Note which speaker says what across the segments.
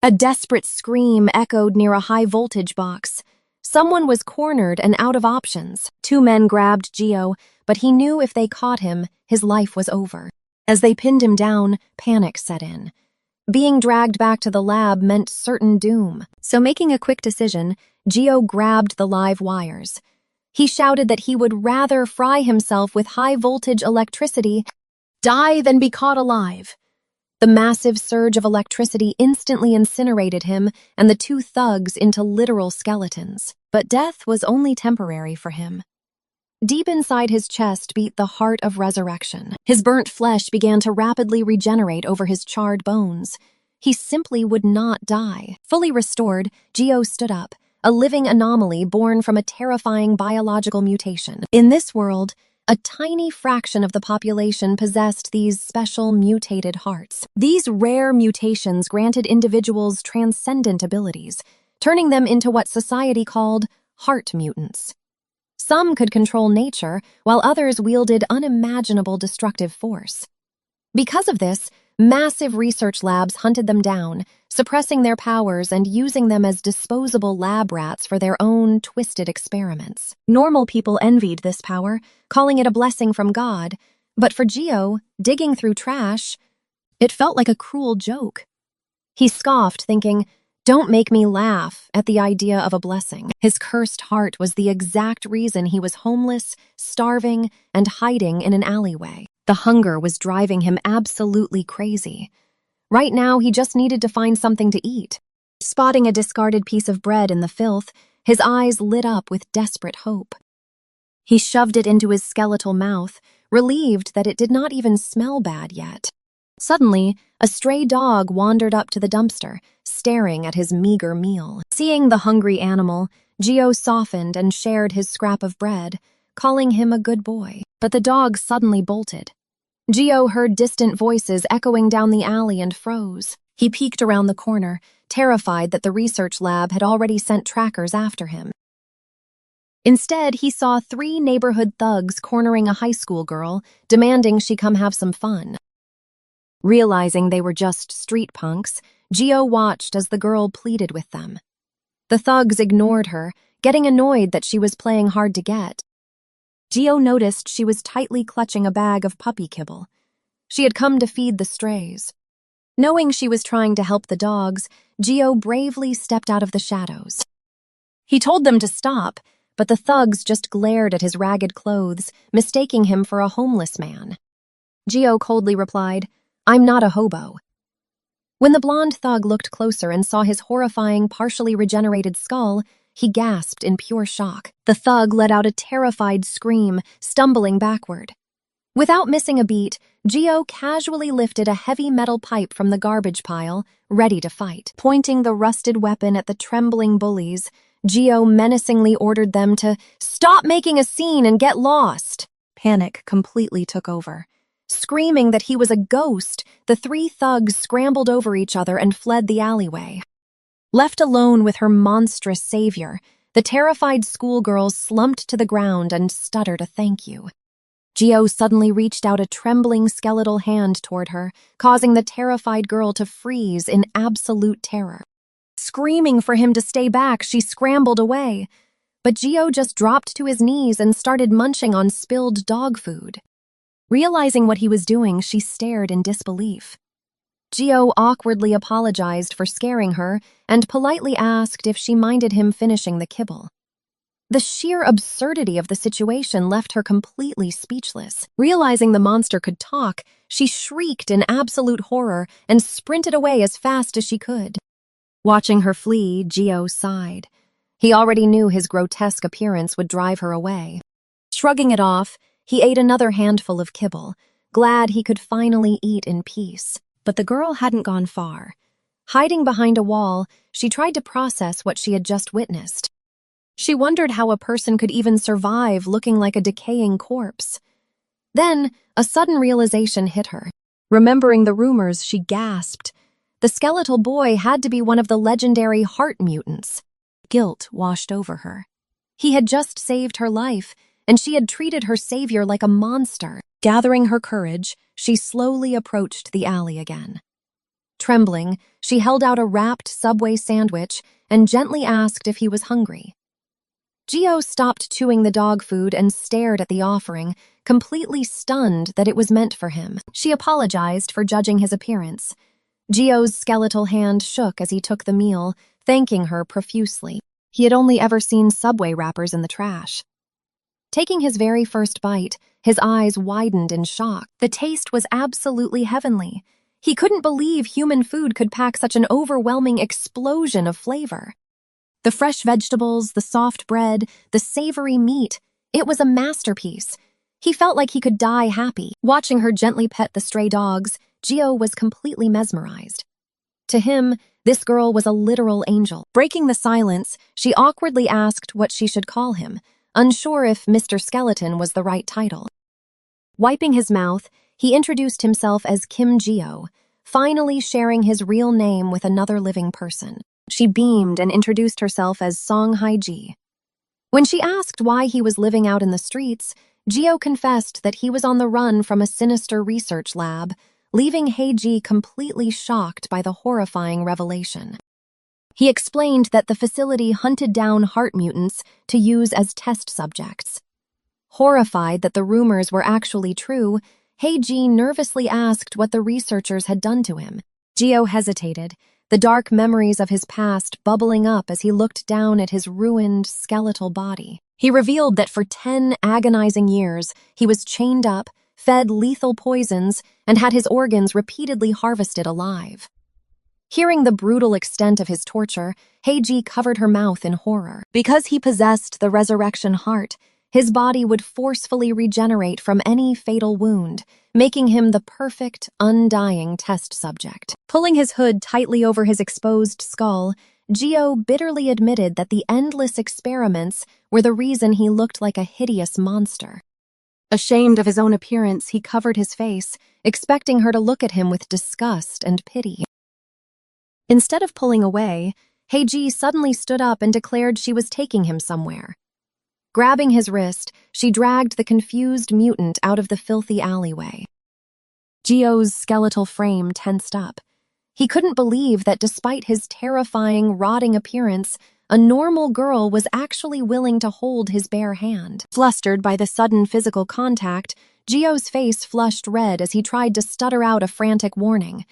Speaker 1: A desperate scream echoed near a high-voltage box. Someone was cornered and out of options. Two men grabbed Gio, but he knew if they caught him, his life was over. As they pinned him down, panic set in. Being dragged back to the lab meant certain doom. So making a quick decision, Gio grabbed the live wires. He shouted that he would rather fry himself with high-voltage electricity, die than be caught alive. The massive surge of electricity instantly incinerated him and the two thugs into literal skeletons. But death was only temporary for him. Deep inside his chest beat the heart of resurrection. His burnt flesh began to rapidly regenerate over his charred bones. He simply would not die. Fully restored, Gio stood up, a living anomaly born from a terrifying biological mutation. In this world, a tiny fraction of the population possessed these special mutated hearts. These rare mutations granted individuals transcendent abilities, turning them into what society called heart mutants. Some could control nature, while others wielded unimaginable destructive force. Because of this, massive research labs hunted them down, suppressing their powers and using them as disposable lab rats for their own twisted experiments. Normal people envied this power, calling it a blessing from God, but for Gio, digging through trash, it felt like a cruel joke. He scoffed, thinking, "Don't make me laugh," at the idea of a blessing. His cursed heart was the exact reason he was homeless, starving, and hiding in an alleyway. The hunger was driving him absolutely crazy. Right now, he just needed to find something to eat. Spotting a discarded piece of bread in the filth, his eyes lit up with desperate hope. He shoved it into his skeletal mouth, relieved that it did not even smell bad yet. Suddenly, a stray dog wandered up to the dumpster, staring at his meager meal. Seeing the hungry animal, Gio softened and shared his scrap of bread, calling him a good boy. But the dog suddenly bolted. Gio heard distant voices echoing down the alley and froze. He peeked around the corner, terrified that the research lab had already sent trackers after him. Instead, he saw 3 neighborhood thugs cornering a high school girl, demanding she come have some fun. Realizing they were just street punks, Gio watched as the girl pleaded with them. The thugs ignored her, getting annoyed that she was playing hard to get. Gio noticed she was tightly clutching a bag of puppy kibble. She had come to feed the strays. Knowing she was trying to help the dogs, Gio bravely stepped out of the shadows. He told them to stop, but the thugs just glared at his ragged clothes, mistaking him for a homeless man. Gio coldly replied, "I'm not a hobo." When the blonde thug looked closer and saw his horrifying, partially regenerated skull, he gasped in pure shock. The thug let out a terrified scream, stumbling backward. Without missing a beat, Gio casually lifted a heavy metal pipe from the garbage pile, ready to fight. Pointing the rusted weapon at the trembling bullies, Gio menacingly ordered them to stop making a scene and get lost. Panic completely took over. Screaming that he was a ghost, the 3 thugs scrambled over each other and fled the alleyway. Left alone with her monstrous savior, the terrified schoolgirl slumped to the ground and stuttered a thank you. Gio suddenly reached out a trembling skeletal hand toward her, causing the terrified girl to freeze in absolute terror. Screaming for him to stay back, she scrambled away. But Gio just dropped to his knees and started munching on spilled dog food. Realizing what he was doing, she stared in disbelief. Gio awkwardly apologized for scaring her and politely asked if she minded him finishing the kibble. The sheer absurdity of the situation left her completely speechless. Realizing the monster could talk, she shrieked in absolute horror and sprinted away as fast as she could. Watching her flee, Gio sighed. He already knew his grotesque appearance would drive her away. Shrugging it off, he ate another handful of kibble, glad he could finally eat in peace. But the girl hadn't gone far. Hiding behind a wall, she tried to process what she had just witnessed. She wondered how a person could even survive looking like a decaying corpse. Then, a sudden realization hit her. Remembering the rumors, she gasped. The skeletal boy had to be one of the legendary heart mutants. Guilt washed over her. He had just saved her life, and she had treated her savior like a monster. Gathering her courage, she slowly approached the alley again. Trembling, she held out a wrapped Subway sandwich and gently asked if he was hungry. Gio stopped chewing the dog food and stared at the offering, completely stunned that it was meant for him. She apologized for judging his appearance. Gio's skeletal hand shook as he took the meal, thanking her profusely. He had only ever seen Subway wrappers in the trash. Taking his very first bite, his eyes widened in shock. The taste was absolutely heavenly. He couldn't believe human food could pack such an overwhelming explosion of flavor. The fresh vegetables, the soft bread, the savory meat, it was a masterpiece. He felt like he could die happy. Watching her gently pet the stray dogs, Gio was completely mesmerized. To him, this girl was a literal angel. Breaking the silence, she awkwardly asked what she should call him, unsure if Mr. Skeleton was the right title. Wiping his mouth, he introduced himself as Kim Gio, finally sharing his real name with another living person. She beamed and introduced herself as Song Hae-ji. When she asked why he was living out in the streets, Gio confessed that he was on the run from a sinister research lab, leaving Hae-ji completely shocked by the horrifying revelation. He explained that the facility hunted down heart mutants to use as test subjects. Horrified that the rumors were actually true, Hae-ji nervously asked what the researchers had done to him. Gio hesitated, the dark memories of his past bubbling up as he looked down at his ruined, skeletal body. He revealed that for 10 agonizing years, he was chained up, fed lethal poisons, and had his organs repeatedly harvested alive. Hearing the brutal extent of his torture, Hae-ji covered her mouth in horror. Because he possessed the resurrection heart, his body would forcefully regenerate from any fatal wound, making him the perfect, undying test subject. Pulling his hood tightly over his exposed skull, Gio bitterly admitted that the endless experiments were the reason he looked like a hideous monster. Ashamed of his own appearance, he covered his face, expecting her to look at him with disgust and pity. Instead of pulling away, Hae-ji suddenly stood up and declared she was taking him somewhere. Grabbing his wrist, she dragged the confused mutant out of the filthy alleyway. Gio's skeletal frame tensed up. He couldn't believe that despite his terrifying, rotting appearance, a normal girl was actually willing to hold his bare hand. Flustered by the sudden physical contact, Gio's face flushed red as he tried to stutter out a frantic warning.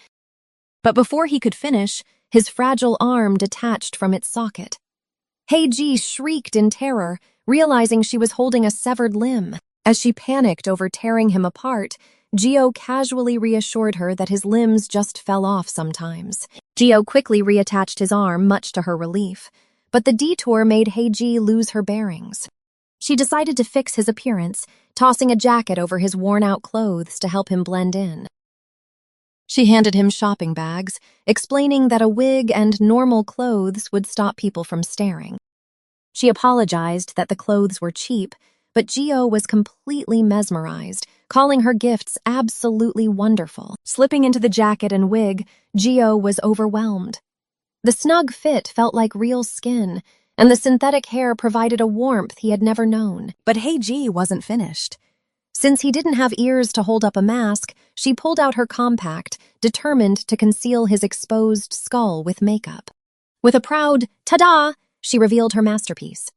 Speaker 1: But before he could finish, his fragile arm detached from its socket. Hae-ji shrieked in terror, realizing she was holding a severed limb. As she panicked over tearing him apart, Gio casually reassured her that his limbs just fell off sometimes. Gio quickly reattached his arm, much to her relief, but the detour made Hae-ji lose her bearings. She decided to fix his appearance, tossing a jacket over his worn-out clothes to help him blend in. She handed him shopping bags, explaining that a wig and normal clothes would stop people from staring. She apologized that the clothes were cheap, but Gio was completely mesmerized, calling her gifts absolutely wonderful. Slipping into the jacket and wig, Gio was overwhelmed. The snug fit felt like real skin, and the synthetic hair provided a warmth he had never known. But Hae-ji wasn't finished. Since he didn't have ears to hold up a mask, she pulled out her compact, determined to conceal his exposed skull with makeup. With a proud "ta-da!" she revealed her masterpiece.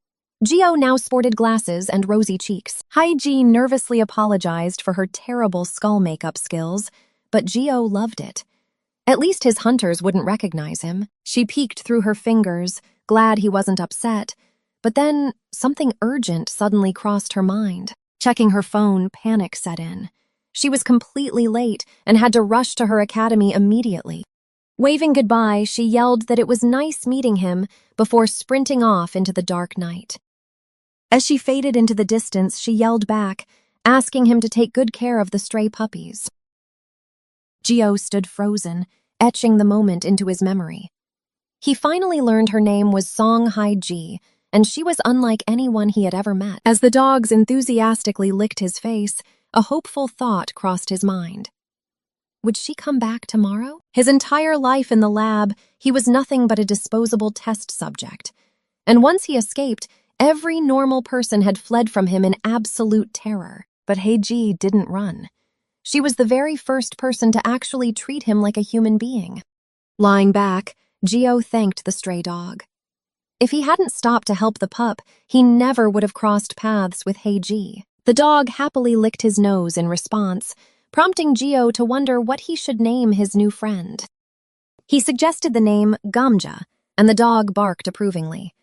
Speaker 1: Gio now sported glasses and rosy cheeks. Hae-ji nervously apologized for her terrible skull makeup skills, but Gio loved it. At least his hunters wouldn't recognize him. She peeked through her fingers, glad he wasn't upset, but then something urgent suddenly crossed her mind. Checking her phone, panic set in. She was completely late and had to rush to her academy immediately. Waving goodbye, she yelled that it was nice meeting him before sprinting off into the dark night. As she faded into the distance, she yelled back, asking him to take good care of the stray puppies. Gio stood frozen, etching the moment into his memory. He finally learned her name was Song Hae-ji, and she was unlike anyone he had ever met. As the dogs enthusiastically licked his face, a hopeful thought crossed his mind. Would she come back tomorrow? His entire life in the lab, he was nothing but a disposable test subject. And once he escaped, every normal person had fled from him in absolute terror. But Hae-ji didn't run. She was the very first person to actually treat him like a human being. Lying back, Gio thanked the stray dog. If he hadn't stopped to help the pup, he never would have crossed paths with Heiji. The dog happily licked his nose in response, prompting Gio to wonder what he should name his new friend. He suggested the name Gamja, and the dog barked approvingly.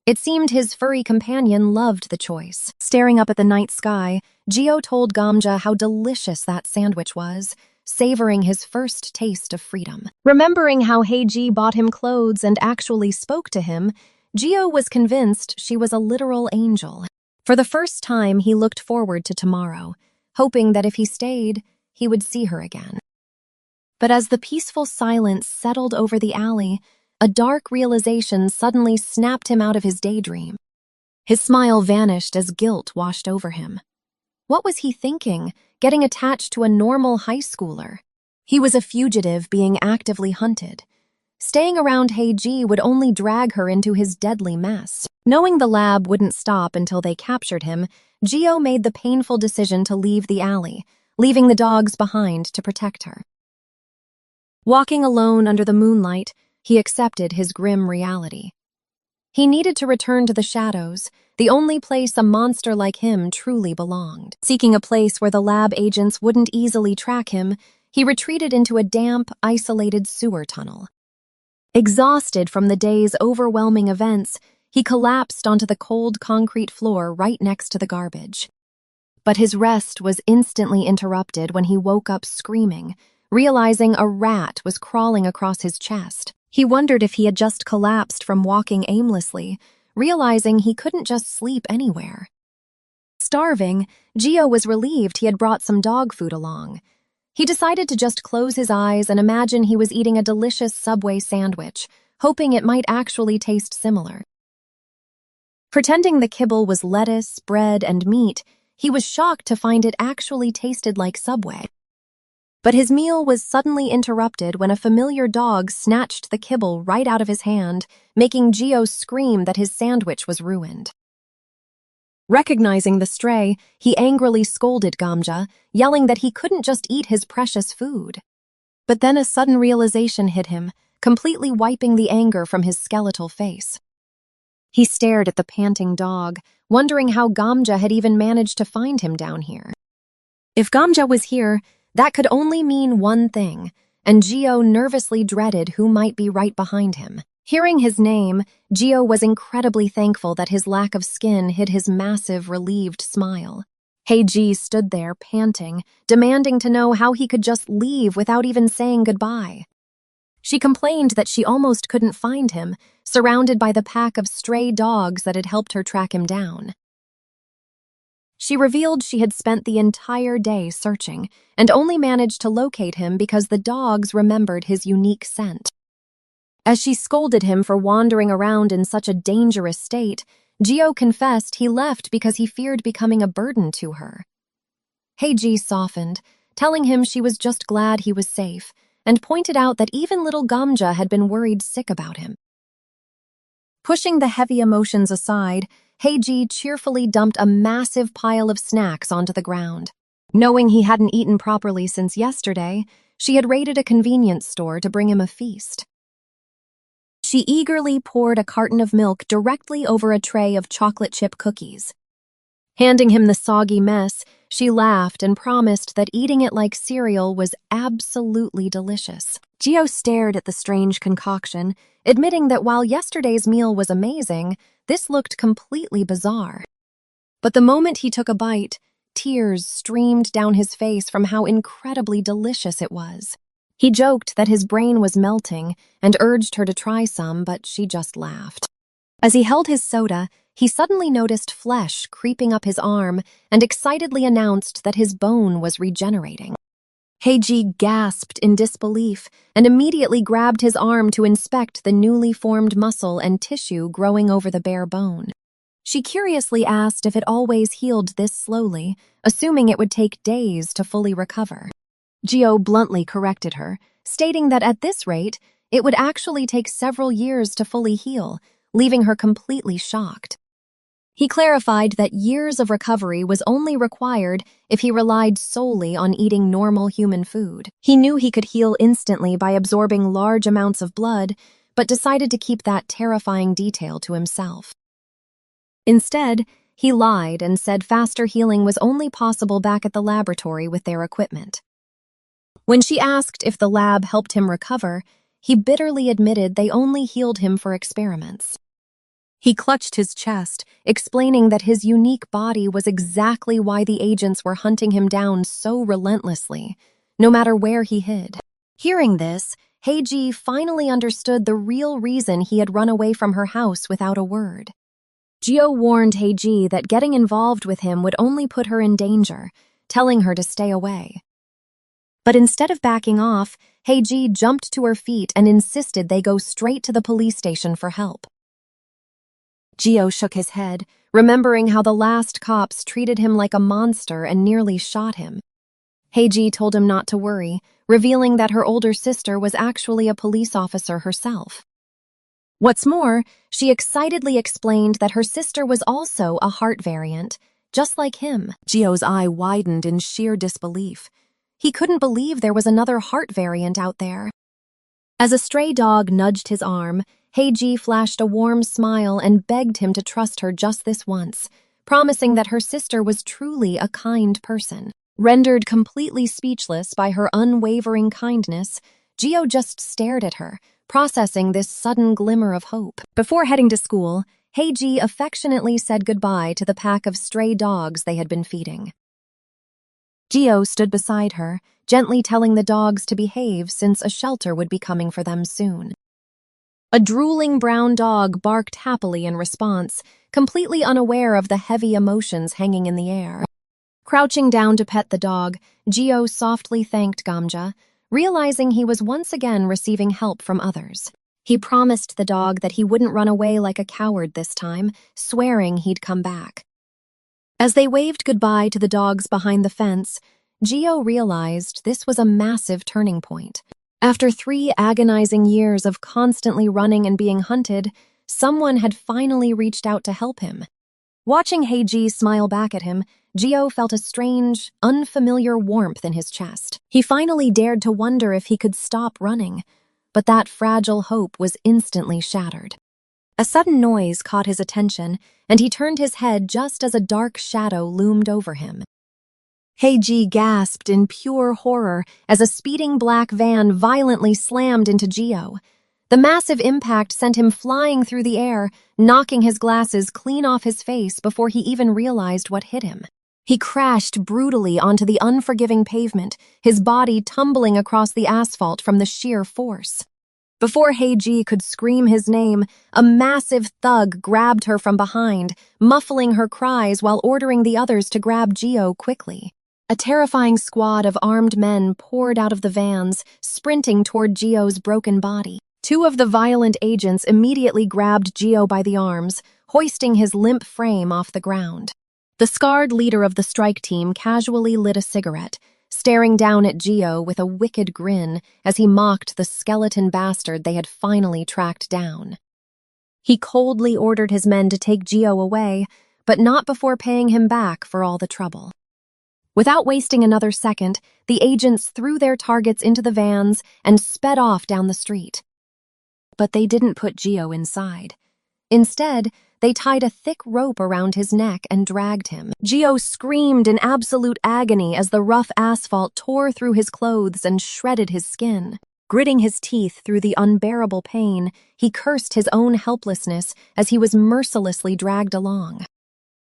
Speaker 1: It seemed his furry companion loved the choice. Staring up at the night sky, Gio told Gamja how delicious that sandwich was, savoring his first taste of freedom. Remembering how Heiji bought him clothes and actually spoke to him, Gio was convinced she was a literal angel. For the first time, he looked forward to tomorrow, hoping that if he stayed, he would see her again. But as the peaceful silence settled over the alley, a dark realization suddenly snapped him out of his daydream. His smile vanished as guilt washed over him. What was he thinking, getting attached to a normal high schooler? He was a fugitive being actively hunted. Staying around Heiji would only drag her into his deadly mess. Knowing the lab wouldn't stop until they captured him, Gio made the painful decision to leave the alley, leaving the dogs behind to protect her. Walking alone under the moonlight, he accepted his grim reality. He needed to return to the shadows, the only place a monster like him truly belonged. Seeking a place where the lab agents wouldn't easily track him, he retreated into a damp, isolated sewer tunnel. Exhausted from the day's overwhelming events, he collapsed onto the cold concrete floor right next to the garbage. But his rest was instantly interrupted when he woke up screaming, realizing a rat was crawling across his chest. He wondered if he had just collapsed from walking aimlessly, realizing he couldn't just sleep anywhere. Starving, Gio was relieved he had brought some dog food along. He decided to just close his eyes and imagine he was eating a delicious Subway sandwich, hoping it might actually taste similar. Pretending the kibble was lettuce, bread, and meat, he was shocked to find it actually tasted like Subway. But his meal was suddenly interrupted when a familiar dog snatched the kibble right out of his hand, making Gio scream that his sandwich was ruined. Recognizing the stray, he angrily scolded Gamja, yelling that he couldn't just eat his precious food. But then a sudden realization hit him, completely wiping the anger from his skeletal face. He stared at the panting dog, wondering how Gamja had even managed to find him down here. If Gamja was here, that could only mean one thing, and Gio nervously dreaded who might be right behind him. Hearing his name, Gio was incredibly thankful that his lack of skin hid his massive, relieved smile. Heiji stood there, panting, demanding to know how he could just leave without even saying goodbye. She complained that she almost couldn't find him, surrounded by the pack of stray dogs that had helped her track him down. She revealed she had spent the entire day searching, and only managed to locate him because the dogs remembered his unique scent. As she scolded him for wandering around in such a dangerous state, Gio confessed he left because he feared becoming a burden to her. Heiji softened, telling him she was just glad he was safe, and pointed out that even little Gamja had been worried sick about him. Pushing the heavy emotions aside, Heiji cheerfully dumped a massive pile of snacks onto the ground. Knowing he hadn't eaten properly since yesterday, she had raided a convenience store to bring him a feast. She eagerly poured a carton of milk directly over a tray of chocolate chip cookies. Handing him the soggy mess, she laughed and promised that eating it like cereal was absolutely delicious. Gio stared at the strange concoction, admitting that while yesterday's meal was amazing, this looked completely bizarre. But the moment he took a bite, tears streamed down his face from how incredibly delicious it was. He joked that his brain was melting and urged her to try some, but she just laughed. As he held his soda, he suddenly noticed flesh creeping up his arm and excitedly announced that his bone was regenerating. Heiji gasped in disbelief and immediately grabbed his arm to inspect the newly formed muscle and tissue growing over the bare bone. She curiously asked if it always healed this slowly, assuming it would take days to fully recover. Gio bluntly corrected her, stating that at this rate, it would actually take several years to fully heal, leaving her completely shocked. He clarified that years of recovery was only required if he relied solely on eating normal human food. He knew he could heal instantly by absorbing large amounts of blood, but decided to keep that terrifying detail to himself. Instead, he lied and said faster healing was only possible back at the laboratory with their equipment. When she asked if the lab helped him recover, he bitterly admitted they only healed him for experiments. He clutched his chest, explaining that his unique body was exactly why the agents were hunting him down so relentlessly, no matter where he hid. Hearing this, Heiji finally understood the real reason he had run away from her house without a word. Gio warned Heiji that getting involved with him would only put her in danger, telling her to stay away. But instead of backing off, Heiji jumped to her feet and insisted they go straight to the police station for help. Gio shook his head, remembering how the last cops treated him like a monster and nearly shot him. Heiji told him not to worry, revealing that her older sister was actually a police officer herself. What's more, she excitedly explained that her sister was also a heart variant, just like him. Gio's eye widened in sheer disbelief. He couldn't believe there was another heart variant out there. As a stray dog nudged his arm, Heiji flashed a warm smile and begged him to trust her just this once, promising that her sister was truly a kind person. Rendered completely speechless by her unwavering kindness, Gio just stared at her, processing this sudden glimmer of hope. Before heading to school, Heiji affectionately said goodbye to the pack of stray dogs they had been feeding. Gio stood beside her, gently telling the dogs to behave since a shelter would be coming for them soon. A drooling brown dog barked happily in response, completely unaware of the heavy emotions hanging in the air. Crouching down to pet the dog, Gio softly thanked Gamja, realizing he was once again receiving help from others. He promised the dog that he wouldn't run away like a coward this time, swearing he'd come back. As they waved goodbye to the dogs behind the fence, Gio realized this was a massive turning point. After 3 agonizing years of constantly running and being hunted, someone had finally reached out to help him. Watching Heiji smile back at him, Gio felt a strange, unfamiliar warmth in his chest. He finally dared to wonder if he could stop running, but that fragile hope was instantly shattered. A sudden noise caught his attention, and he turned his head just as a dark shadow loomed over him. Heiji gasped in pure horror as a speeding black van violently slammed into Gio. The massive impact sent him flying through the air, knocking his glasses clean off his face before he even realized what hit him. He crashed brutally onto the unforgiving pavement, his body tumbling across the asphalt from the sheer force. Before Heiji could scream his name, a massive thug grabbed her from behind, muffling her cries while ordering the others to grab Gio quickly. A terrifying squad of armed men poured out of the vans, sprinting toward Gio's broken body. 2 of the violent agents immediately grabbed Gio by the arms, hoisting his limp frame off the ground. The scarred leader of the strike team casually lit a cigarette, staring down at Gio with a wicked grin as he mocked the skeleton bastard they had finally tracked down. He coldly ordered his men to take Gio away, but not before paying him back for all the trouble. Without wasting another second, the agents threw their targets into the vans and sped off down the street. But they didn't put Gio inside. Instead, they tied a thick rope around his neck and dragged him. Gio screamed in absolute agony as the rough asphalt tore through his clothes and shredded his skin. Gritting his teeth through the unbearable pain, he cursed his own helplessness as he was mercilessly dragged along.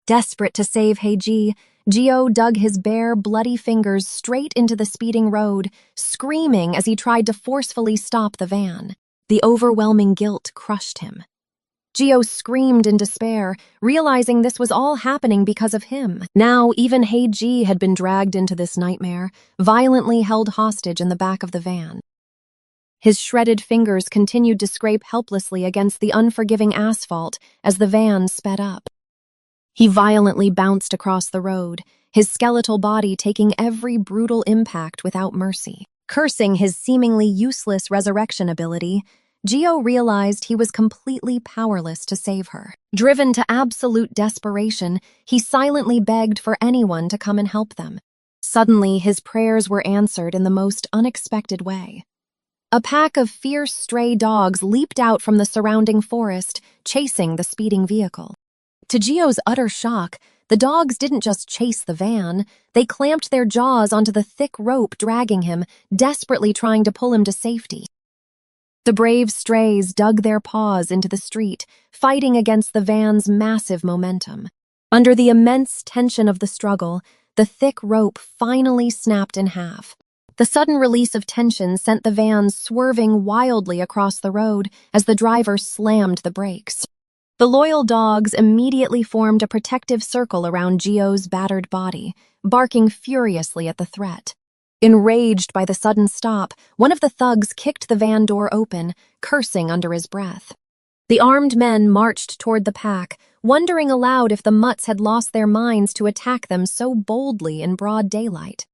Speaker 1: Desperate to save Heiji, Gio dug his bare, bloody fingers straight into the speeding road, screaming as he tried to forcefully stop the van. The overwhelming guilt crushed him. Gio screamed in despair, realizing this was all happening because of him. Now, even Heiji had been dragged into this nightmare, violently held hostage in the back of the van. His shredded fingers continued to scrape helplessly against the unforgiving asphalt as the van sped up. He violently bounced across the road, his skeletal body taking every brutal impact without mercy. Cursing his seemingly useless resurrection ability, Gio realized he was completely powerless to save her. Driven to absolute desperation, he silently begged for anyone to come and help them. Suddenly, his prayers were answered in the most unexpected way. A pack of fierce stray dogs leaped out from the surrounding forest, chasing the speeding vehicle. To Gio's utter shock, the dogs didn't just chase the van, they clamped their jaws onto the thick rope dragging him, desperately trying to pull him to safety. The brave strays dug their paws into the street, fighting against the van's massive momentum. Under the immense tension of the struggle, the thick rope finally snapped in half. The sudden release of tension sent the van swerving wildly across the road as the driver slammed the brakes. The loyal dogs immediately formed a protective circle around Gio's battered body, barking furiously at the threat. Enraged by the sudden stop, one of the thugs kicked the van door open, cursing under his breath. The armed men marched toward the pack, wondering aloud if the mutts had lost their minds to attack them so boldly in broad daylight.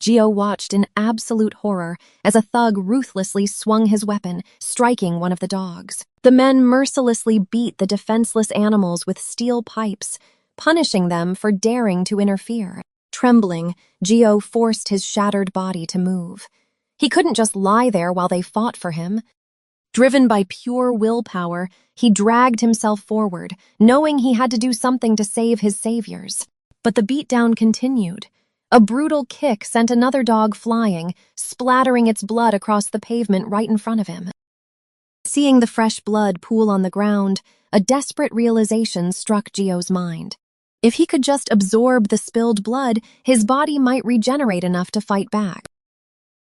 Speaker 1: Gio watched in absolute horror as a thug ruthlessly swung his weapon, striking one of the dogs. The men mercilessly beat the defenseless animals with steel pipes, punishing them for daring to interfere. Trembling, Gio forced his shattered body to move. He couldn't just lie there while they fought for him. Driven by pure willpower, he dragged himself forward, knowing he had to do something to save his saviors. But the beatdown continued. A brutal kick sent another dog flying, splattering its blood across the pavement right in front of him. Seeing the fresh blood pool on the ground, a desperate realization struck Gio's mind. If he could just absorb the spilled blood, his body might regenerate enough to fight back.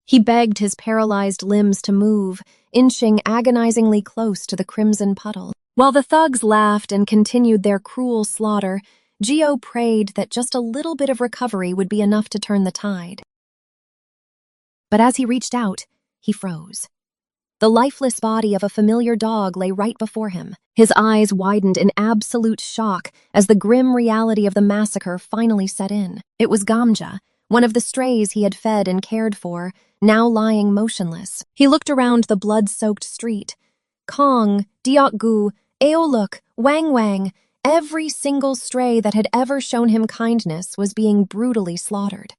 Speaker 1: He begged his paralyzed limbs to move, inching agonizingly close to the crimson puddle. While the thugs laughed and continued their cruel slaughter, Gio prayed that just a little bit of recovery would be enough to turn the tide. But as he reached out, he froze. The lifeless body of a familiar dog lay right before him. His eyes widened in absolute shock as the grim reality of the massacre finally set in. It was Gamja, one of the strays he had fed and cared for, now lying motionless. He looked around the blood-soaked street. Kong, Diokgu, Aoluk, Wang Wang, every single stray that had ever shown him kindness was being brutally slaughtered.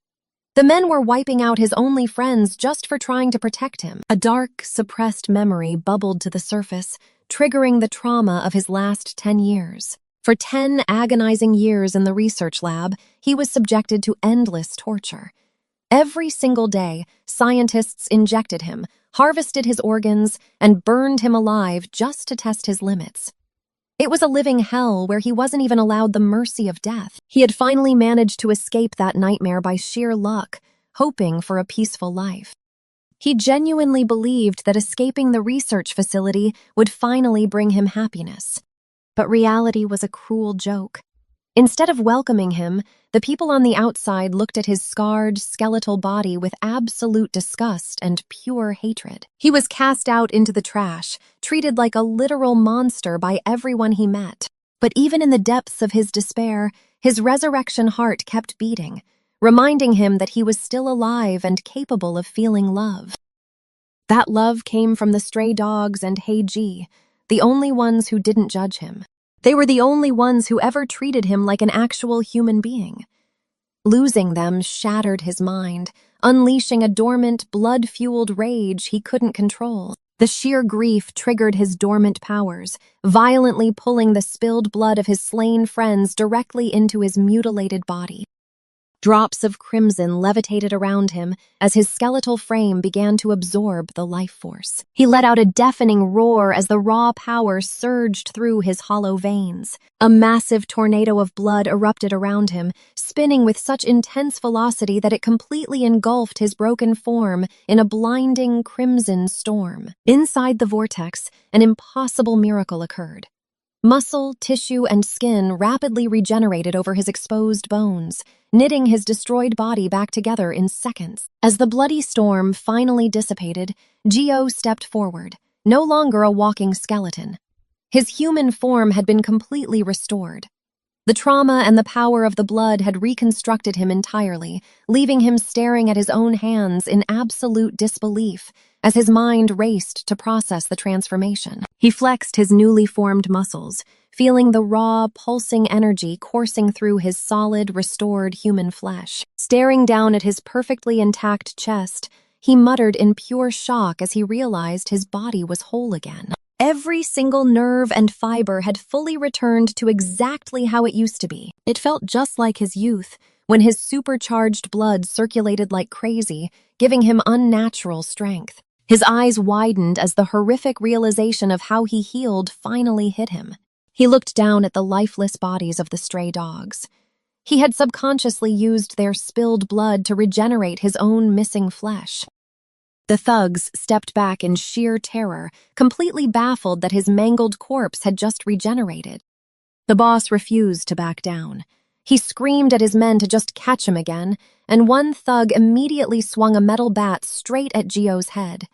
Speaker 1: The men were wiping out his only friends just for trying to protect him. A dark, suppressed memory bubbled to the surface, triggering the trauma of his last 10 years. For 10 agonizing years in the research lab, he was subjected to endless torture. Every single day, scientists injected him, harvested his organs, and burned him alive just to test his limits. It was a living hell where he wasn't even allowed the mercy of death. He had finally managed to escape that nightmare by sheer luck, hoping for a peaceful life. He genuinely believed that escaping the research facility would finally bring him happiness. But reality was a cruel joke. Instead of welcoming him, the people on the outside looked at his scarred, skeletal body with absolute disgust and pure hatred. He was cast out into the trash, treated like a literal monster by everyone he met. But even in the depths of his despair, his resurrection heart kept beating, reminding him that he was still alive and capable of feeling love. That love came from the stray dogs and Heiji, the only ones who didn't judge him. They were the only ones who ever treated him like an actual human being. Losing them shattered his mind, unleashing a dormant, blood-fueled rage he couldn't control. The sheer grief triggered his dormant powers, violently pulling the spilled blood of his slain friends directly into his mutilated body. Drops of crimson levitated around him as his skeletal frame began to absorb the life force. He let out a deafening roar as the raw power surged through his hollow veins. A massive tornado of blood erupted around him, spinning with such intense velocity that it completely engulfed his broken form in a blinding crimson storm. Inside the vortex, an impossible miracle occurred. Muscle, tissue, and skin rapidly regenerated over his exposed bones, knitting his destroyed body back together in seconds. As the bloody storm finally dissipated, Gio stepped forward, no longer a walking skeleton. His human form had been completely restored. The trauma and the power of the blood had reconstructed him entirely, leaving him staring at his own hands in absolute disbelief as his mind raced to process the transformation. He flexed his newly formed muscles, feeling the raw, pulsing energy coursing through his solid, restored human flesh. Staring down at his perfectly intact chest, he muttered in pure shock as he realized his body was whole again. Every single nerve and fiber had fully returned to exactly how it used to be. It felt just like his youth, when his supercharged blood circulated like crazy, giving him unnatural strength. His eyes widened as the horrific realization of how he healed finally hit him. He looked down at the lifeless bodies of the stray dogs. He had subconsciously used their spilled blood to regenerate his own missing flesh. The thugs stepped back in sheer terror, completely baffled that his mangled corpse had just regenerated. The boss refused to back down. He screamed at his men to just catch him again, and one thug immediately swung a metal bat straight at Gio's head.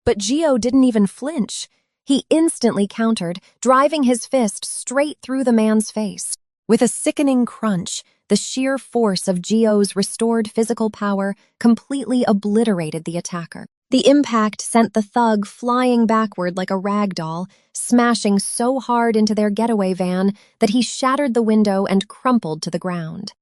Speaker 1: But Gio didn't even flinch. He instantly countered, driving his fist straight through the man's face. With a sickening crunch, the sheer force of Gio's restored physical power completely obliterated the attacker. The impact sent the thug flying backward like a rag doll, smashing so hard into their getaway van that he shattered the window and crumpled to the ground.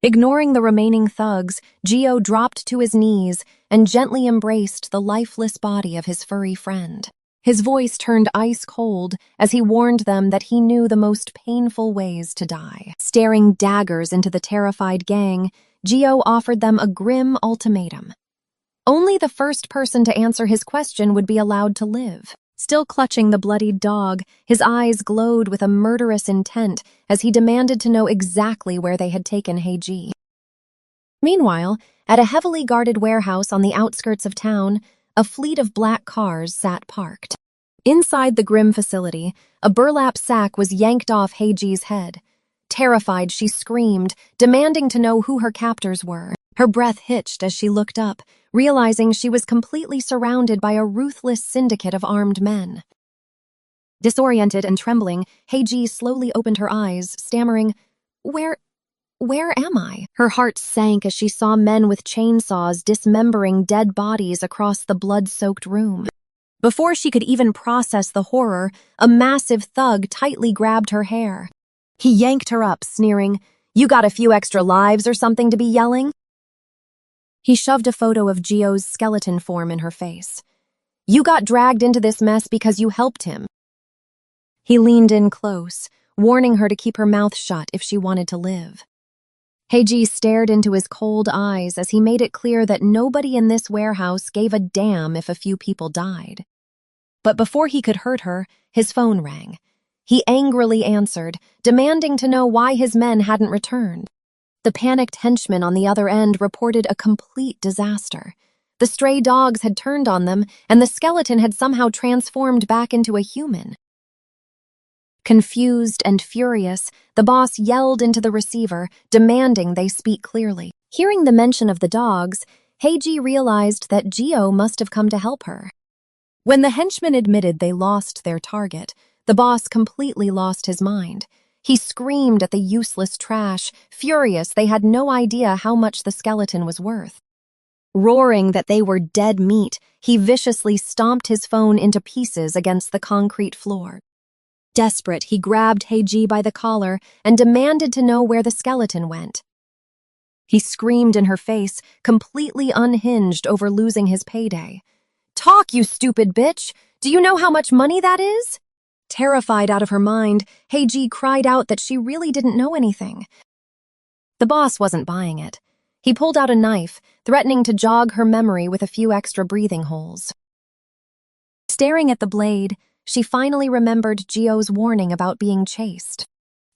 Speaker 1: Ignoring the remaining thugs, Gio dropped to his knees and gently embraced the lifeless body of his furry friend. His voice turned ice cold as he warned them that he knew the most painful ways to die. Staring daggers into the terrified gang, Gio offered them a grim ultimatum. Only the first person to answer his question would be allowed to live. Still clutching the bloodied dog, his eyes glowed with a murderous intent as he demanded to know exactly where they had taken Heiji. Meanwhile, at a heavily guarded warehouse on the outskirts of town, a fleet of black cars sat parked. Inside the grim facility, a burlap sack was yanked off Heiji's head. Terrified, she screamed, demanding to know who her captors were. Her breath hitched as she looked up, realizing she was completely surrounded by a ruthless syndicate of armed men. Disoriented and trembling, Heiji slowly opened her eyes, stammering, Where am I?" Her heart sank as she saw men with chainsaws dismembering dead bodies across the blood-soaked room. Before she could even process the horror, a massive thug tightly grabbed her hair. He yanked her up, sneering, "You got a few extra lives or something to be yelling?" He shoved a photo of Gio's skeleton form in her face. "You got dragged into this mess because you helped him." He leaned in close, warning her to keep her mouth shut if she wanted to live. Heiji stared into his cold eyes as he made it clear that nobody in this warehouse gave a damn if a few people died. But before he could hurt her, his phone rang. He angrily answered, demanding to know why his men hadn't returned. The panicked henchman on the other end reported a complete disaster. The stray dogs had turned on them, and the skeleton had somehow transformed back into a human. Confused and furious, the boss yelled into the receiver, demanding they speak clearly. Hearing the mention of the dogs, Heiji realized that Gio must have come to help her. When the henchmen admitted they lost their target, the boss completely lost his mind. He screamed at the useless trash, furious they had no idea how much the skeleton was worth. Roaring that they were dead meat, he viciously stomped his phone into pieces against the concrete floor. Desperate, he grabbed Heiji by the collar and demanded to know where the skeleton went. He screamed in her face, completely unhinged over losing his payday. "Talk, you stupid bitch! Do you know how much money that is?" Terrified out of her mind, Heiji cried out that she really didn't know anything. The boss wasn't buying it. He pulled out a knife, threatening to jog her memory with a few extra breathing holes. Staring at the blade, she finally remembered Gio's warning about being chased.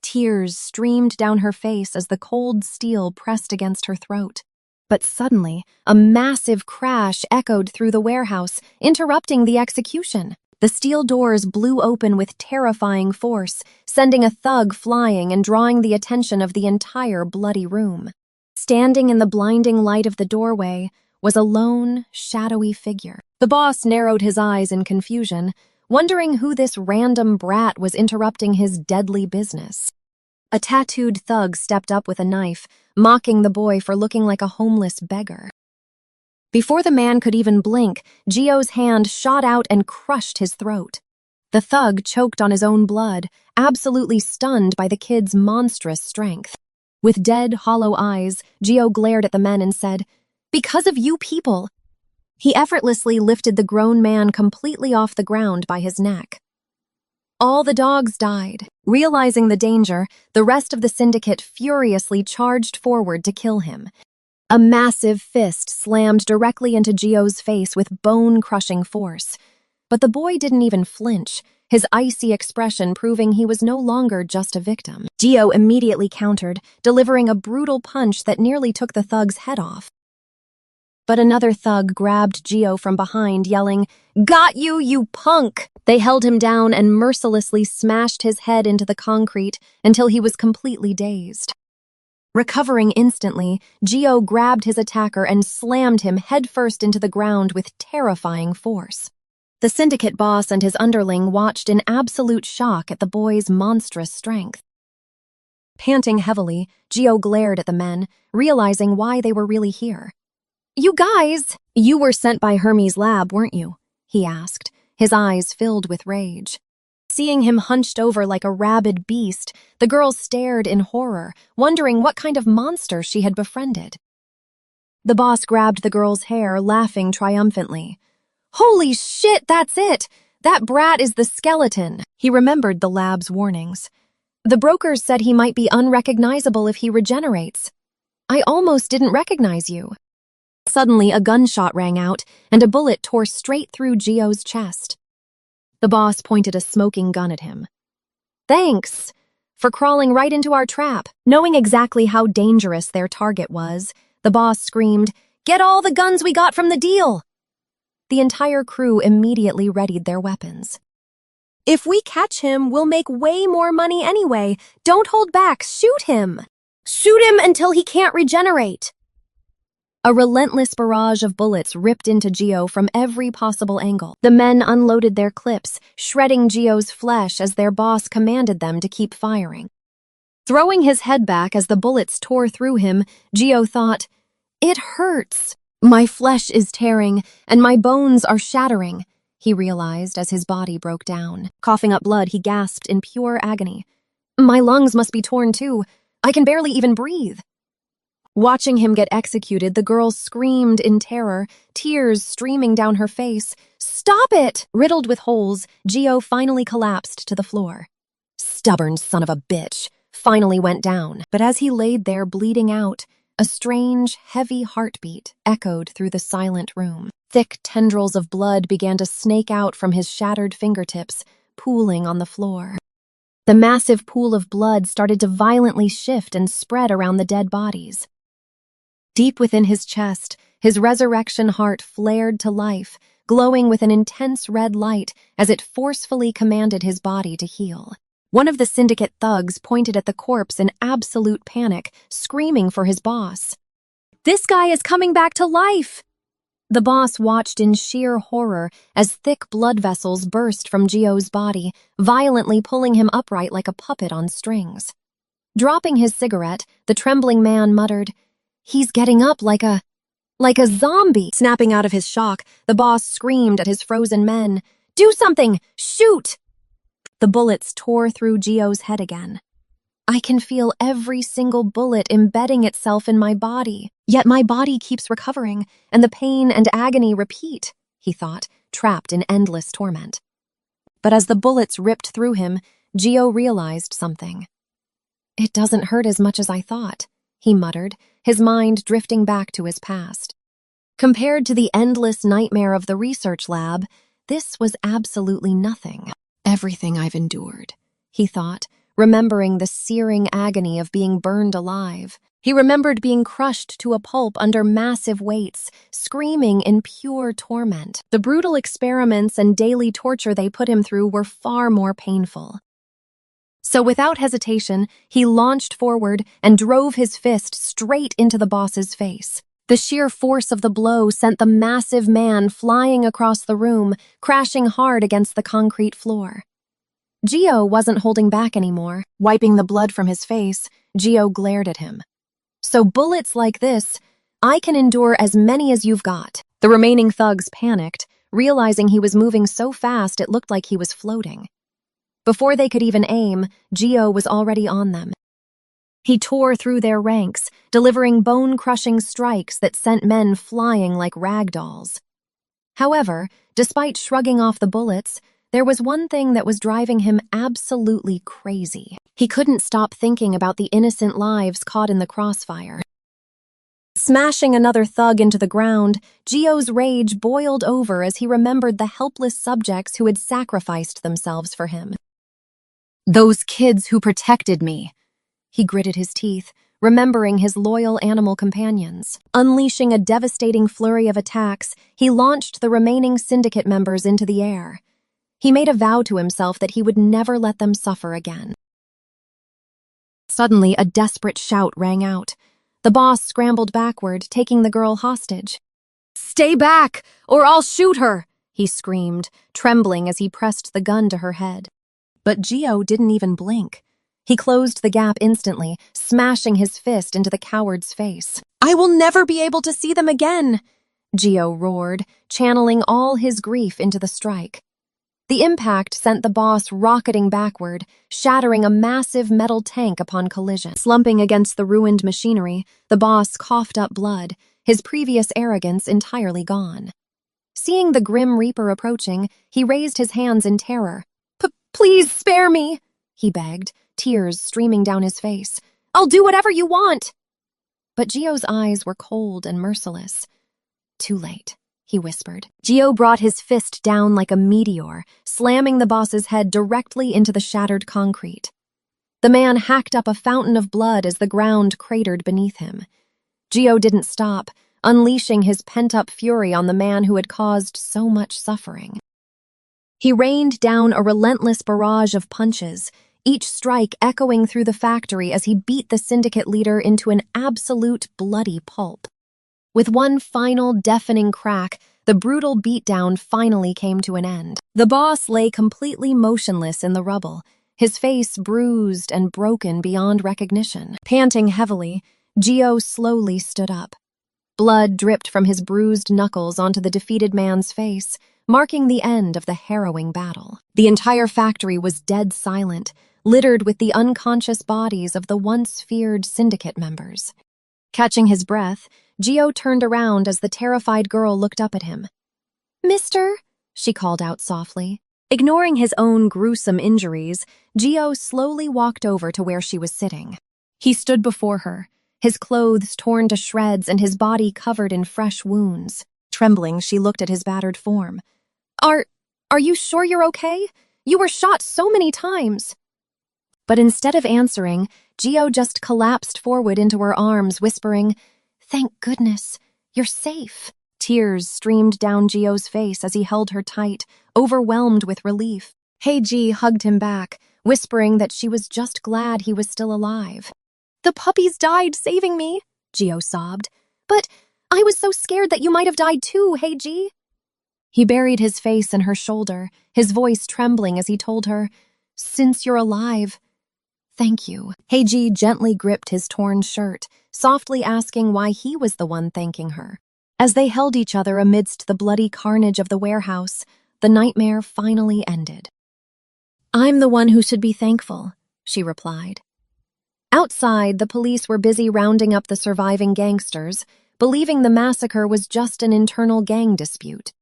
Speaker 1: Tears streamed down her face as the cold steel pressed against her throat. But suddenly, a massive crash echoed through the warehouse, interrupting the execution. The steel doors blew open with terrifying force, sending a thug flying and drawing the attention of the entire bloody room. Standing in the blinding light of the doorway was a lone, shadowy figure. The boss narrowed his eyes in confusion, wondering who this random brat was interrupting his deadly business. A tattooed thug stepped up with a knife, mocking the boy for looking like a homeless beggar. Before the man could even blink, Gio's hand shot out and crushed his throat. The thug choked on his own blood, absolutely stunned by the kid's monstrous strength. With dead, hollow eyes, Gio glared at the men and said, "Because of you people." He effortlessly lifted the grown man completely off the ground by his neck. All the dogs died. Realizing the danger, the rest of the syndicate furiously charged forward to kill him. A massive fist slammed directly into Gio's face with bone-crushing force. But the boy didn't even flinch, his icy expression proving he was no longer just a victim. Gio immediately countered, delivering a brutal punch that nearly took the thug's head off. But another thug grabbed Gio from behind, yelling, "Got you, you punk!" They held him down and mercilessly smashed his head into the concrete until he was completely dazed. Recovering instantly, Gio grabbed his attacker and slammed him headfirst into the ground with terrifying force. The syndicate boss and his underling watched in absolute shock at the boy's monstrous strength. Panting heavily, Gio glared at the men, realizing why they were really here. "You guys, you were sent by Hermes' lab, weren't you?" he asked, his eyes filled with rage. Seeing him hunched over like a rabid beast, the girl stared in horror, wondering what kind of monster she had befriended. The boss grabbed the girl's hair, laughing triumphantly. "Holy shit, that's it! That brat is the skeleton." He remembered the lab's warnings. "The brokers said he might be unrecognizable if he regenerates. I almost didn't recognize you." Suddenly, a gunshot rang out, and a bullet tore straight through Gio's chest. The boss pointed a smoking gun at him. "Thanks for crawling right into our trap." Knowing exactly how dangerous their target was, the boss screamed, "Get all the guns we got from the deal!" The entire crew immediately readied their weapons. "If we catch him, we'll make way more money anyway. Don't hold back, shoot him! Shoot him until he can't regenerate!" A relentless barrage of bullets ripped into Gio from every possible angle. The men unloaded their clips, shredding Gio's flesh as their boss commanded them to keep firing. Throwing his head back as the bullets tore through him, Gio thought, "It hurts. My flesh is tearing, and my bones are shattering," he realized as his body broke down. Coughing up blood, he gasped in pure agony. "My lungs must be torn too. I can barely even breathe." Watching him get executed, the girl screamed in terror, tears streaming down her face. "Stop it!" Riddled with holes, Gio finally collapsed to the floor. "Stubborn son of a bitch," finally went down. But as he laid there bleeding out, a strange, heavy heartbeat echoed through the silent room. Thick tendrils of blood began to snake out from his shattered fingertips, pooling on the floor. The massive pool of blood started to violently shift and spread around the dead bodies. Deep within his chest, his resurrection heart flared to life, glowing with an intense red light as it forcefully commanded his body to heal. One of the syndicate thugs pointed at the corpse in absolute panic, screaming for his boss. "This guy is coming back to life!" The boss watched in sheer horror as thick blood vessels burst from Gio's body, violently pulling him upright like a puppet on strings. Dropping his cigarette, the trembling man muttered, "He's getting up like a zombie." Snapping out of his shock, the boss screamed at his frozen men, "Do something! Shoot!" The bullets tore through Gio's head again. "I can feel every single bullet embedding itself in my body. Yet my body keeps recovering, and the pain and agony repeat," he thought, trapped in endless torment. But as the bullets ripped through him, Gio realized something. "It doesn't hurt as much as I thought," he muttered, his mind drifting back to his past. Compared to the endless nightmare of the research lab, this was absolutely nothing. "Everything I've endured," he thought, remembering the searing agony of being burned alive. He remembered being crushed to a pulp under massive weights, screaming in pure torment. The brutal experiments and daily torture they put him through were far more painful. So without hesitation, he launched forward and drove his fist straight into the boss's face. The sheer force of the blow sent the massive man flying across the room, crashing hard against the concrete floor. Gio wasn't holding back anymore. Wiping the blood from his face, Gio glared at him. "So bullets like this, I can endure as many as you've got. The remaining thugs panicked, realizing he was moving so fast it looked like he was floating. Before they could even aim, Gio was already on them. He tore through their ranks, delivering bone-crushing strikes that sent men flying like rag dolls. However, despite shrugging off the bullets, there was one thing that was driving him absolutely crazy. He couldn't stop thinking about the innocent lives caught in the crossfire. Smashing another thug into the ground, Gio's rage boiled over as he remembered the helpless subjects who had sacrificed themselves for him. Those kids who protected me. He gritted his teeth, remembering his loyal animal companions. Unleashing a devastating flurry of attacks, he launched the remaining syndicate members into the air. He made a vow to himself that he would never let them suffer again. Suddenly, a desperate shout rang out. The boss scrambled backward, taking the girl hostage. "Stay back, or I'll shoot her!" he screamed, trembling as he pressed the gun to her head. But Gio didn't even blink. He closed the gap instantly, smashing his fist into the coward's face. "I will never be able to see them again!" Gio roared, channeling all his grief into the strike. The impact sent the boss rocketing backward, shattering a massive metal tank upon collision. Slumping against the ruined machinery, the boss coughed up blood, his previous arrogance entirely gone. Seeing the Grim Reaper approaching, he raised his hands in terror. "Please spare me," he begged, tears streaming down his face. "I'll do whatever you want." But Gio's eyes were cold and merciless. "Too late," he whispered. Gio brought his fist down like a meteor, slamming the boss's head directly into the shattered concrete. The man hacked up a fountain of blood as the ground cratered beneath him. Gio didn't stop, unleashing his pent-up fury on the man who had caused so much suffering. He rained down a relentless barrage of punches, each strike echoing through the factory as he beat the syndicate leader into an absolute bloody pulp. With one final deafening crack, the brutal beatdown finally came to an end. The boss lay completely motionless in the rubble, his face bruised and broken beyond recognition. Panting heavily, Gio slowly stood up. Blood dripped from his bruised knuckles onto the defeated man's face, marking the end of the harrowing battle. The entire factory was dead silent, littered with the unconscious bodies of the once feared syndicate members. Catching his breath, Gio turned around as the terrified girl looked up at him. "Mister," she called out softly. Ignoring his own gruesome injuries, Gio slowly walked over to where she was sitting. He stood before her, his clothes torn to shreds and his body covered in fresh wounds. Trembling, she looked at his battered form. Are you sure you're okay? You were shot so many times." But instead of answering, Gio just collapsed forward into her arms, whispering, "Thank goodness, you're safe." Tears streamed down Gio's face as he held her tight, overwhelmed with relief. Heiji hugged him back, whispering that she was just glad he was still alive. "The puppies died saving me," Gio sobbed. "But I was so scared that you might have died too, Heiji." He buried his face in her shoulder, his voice trembling as he told her, "Since you're alive, thank you." Heiji gently gripped his torn shirt, softly asking why he was the one thanking her. As they held each other amidst the bloody carnage of the warehouse, the nightmare finally ended. "I'm the one who should be thankful," she replied. Outside, the police were busy rounding up the surviving gangsters, believing the massacre was just an internal gang dispute.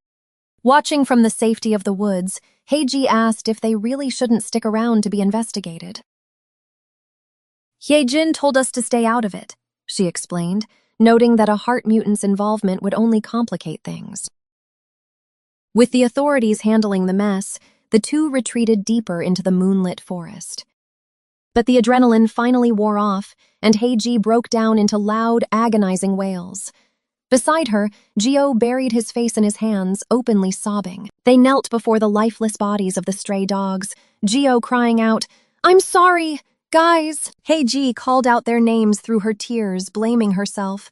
Speaker 1: Watching from the safety of the woods, Heiji asked if they really shouldn't stick around to be investigated. "Hyejin told us to stay out of it," she explained, noting that a heart mutant's involvement would only complicate things. With the authorities handling the mess, the two retreated deeper into the moonlit forest. But the adrenaline finally wore off, and Heiji broke down into loud, agonizing wails. Beside her, Gio buried his face in his hands, openly sobbing. They knelt before the lifeless bodies of the stray dogs, Gio crying out, "I'm sorry, guys." Heiji called out their names through her tears, blaming herself.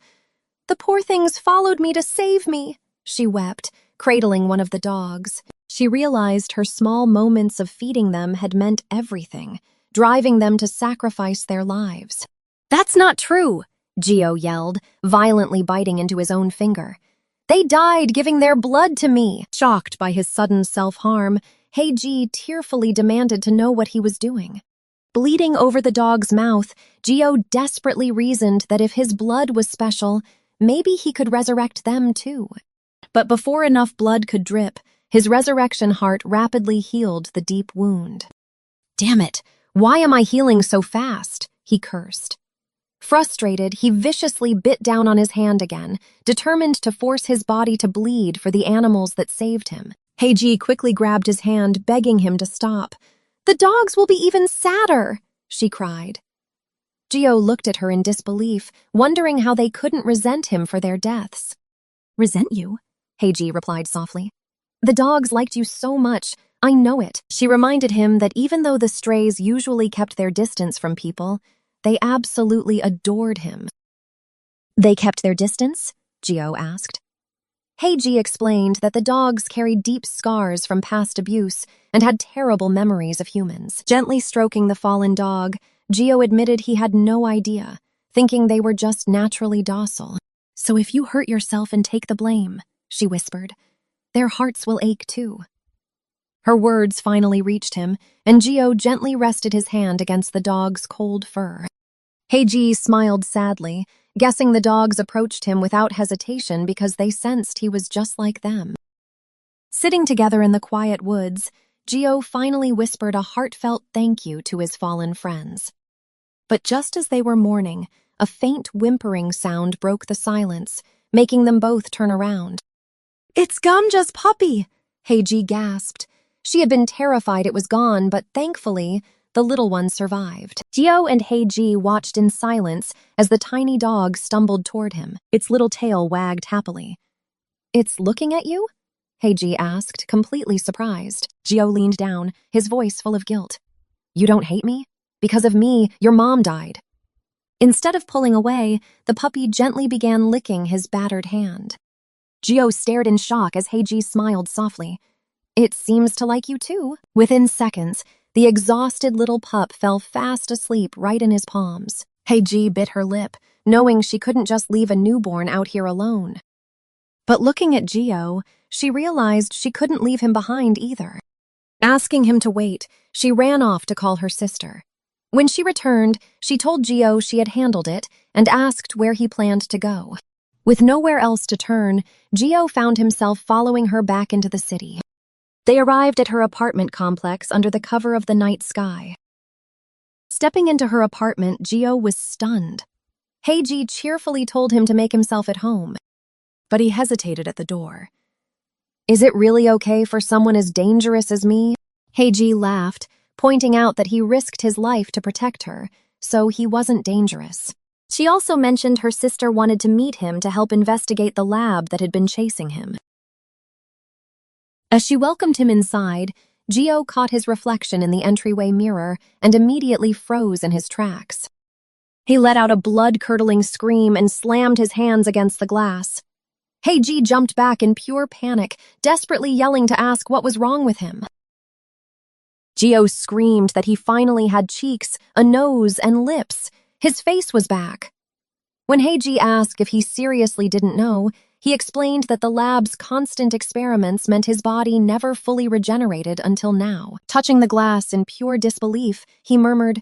Speaker 1: "The poor things followed me to save me," she wept, cradling one of the dogs. She realized her small moments of feeding them had meant everything, driving them to sacrifice their lives. "That's not true," Gio yelled, violently biting into his own finger. They died giving their blood to me. Shocked by his sudden self-harm, Heiji tearfully demanded to know what he was doing. Bleeding over the dog's mouth, Gio desperately reasoned that if his blood was special, maybe he could resurrect them too. But before enough blood could drip, his resurrection heart rapidly healed the deep wound. Damn it, why am I healing so fast? He cursed. Frustrated, he viciously bit down on his hand again, determined to force his body to bleed for the animals that saved him. Heiji quickly grabbed his hand, begging him to stop. The dogs will be even sadder, she cried. Gio looked at her in disbelief, wondering how they couldn't resent him for their deaths. Resent you? Heiji replied softly. The dogs liked you so much, I know it. She reminded him that even though the strays usually kept their distance from people, they absolutely adored him. They kept their distance? Gio asked. Heiji explained that the dogs carried deep scars from past abuse and had terrible memories of humans. Gently stroking the fallen dog, Gio admitted he had no idea, thinking they were just naturally docile. So if you hurt yourself and take the blame, she whispered, their hearts will ache too. Her words finally reached him, and Gio gently rested his hand against the dog's cold fur. Heiji smiled sadly, guessing the dogs approached him without hesitation because they sensed he was just like them. Sitting together in the quiet woods, Gio finally whispered a heartfelt thank you to his fallen friends. But just as they were mourning, a faint whimpering sound broke the silence, making them both turn around. It's Gamja's puppy, Heiji gasped. She had been terrified it was gone, but thankfully, the little one survived. Gio and Heiji watched in silence as the tiny dog stumbled toward him. Its little tail wagged happily. It's looking at you? Heiji asked, completely surprised. Gio leaned down, his voice full of guilt. You don't hate me? Because of me, your mom died. Instead of pulling away, the puppy gently began licking his battered hand. Gio stared in shock as Heiji smiled softly. It seems to like you too. Within seconds, the exhausted little pup fell fast asleep right in his palms. Heiji bit her lip, knowing she couldn't just leave a newborn out here alone. But looking at Gio, she realized she couldn't leave him behind either. Asking him to wait, she ran off to call her sister. When she returned, she told Gio she had handled it and asked where he planned to go. With nowhere else to turn, Gio found himself following her back into the city. They arrived at her apartment complex under the cover of the night sky. Stepping into her apartment, Gio was stunned. Heiji cheerfully told him to make himself at home, but he hesitated at the door. Is it really okay for someone as dangerous as me? Heiji laughed, pointing out that he risked his life to protect her, so he wasn't dangerous. She also mentioned her sister wanted to meet him to help investigate the lab that had been chasing him. As she welcomed him inside, Gio caught his reflection in the entryway mirror and immediately froze in his tracks. He let out a blood-curdling scream and slammed his hands against the glass. Heiji jumped back in pure panic, desperately yelling to ask what was wrong with him. Gio screamed that he finally had cheeks, a nose, and lips. His face was back. When Heiji asked if he seriously didn't know, he explained that the lab's constant experiments meant his body never fully regenerated until now. Touching the glass in pure disbelief, he murmured,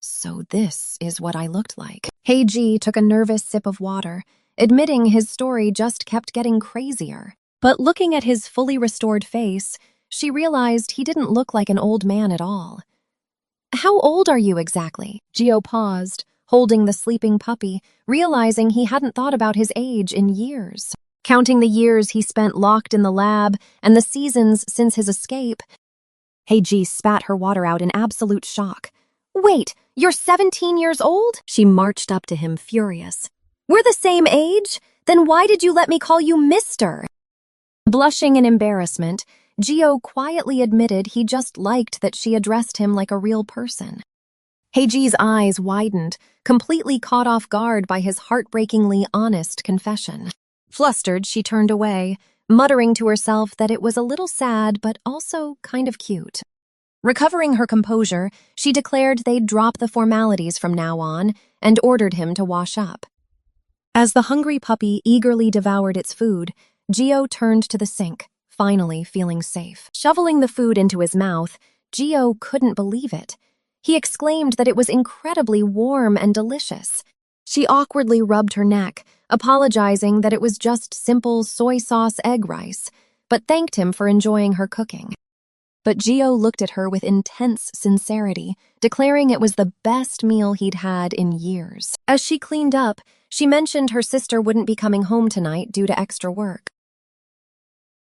Speaker 1: So this is what I looked like. Heiji took a nervous sip of water, admitting his story just kept getting crazier. But looking at his fully restored face, she realized he didn't look like an old man at all. How old are you exactly? Gio paused, holding the sleeping puppy, realizing he hadn't thought about his age in years. Counting the years he spent locked in the lab and the seasons since his escape, Heiji spat her water out in absolute shock. Wait, you're 17 years old? She marched up to him, furious. We're the same age? Then why did you let me call you Mr.? Blushing in embarrassment, Gio quietly admitted he just liked that she addressed him like a real person. Heiji's eyes widened, completely caught off guard by his heartbreakingly honest confession. Flustered, she turned away, muttering to herself that it was a little sad but also kind of cute. Recovering her composure, she declared they'd drop the formalities from now on and ordered him to wash up. As the hungry puppy eagerly devoured its food, Gio turned to the sink, finally feeling safe. Shoveling the food into his mouth, Gio couldn't believe it. He exclaimed that it was incredibly warm and delicious. She awkwardly rubbed her neck, apologizing that it was just simple soy sauce egg rice, but thanked him for enjoying her cooking. But Gio looked at her with intense sincerity, declaring it was the best meal he'd had in years. As she cleaned up, she mentioned her sister wouldn't be coming home tonight due to extra work.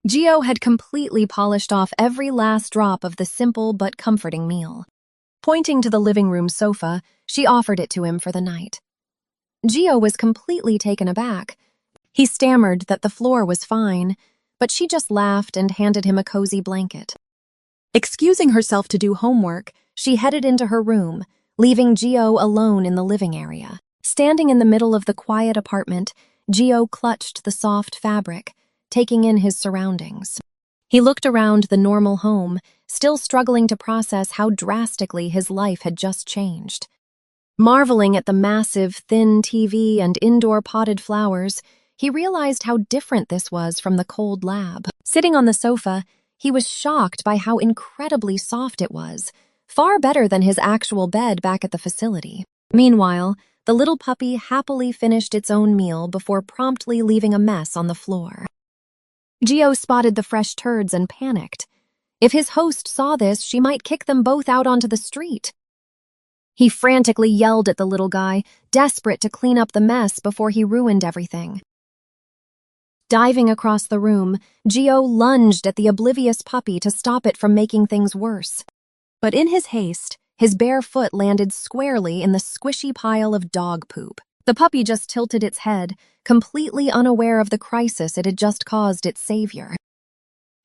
Speaker 1: Gio had completely polished off every last drop of the simple but comforting meal. Pointing to the living room sofa, she offered it to him for the night. Gio was completely taken aback. He stammered that the floor was fine, but she just laughed and handed him a cozy blanket. Excusing herself to do homework, she headed into her room, leaving Gio alone in the living area. Standing in the middle of the quiet apartment, Gio clutched the soft fabric, taking in his surroundings. He looked around the normal home, still struggling to process how drastically his life had just changed. Marveling at the massive, thin TV and indoor potted flowers, he realized how different this was from the cold lab. Sitting on the sofa, he was shocked by how incredibly soft it was, far better than his actual bed back at the facility. Meanwhile, the little puppy happily finished its own meal before promptly leaving a mess on the floor. Gio spotted the fresh turds and panicked. If his host saw this, she might kick them both out onto the street. He frantically yelled at the little guy, desperate to clean up the mess before he ruined everything. Diving across the room, Gio lunged at the oblivious puppy to stop it from making things worse. But in his haste, his bare foot landed squarely in the squishy pile of dog poop. The puppy just tilted its head, completely unaware of the crisis it had just caused its savior.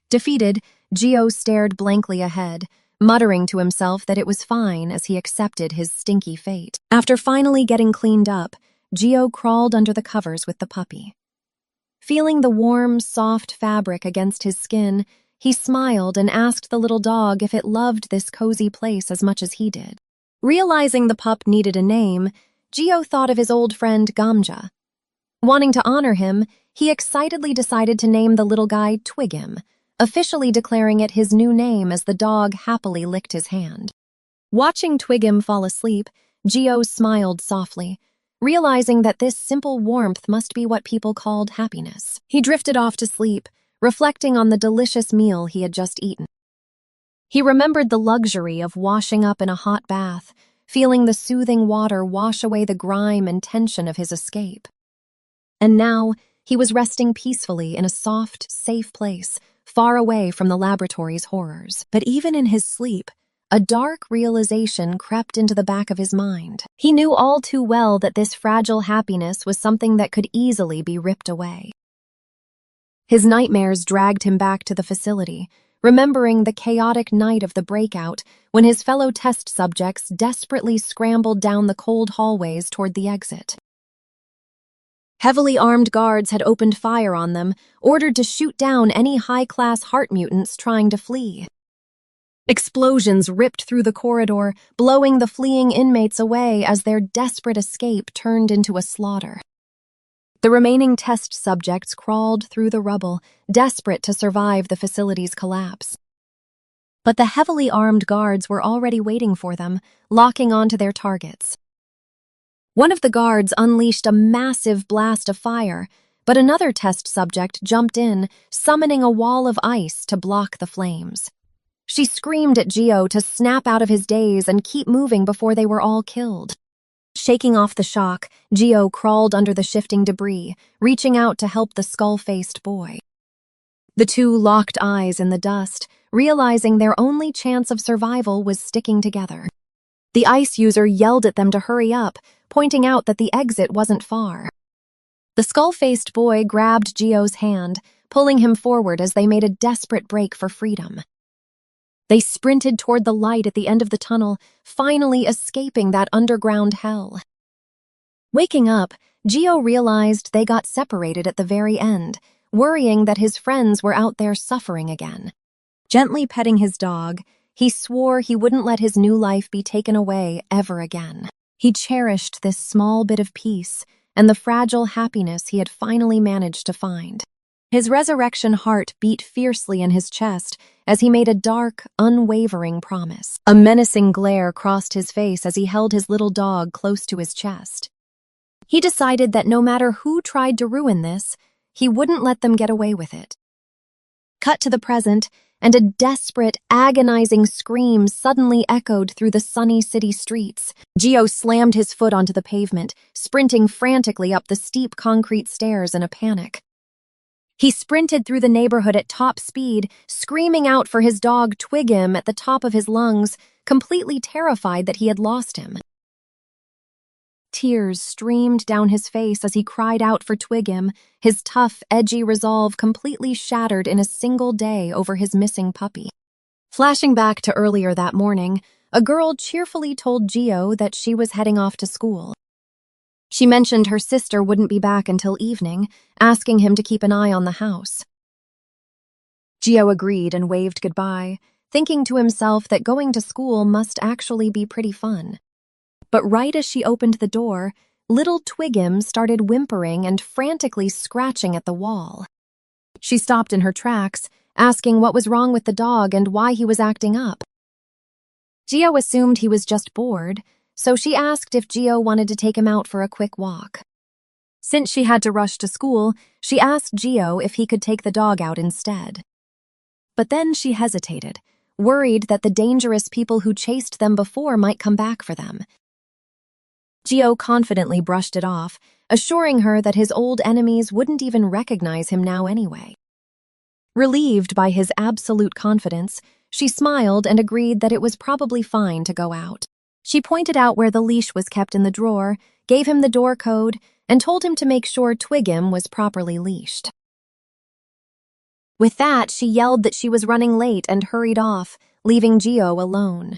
Speaker 1: Defeated, Gio stared blankly ahead, muttering to himself that it was fine as he accepted his stinky fate. After finally getting cleaned up, Gio crawled under the covers with the puppy. Feeling the warm, soft fabric against his skin, he smiled and asked the little dog if it loved this cozy place as much as he did. Realizing the pup needed a name, Gio thought of his old friend Gamja. Wanting to honor him, he excitedly decided to name the little guy Twigim, officially declaring it his new name as the dog happily licked his hand. Watching Twigim fall asleep, Gio smiled softly, realizing that this simple warmth must be what people called happiness. He drifted off to sleep, reflecting on the delicious meal he had just eaten. He remembered the luxury of washing up in a hot bath, feeling the soothing water wash away the grime and tension of his escape. And now, he was resting peacefully in a soft, safe place, far away from the laboratory's horrors. But even in his sleep, a dark realization crept into the back of his mind. He knew all too well that this fragile happiness was something that could easily be ripped away. His nightmares dragged him back to the facility, remembering the chaotic night of the breakout when his fellow test subjects desperately scrambled down the cold hallways toward the exit. Heavily armed guards had opened fire on them, ordered to shoot down any high-class heart mutants trying to flee. Explosions ripped through the corridor, blowing the fleeing inmates away as their desperate escape turned into a slaughter. The remaining test subjects crawled through the rubble, desperate to survive the facility's collapse. But the heavily armed guards were already waiting for them, locking onto their targets. One of the guards unleashed a massive blast of fire, but another test subject jumped in, summoning a wall of ice to block the flames. She screamed at Gio to snap out of his daze and keep moving before they were all killed. Shaking off the shock, Gio crawled under the shifting debris, reaching out to help the skull-faced boy. The two locked eyes in the dust, realizing their only chance of survival was sticking together. The ice user yelled at them to hurry up, pointing out that the exit wasn't far. The skull-faced boy grabbed Gio's hand, pulling him forward as they made a desperate break for freedom. They sprinted toward the light at the end of the tunnel, finally escaping that underground hell. Waking up, Gio realized they got separated at the very end, worrying that his friends were out there suffering again. Gently petting his dog, he swore he wouldn't let his new life be taken away ever again. He cherished this small bit of peace and the fragile happiness he had finally managed to find. His resurrection heart beat fiercely in his chest as he made a dark, unwavering promise. A menacing glare crossed his face as he held his little dog close to his chest. He decided that no matter who tried to ruin this, he wouldn't let them get away with it. Cut to the present, and a desperate, agonizing scream suddenly echoed through the sunny city streets. Gio slammed his foot onto the pavement, sprinting frantically up the steep concrete stairs in a panic. He sprinted through the neighborhood at top speed, screaming out for his dog Twigim at the top of his lungs, completely terrified that he had lost him. Tears streamed down his face as he cried out for Twigim, his tough, edgy resolve completely shattered in a single day over his missing puppy. Flashing back to earlier that morning, a girl cheerfully told Gio that she was heading off to school. She mentioned her sister wouldn't be back until evening, asking him to keep an eye on the house. Gio agreed and waved goodbye, thinking to himself that going to school must actually be pretty fun. But right as she opened the door, little Twigim started whimpering and frantically scratching at the wall. She stopped in her tracks, asking what was wrong with the dog and why he was acting up. Gio assumed he was just bored, so she asked if Gio wanted to take him out for a quick walk. Since she had to rush to school, she asked Gio if he could take the dog out instead. But then she hesitated, worried that the dangerous people who chased them before might come back for them. Gio confidently brushed it off, assuring her that his old enemies wouldn't even recognize him now anyway. Relieved by his absolute confidence, she smiled and agreed that it was probably fine to go out. She pointed out where the leash was kept in the drawer, gave him the door code, and told him to make sure Twigim was properly leashed. With that, she yelled that she was running late and hurried off, leaving Gio alone.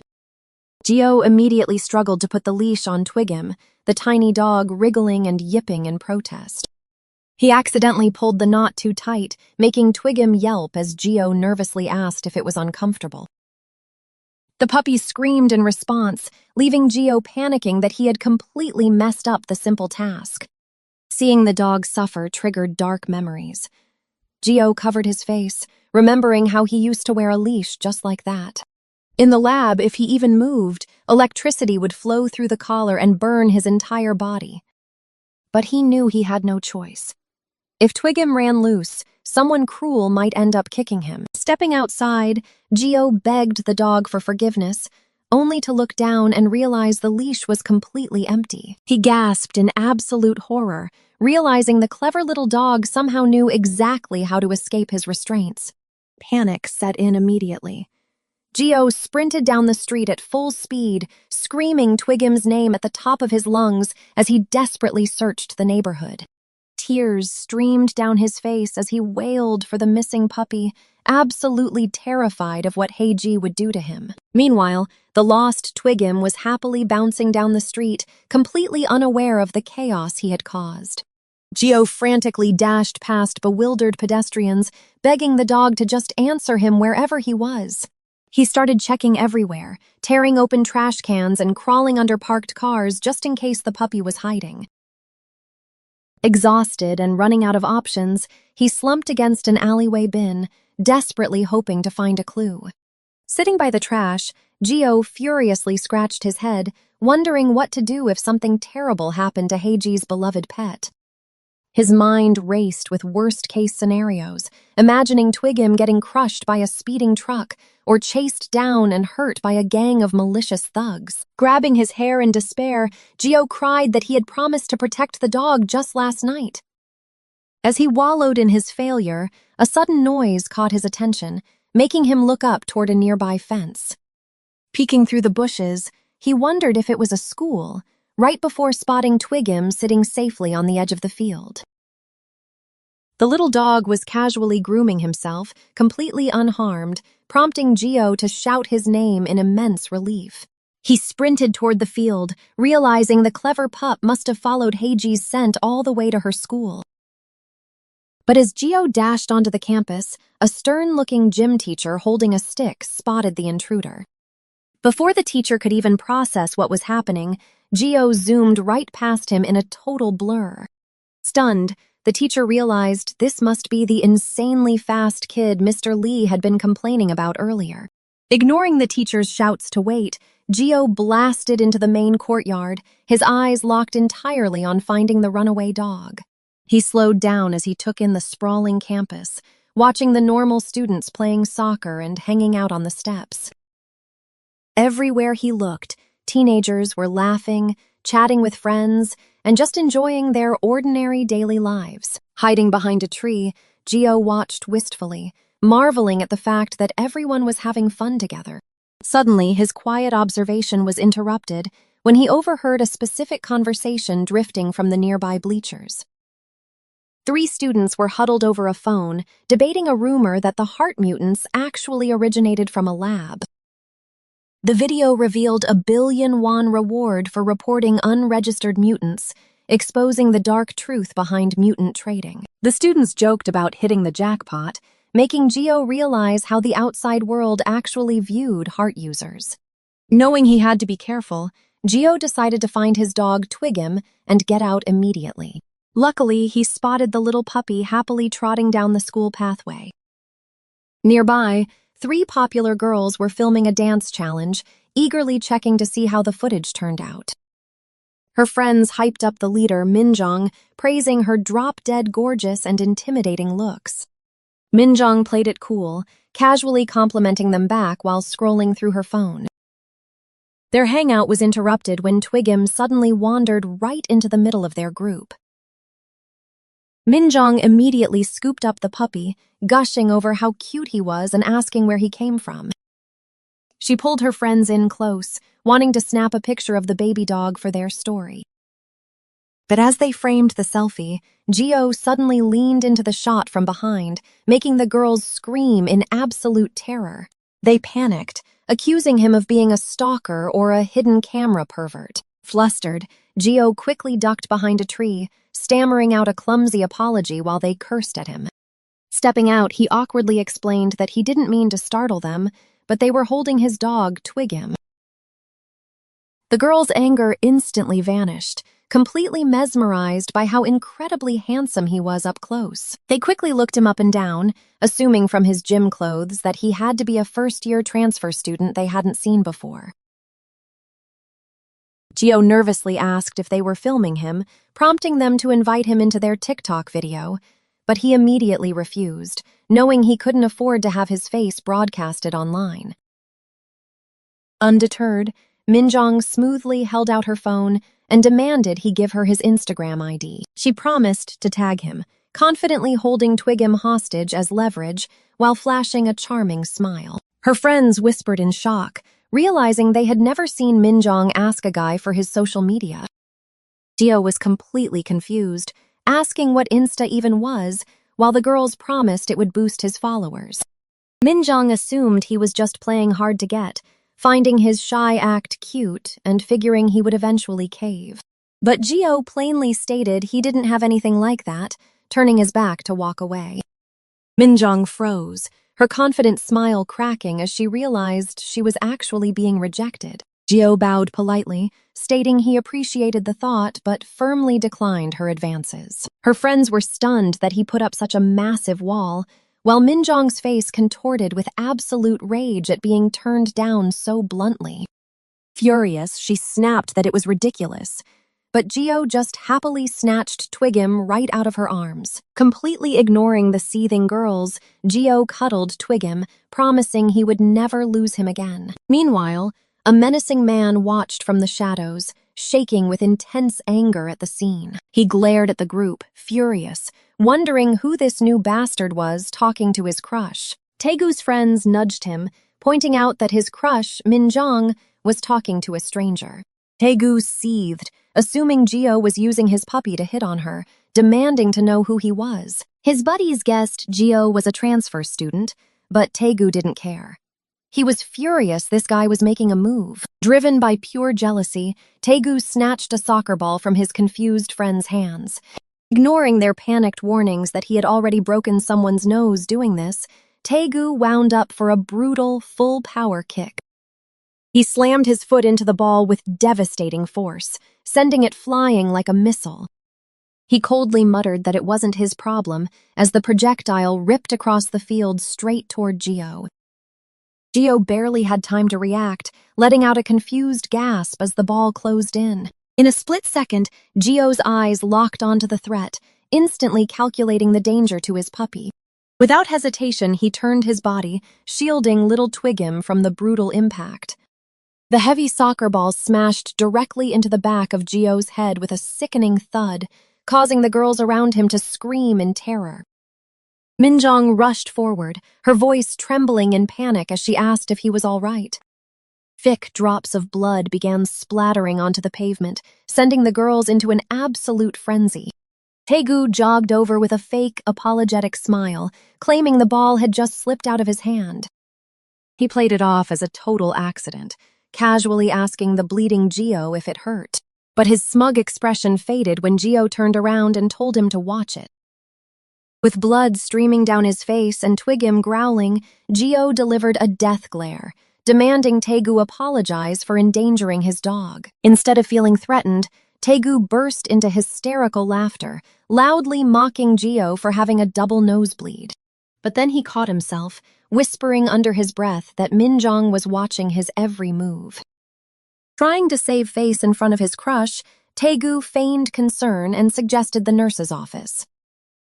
Speaker 1: Gio immediately struggled to put the leash on Twigim, the tiny dog wriggling and yipping in protest. He accidentally pulled the knot too tight, making Twigim yelp as Gio nervously asked if it was uncomfortable. The puppy screamed in response, leaving Gio panicking that he had completely messed up the simple task. Seeing the dog suffer triggered dark memories. Gio covered his face, remembering how he used to wear a leash just like that. In the lab, if he even moved, electricity would flow through the collar and burn his entire body. But he knew he had no choice. If Twigim ran loose, someone cruel might end up kicking him. Stepping outside, Gio begged the dog for forgiveness, only to look down and realize the leash was completely empty. He gasped in absolute horror, realizing the clever little dog somehow knew exactly how to escape his restraints. Panic set in immediately. Gio sprinted down the street at full speed, screaming Twigim's name at the top of his lungs as he desperately searched the neighborhood. Tears streamed down his face as he wailed for the missing puppy, absolutely terrified of what Heiji would do to him. Meanwhile, the lost Twigim was happily bouncing down the street, completely unaware of the chaos he had caused. Gio frantically dashed past bewildered pedestrians, begging the dog to just answer him wherever he was. He started checking everywhere, tearing open trash cans and crawling under parked cars just in case the puppy was hiding. Exhausted and running out of options, he slumped against an alleyway bin, desperately hoping to find a clue. Sitting by the trash, Gio furiously scratched his head, wondering what to do if something terrible happened to Heiji's beloved pet. His mind raced with worst-case scenarios, imagining Twigim getting crushed by a speeding truck or chased down and hurt by a gang of malicious thugs. Grabbing his hair in despair, Gio cried that he had promised to protect the dog just last night. As he wallowed in his failure, a sudden noise caught his attention, making him look up toward a nearby fence. Peeking through the bushes, he wondered if it was a school, right before spotting Twigim sitting safely on the edge of the field. The little dog was casually grooming himself, completely unharmed, prompting Gio to shout his name in immense relief. He sprinted toward the field, realizing the clever pup must have followed Heiji's scent all the way to her school. But as Gio dashed onto the campus, a stern-looking gym teacher holding a stick spotted the intruder. Before the teacher could even process what was happening, Gio zoomed right past him in a total blur. Stunned, the teacher realized this must be the insanely fast kid Mr. Lee had been complaining about earlier. Ignoring the teacher's shouts to wait, Gio blasted into the main courtyard, his eyes locked entirely on finding the runaway dog. He slowed down as he took in the sprawling campus, watching the normal students playing soccer and hanging out on the steps. Everywhere he looked, teenagers were laughing, chatting with friends, and just enjoying their ordinary daily lives. Hiding behind a tree, Gio watched wistfully, marveling at the fact that everyone was having fun together. Suddenly, his quiet observation was interrupted when he overheard a specific conversation drifting from the nearby bleachers. 3 students were huddled over a phone, debating a rumor that the heart mutants actually originated from a lab. The video revealed a 1 billion won reward for reporting unregistered mutants, exposing the dark truth behind mutant trading. The students joked about hitting the jackpot, making Gio realize how the outside world actually viewed heart users. Knowing he had to be careful, Gio decided to find his dog Twigim and get out immediately. Luckily, he spotted the little puppy happily trotting down the school pathway. Nearby, 3 popular girls were filming a dance challenge, eagerly checking to see how the footage turned out. Her friends hyped up the leader, Minjong, praising her drop-dead gorgeous and intimidating looks. Minjong played it cool, casually complimenting them back while scrolling through her phone. Their hangout was interrupted when Twigim suddenly wandered right into the middle of their group. Minjong immediately scooped up the puppy, gushing over how cute he was and asking where he came from. She pulled her friends in close, wanting to snap a picture of the baby dog for their story. But as they framed the selfie, Gio suddenly leaned into the shot from behind, making the girls scream in absolute terror. They panicked, accusing him of being a stalker or a hidden camera pervert. Flustered, Gio quickly ducked behind a tree, stammering out a clumsy apology while they cursed at him. Stepping out, he awkwardly explained that he didn't mean to startle them, but they were holding his dog, Twigim. The girls' anger instantly vanished, completely mesmerized by how incredibly handsome he was up close. They quickly looked him up and down, assuming from his gym clothes that he had to be a first-year transfer student they hadn't seen before. Gio nervously asked if they were filming him, prompting them to invite him into their TikTok video, but he immediately refused, knowing he couldn't afford to have his face broadcasted online. Undeterred, Minjong smoothly held out her phone and demanded he give her his Instagram ID. She promised to tag him, confidently holding Twigim hostage as leverage while flashing a charming smile. Her friends whispered in shock, realizing they had never seen Minjong ask a guy for his social media. Gio was completely confused, asking what Insta even was, while the girls promised it would boost his followers. Minjong assumed he was just playing hard to get, finding his shy act cute and figuring he would eventually cave. But Gio plainly stated he didn't have anything like that, turning his back to walk away. Minjong froze, her confident smile cracking as she realized she was actually being rejected. Gio bowed politely, stating he appreciated the thought but firmly declined her advances. Her friends were stunned that he put up such a massive wall, while Minjong's face contorted with absolute rage at being turned down so bluntly. Furious, she snapped that it was ridiculous, but Gio just happily snatched Twigim right out of her arms. Completely ignoring the seething girls, Gio cuddled Twigim, promising he would never lose him again. Meanwhile, a menacing man watched from the shadows, shaking with intense anger at the scene. He glared at the group, furious, wondering who this new bastard was talking to his crush. Taegu's friends nudged him, pointing out that his crush, Minjong, was talking to a stranger. Taegu seethed, assuming Gio was using his puppy to hit on her, demanding to know who he was. His buddies guessed Gio was a transfer student, but Taegu didn't care. He was furious this guy was making a move. Driven by pure jealousy, Taegu snatched a soccer ball from his confused friend's hands. Ignoring their panicked warnings that he had already broken someone's nose doing this, Taegu wound up for a brutal, full-power kick. He slammed his foot into the ball with devastating force, sending it flying like a missile. He coldly muttered that it wasn't his problem as the projectile ripped across the field straight toward Gio. Gio barely had time to react, letting out a confused gasp as the ball closed in. In a split second, Gio's eyes locked onto the threat, instantly calculating the danger to his puppy. Without hesitation, he turned his body, shielding little Twigim from the brutal impact. The heavy soccer ball smashed directly into the back of Gio's head with a sickening thud, causing the girls around him to scream in terror. Minjong rushed forward, her voice trembling in panic as she asked if he was all right. Thick drops of blood began splattering onto the pavement, sending the girls into an absolute frenzy. Taegu jogged over with a fake, apologetic smile, claiming the ball had just slipped out of his hand. He played it off as a total accident, casually asking the bleeding Gio if it hurt. But his smug expression faded when Gio turned around and told him to watch it. With blood streaming down his face and Twigim growling, Gio delivered a death glare, demanding Taegu apologize for endangering his dog. Instead of feeling threatened, Taegu burst into hysterical laughter, loudly mocking Gio for having a double nosebleed. But then he caught himself, whispering under his breath that Minjong was watching his every move. Trying to save face in front of his crush, Taegu feigned concern and suggested the nurse's office.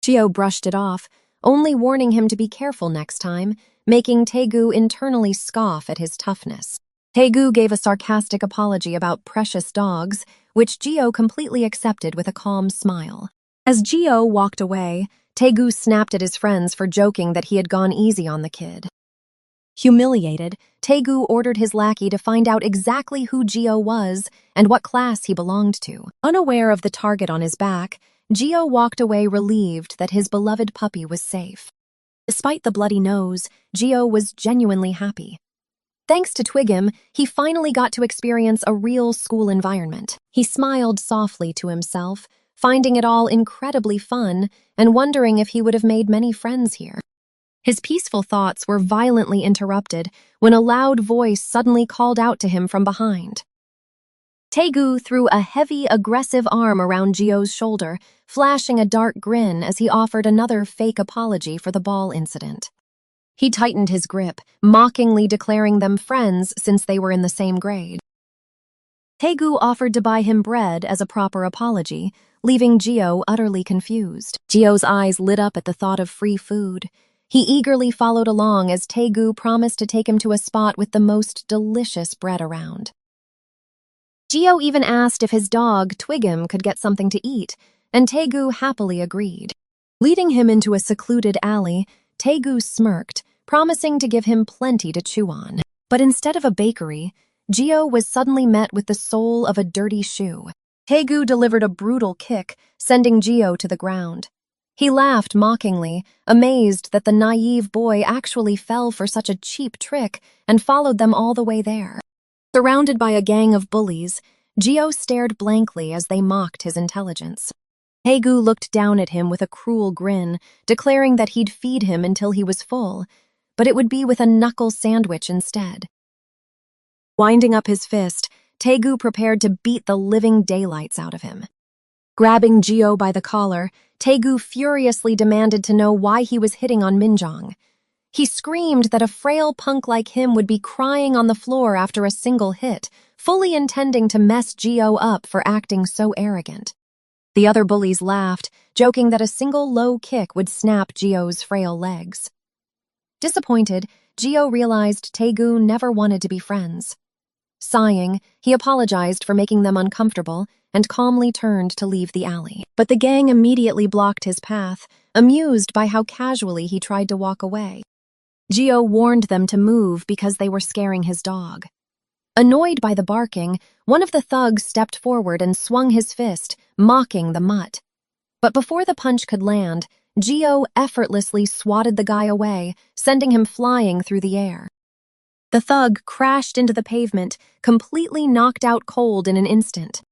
Speaker 1: Gio brushed it off, only warning him to be careful next time, making Taegu internally scoff at his toughness. Taegu gave a sarcastic apology about precious dogs, which Gio completely accepted with a calm smile. As Gio walked away, Taegu snapped at his friends for joking that he had gone easy on the kid. Humiliated, Taegu ordered his lackey to find out exactly who Gio was and what class he belonged to. Unaware of the target on his back, Gio walked away relieved that his beloved puppy was safe. Despite the bloody nose, Gio was genuinely happy. Thanks to Twigim, he finally got to experience a real school environment. He smiled softly to himself, finding it all incredibly fun and wondering if he would have made many friends here. His peaceful thoughts were violently interrupted when a loud voice suddenly called out to him from behind. Taegu threw a heavy, aggressive arm around Gio's shoulder, flashing a dark grin as he offered another fake apology for the ball incident. He tightened his grip, mockingly declaring them friends since they were in the same grade. Taegu offered to buy him bread as a proper apology, leaving Gio utterly confused. Gio's eyes lit up at the thought of free food. He eagerly followed along as Taegu promised to take him to a spot with the most delicious bread around. Gio even asked if his dog, Twigim, could get something to eat, and Taegu happily agreed. Leading him into a secluded alley, Taegu smirked, promising to give him plenty to chew on. But instead of a bakery, Gio was suddenly met with the sole of a dirty shoe. Taegu delivered a brutal kick, sending Gio to the ground. He laughed mockingly, amazed that the naive boy actually fell for such a cheap trick and followed them all the way there. Surrounded by a gang of bullies, Gio stared blankly as they mocked his intelligence. Taegu looked down at him with a cruel grin, declaring that he'd feed him until he was full, but it would be with a knuckle sandwich instead. Winding up his fist, Taegu prepared to beat the living daylights out of him. Grabbing Gio by the collar, Taegu furiously demanded to know why he was hitting on Minjong. He screamed that a frail punk like him would be crying on the floor after a single hit, fully intending to mess Gio up for acting so arrogant. The other bullies laughed, joking that a single low kick would snap Gio's frail legs. Disappointed, Gio realized Taegu never wanted to be friends. Sighing, he apologized for making them uncomfortable and calmly turned to leave the alley. But the gang immediately blocked his path, amused by how casually he tried to walk away. Gio warned them to move because they were scaring his dog. Annoyed by the barking, one of the thugs stepped forward and swung his fist, mocking the mutt. But before the punch could land, Gio effortlessly swatted the guy away, sending him flying through the air. The thug crashed into the pavement, completely knocked out cold in an instant.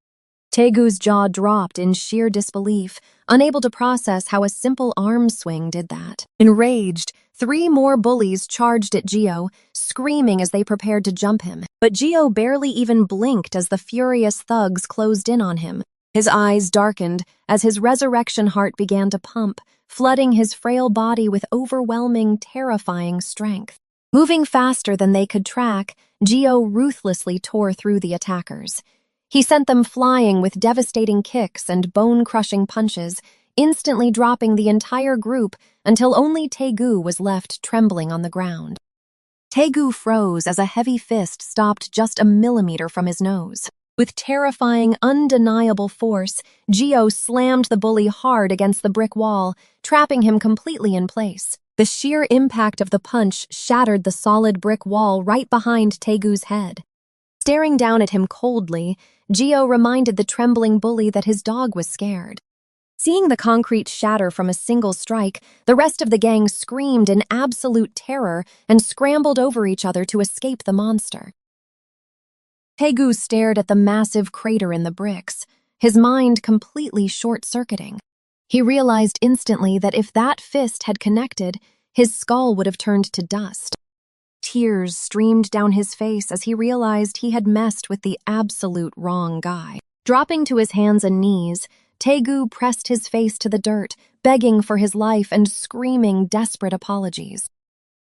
Speaker 1: Taegu's jaw dropped in sheer disbelief, unable to process how a simple arm swing did that. Enraged, 3 more bullies charged at Gio, screaming as they prepared to jump him. But Gio barely even blinked as the furious thugs closed in on him. His eyes darkened as his resurrection heart began to pump, flooding his frail body with overwhelming, terrifying strength. Moving faster than they could track, Gio ruthlessly tore through the attackers. He sent them flying with devastating kicks and bone-crushing punches, instantly dropping the entire group until only Taegu was left trembling on the ground. Taegu froze as a heavy fist stopped just a millimeter from his nose. With terrifying, undeniable force, Gio slammed the bully hard against the brick wall, trapping him completely in place. The sheer impact of the punch shattered the solid brick wall right behind Taegu's head. Staring down at him coldly, Gio reminded the trembling bully that his dog was scared. Seeing the concrete shatter from a single strike, the rest of the gang screamed in absolute terror and scrambled over each other to escape the monster. Taegu stared at the massive crater in the bricks, his mind completely short-circuiting. He realized instantly that if that fist had connected, his skull would have turned to dust. Tears streamed down his face as he realized he had messed with the absolute wrong guy. Dropping to his hands and knees, Taegu pressed his face to the dirt, begging for his life and screaming desperate apologies.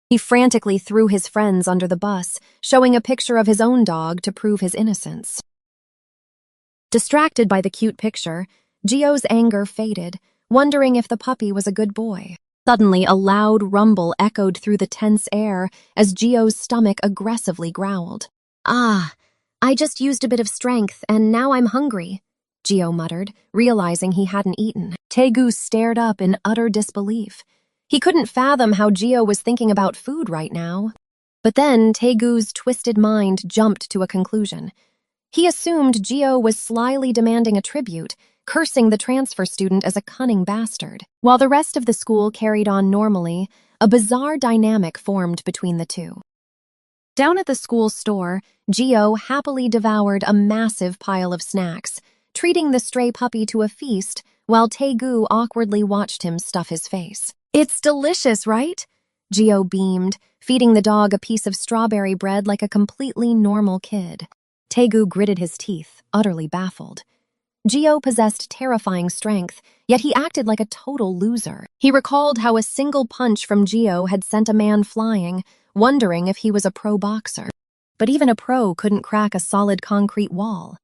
Speaker 1: He frantically threw his friends under the bus, showing a picture of his own dog to prove his innocence. Distracted by the cute picture, Gio's anger faded, wondering if the puppy was a good boy. Suddenly, a loud rumble echoed through the tense air as Gio's stomach aggressively growled. "Ah, I just used a bit of strength, and now I'm hungry," Gio muttered, realizing he hadn't eaten. Taegu stared up in utter disbelief. He couldn't fathom how Gio was thinking about food right now. But then Taegu's twisted mind jumped to a conclusion. He assumed Gio was slyly demanding a tribute, cursing the transfer student as a cunning bastard. While the rest of the school carried on normally, a bizarre dynamic formed between the two. Down at the school store, Gio happily devoured a massive pile of snacks, treating the stray puppy to a feast while Taegu awkwardly watched him stuff his face. "It's delicious, right?" Gio beamed, feeding the dog a piece of strawberry bread like a completely normal kid. Taegu gritted his teeth, utterly baffled. Gio possessed terrifying strength, yet he acted like a total loser. He recalled how a single punch from Gio had sent a man flying, wondering if he was a pro boxer. But even a pro couldn't crack a solid concrete wall.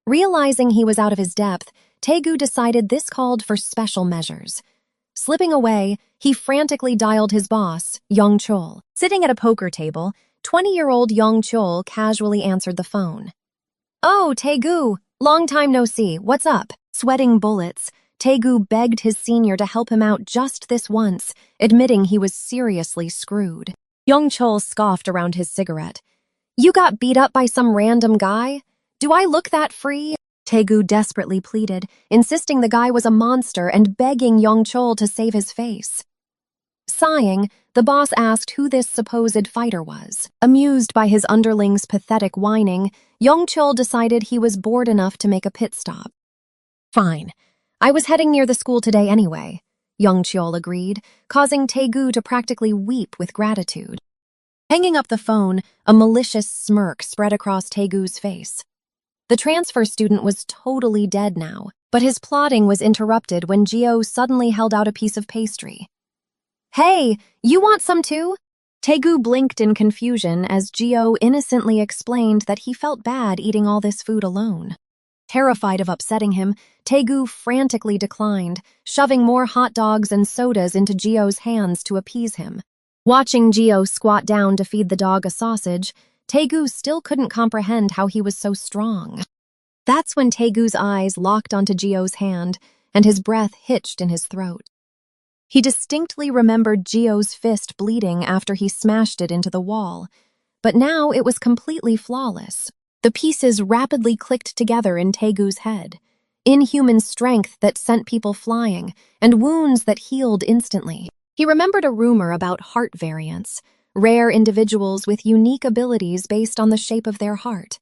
Speaker 1: Realizing he was out of his depth, Taegu decided this called for special measures. Slipping away, he frantically dialed his boss, Young Chol. Sitting at a poker table, 20-year-old Young Chol casually answered the phone. "Oh, Taegu, long time no see, what's up?" Sweating bullets, Taegu begged his senior to help him out just this once, admitting he was seriously screwed. Young Chol scoffed around his cigarette. "You got beat up by some random guy? Do I look that free?" Taegu desperately pleaded, insisting the guy was a monster and begging Young Chol to save his face. Sighing, the boss asked who this supposed fighter was. Amused by his underling's pathetic whining, Young Chol decided he was bored enough to make a pit stop. "Fine. I was heading near the school today anyway," Young Chol agreed, causing Taegu to practically weep with gratitude. Hanging up the phone, a malicious smirk spread across Taegu's face. The transfer student was totally dead now, but his plotting was interrupted when Gio suddenly held out a piece of pastry. "Hey, you want some too?" Taegu blinked in confusion as Gio innocently explained that he felt bad eating all this food alone. Terrified of upsetting him, Taegu frantically declined, shoving more hot dogs and sodas into Gio's hands to appease him. Watching Gio squat down to feed the dog a sausage, Taegu still couldn't comprehend how he was so strong. That's when Taegu's eyes locked onto Gio's hand, and his breath hitched in his throat. He distinctly remembered Gio's fist bleeding after he smashed it into the wall, but now it was completely flawless. The pieces rapidly clicked together in Taegu's head. Inhuman strength that sent people flying, and wounds that healed instantly. He remembered a rumor about heart variants, rare individuals with unique abilities based on the shape of their heart.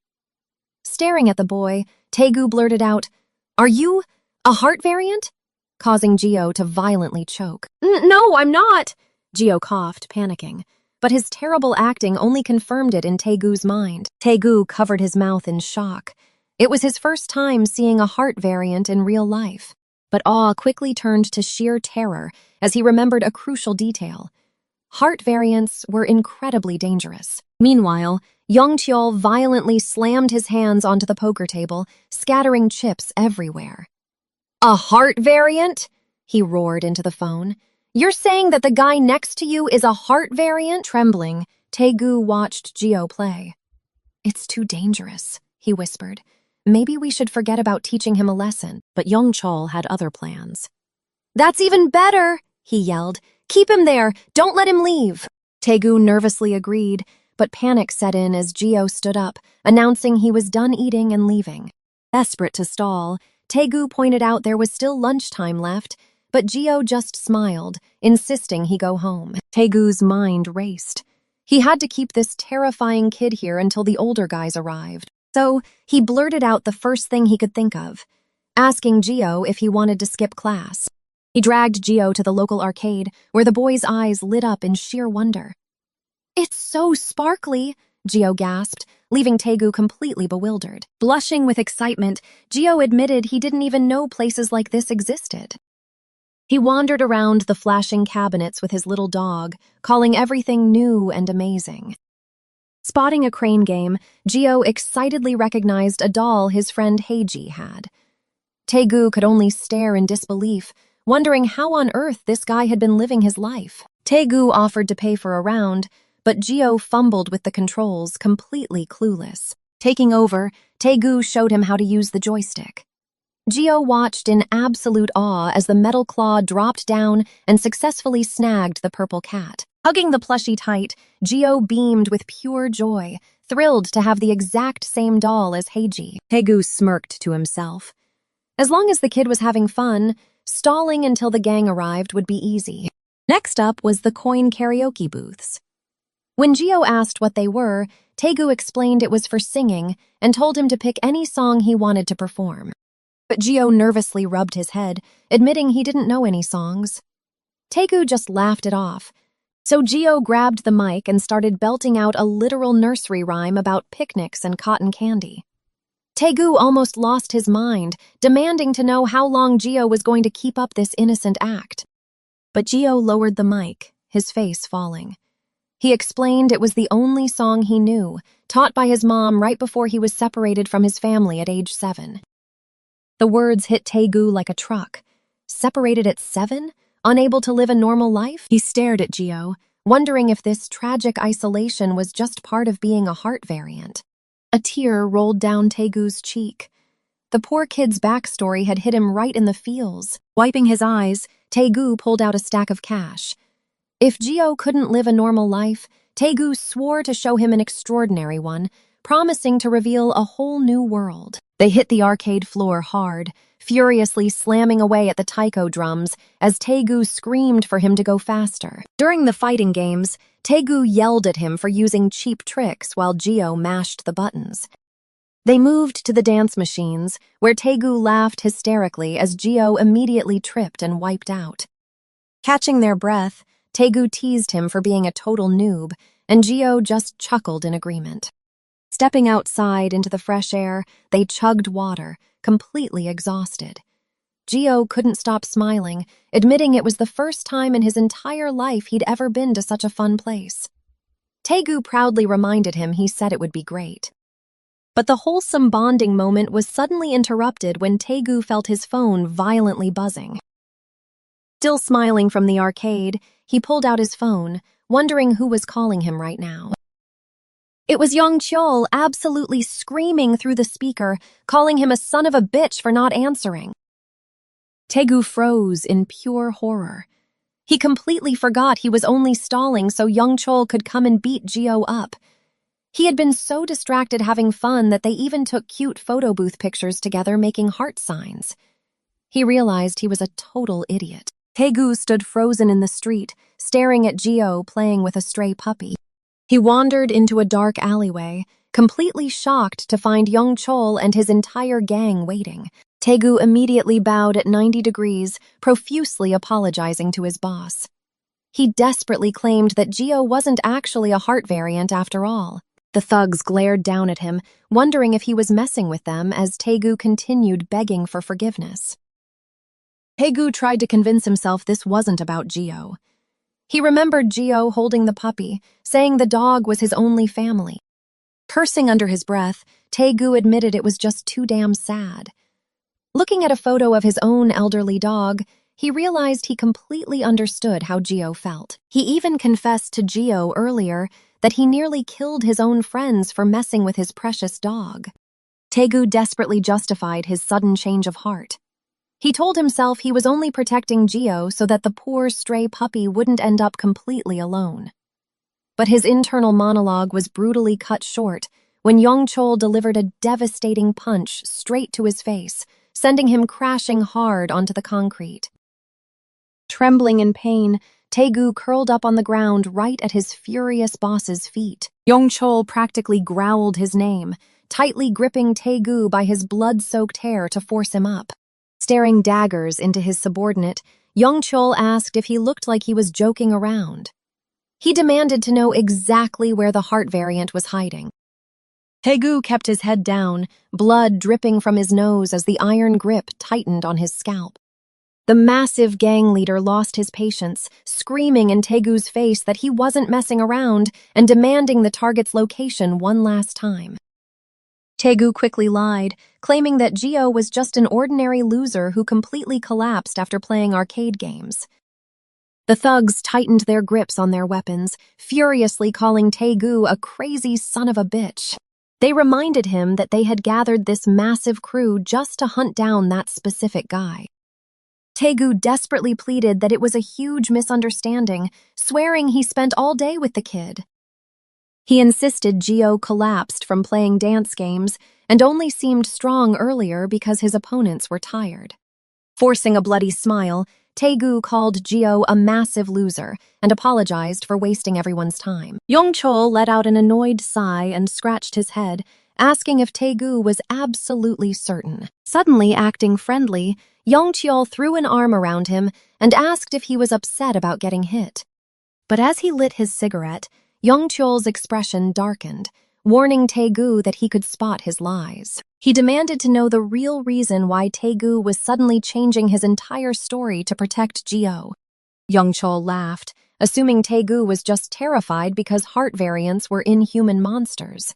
Speaker 1: Staring at the boy, Taegu blurted out, "Are you a heart variant?" causing Gio to violently choke. No, I'm not," Gio coughed, panicking. But his terrible acting only confirmed it in Taegu's mind. Taegu covered his mouth in shock. It was his first time seeing a heart variant in real life. But awe quickly turned to sheer terror as he remembered a crucial detail. Heart variants were incredibly dangerous. Meanwhile, Yongcheol violently slammed his hands onto the poker table, scattering chips everywhere. "A heart variant?" he roared into the phone. "You're saying that the guy next to you is a heart variant?" Trembling, Taegu watched Gio play. "It's too dangerous," he whispered. "Maybe we should forget about teaching him a lesson." But Yongcheol had other plans. "That's even better," he yelled. "Keep him there. Don't let him leave." Taegu nervously agreed, but panic set in as Gio stood up, announcing he was done eating and leaving. Desperate to stall, Taegu pointed out there was still lunchtime left, but Gio just smiled, insisting he go home. Taegu's mind raced. He had to keep this terrifying kid here until the older guys arrived. So he blurted out the first thing he could think of, asking Gio if he wanted to skip class. He dragged Gio to the local arcade, where the boy's eyes lit up in sheer wonder. "It's so sparkly," Gio gasped, leaving Taegu completely bewildered. Blushing with excitement, Gio admitted he didn't even know places like this existed. He wandered around the flashing cabinets with his little dog, calling everything new and amazing. Spotting a crane game, Gio excitedly recognized a doll his friend Heiji had. Taegu could only stare in disbelief, wondering how on earth this guy had been living his life. Taegu offered to pay for a round, but Gio fumbled with the controls, completely clueless. Taking over, Taegu showed him how to use the joystick. Gio watched in absolute awe as the metal claw dropped down and successfully snagged the purple cat. Hugging the plushie tight, Gio beamed with pure joy, thrilled to have the exact same doll as Heiji. Taegu smirked to himself. As long as the kid was having fun, stalling until the gang arrived would be easy. Next up was the coin karaoke booths. When Gio asked what they were, Taegu explained it was for singing and told him to pick any song he wanted to perform. But Gio nervously rubbed his head, admitting he didn't know any songs. Taegu just laughed it off, so Gio grabbed the mic and started belting out a literal nursery rhyme about picnics and cotton candy. Taegu almost lost his mind, demanding to know how long Gio was going to keep up this innocent act. But Gio lowered the mic, his face falling. He explained it was the only song he knew, taught by his mom right before he was separated from his family at age 7. The words hit Taegu like a truck. Separated at 7? Unable to live a normal life? He stared at Gio, wondering if this tragic isolation was just part of being a heart variant. A tear rolled down Taegu's cheek. The poor kid's backstory had hit him right in the feels. Wiping his eyes, Taegu pulled out a stack of cash. If Gio couldn't live a normal life, Taegu swore to show him an extraordinary one, promising to reveal a whole new world. They hit the arcade floor hard, furiously slamming away at the taiko drums as Taegu screamed for him to go faster. During the fighting games, Taegu yelled at him for using cheap tricks while Gio mashed the buttons. They moved to the dance machines, where Taegu laughed hysterically as Gio immediately tripped and wiped out. Catching their breath, Taegu teased him for being a total noob, and Gio just chuckled in agreement. Stepping outside into the fresh air, they chugged water, completely exhausted. Gio couldn't stop smiling, admitting it was the first time in his entire life he'd ever been to such a fun place. Taegu proudly reminded him he said it would be great. But the wholesome bonding moment was suddenly interrupted when Taegu felt his phone violently buzzing. Still smiling from the arcade, he pulled out his phone, wondering who was calling him right now. It was Yongcheol absolutely screaming through the speaker, calling him a son of a bitch for not answering. Taegu froze in pure horror. He completely forgot he was only stalling so Yongcheol could come and beat Gio up. He had been so distracted having fun that they even took cute photo booth pictures together making heart signs. He realized he was a total idiot. Taegu stood frozen in the street, staring at Gio playing with a stray puppy. He wandered into a dark alleyway, completely shocked to find Young Chol and his entire gang waiting. Taegu immediately bowed at 90 degrees, profusely apologizing to his boss. He desperately claimed that Geo wasn't actually a heart variant after all. The thugs glared down at him, wondering if he was messing with them as Taegu continued begging for forgiveness. Taegu tried to convince himself this wasn't about Geo. He remembered Geo holding the puppy, saying the dog was his only family. Cursing under his breath, Taegu admitted it was just too damn sad. Looking at a photo of his own elderly dog, he realized he completely understood how Geo felt. He even confessed to Geo earlier that he nearly killed his own friends for messing with his precious dog. Taegu desperately justified his sudden change of heart. He told himself he was only protecting Geo so that the poor stray puppy wouldn't end up completely alone. But his internal monologue was brutally cut short when Young Chol delivered a devastating punch straight to his face, sending him crashing hard onto the concrete. Trembling in pain, Taegu curled up on the ground right at his furious boss's feet. Young Chol practically growled his name, tightly gripping Taegu by his blood-soaked hair to force him up. Staring daggers into his subordinate, Young Chol asked if he looked like he was joking around. He demanded to know exactly where the heart variant was hiding. Taegu kept his head down, blood dripping from his nose as the iron grip tightened on his scalp. The massive gang leader lost his patience, screaming in Taegu's face that he wasn't messing around and demanding the target's location one last time. Taegu quickly lied, claiming that Geo was just an ordinary loser who completely collapsed after playing arcade games. The thugs tightened their grips on their weapons, furiously calling Taegu a crazy son of a bitch. They reminded him that they had gathered this massive crew just to hunt down that specific guy. Taegu desperately pleaded that it was a huge misunderstanding, swearing he spent all day with the kid. He insisted Geo collapsed from playing dance games and only seemed strong earlier because his opponents were tired. Forcing a bloody smile, Taegu called Geo a massive loser and apologized for wasting everyone's time. Young Chol let out an annoyed sigh and scratched his head, asking if Taegu was absolutely certain. Suddenly acting friendly, Young Chol threw an arm around him and asked if he was upset about getting hit. But as he lit his cigarette, Young Chol's expression darkened, warning Taegu that he could spot his lies. He demanded to know the real reason why Taegu was suddenly changing his entire story to protect Geo. Young Chol laughed, assuming Taegu was just terrified because heart variants were inhuman monsters.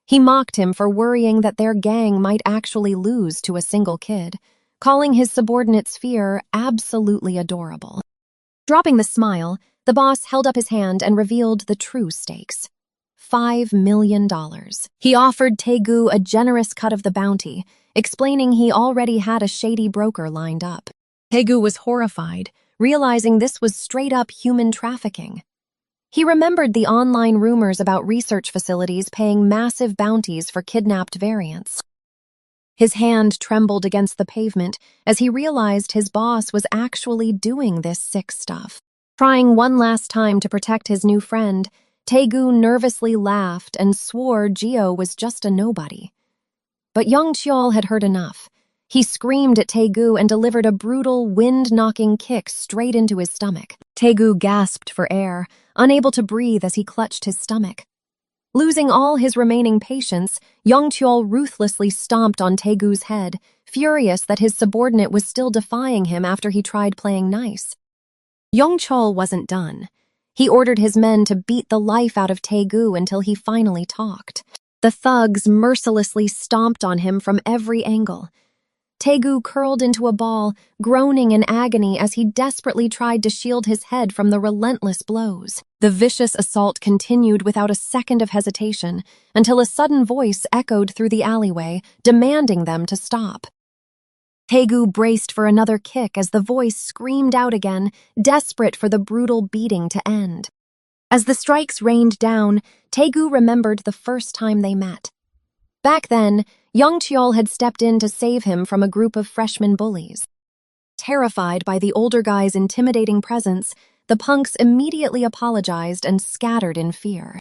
Speaker 1: He mocked him for worrying that their gang might actually lose to a single kid, calling his subordinate's fear absolutely adorable. Dropping the smile, the boss held up his hand and revealed the true stakes. $5 million. He offered Taegu a generous cut of the bounty, explaining he already had a shady broker lined up. Taegu was horrified, realizing this was straight-up human trafficking. He remembered the online rumors about research facilities paying massive bounties for kidnapped variants. His hand trembled against the pavement as he realized his boss was actually doing this sick stuff. Trying one last time to protect his new friend, Taegu nervously laughed and swore Geo was just a nobody. But Young Chol had heard enough. He screamed at Taegu and delivered a brutal, wind-knocking kick straight into his stomach. Taegu gasped for air, unable to breathe as he clutched his stomach. Losing all his remaining patience, Young Chol ruthlessly stomped on Taegu's head, furious that his subordinate was still defying him after he tried playing nice. Young Chol wasn't done. He ordered his men to beat the life out of Taegu until he finally talked. The thugs mercilessly stomped on him from every angle. Taegu curled into a ball, groaning in agony as he desperately tried to shield his head from the relentless blows. The vicious assault continued without a second of hesitation until a sudden voice echoed through the alleyway, demanding them to stop. Taegu braced for another kick as the voice screamed out again, desperate for the brutal beating to end. As the strikes rained down, Taegu remembered the first time they met. Back then, Young Chol had stepped in to save him from a group of freshman bullies. Terrified by the older guy's intimidating presence, the punks immediately apologized and scattered in fear.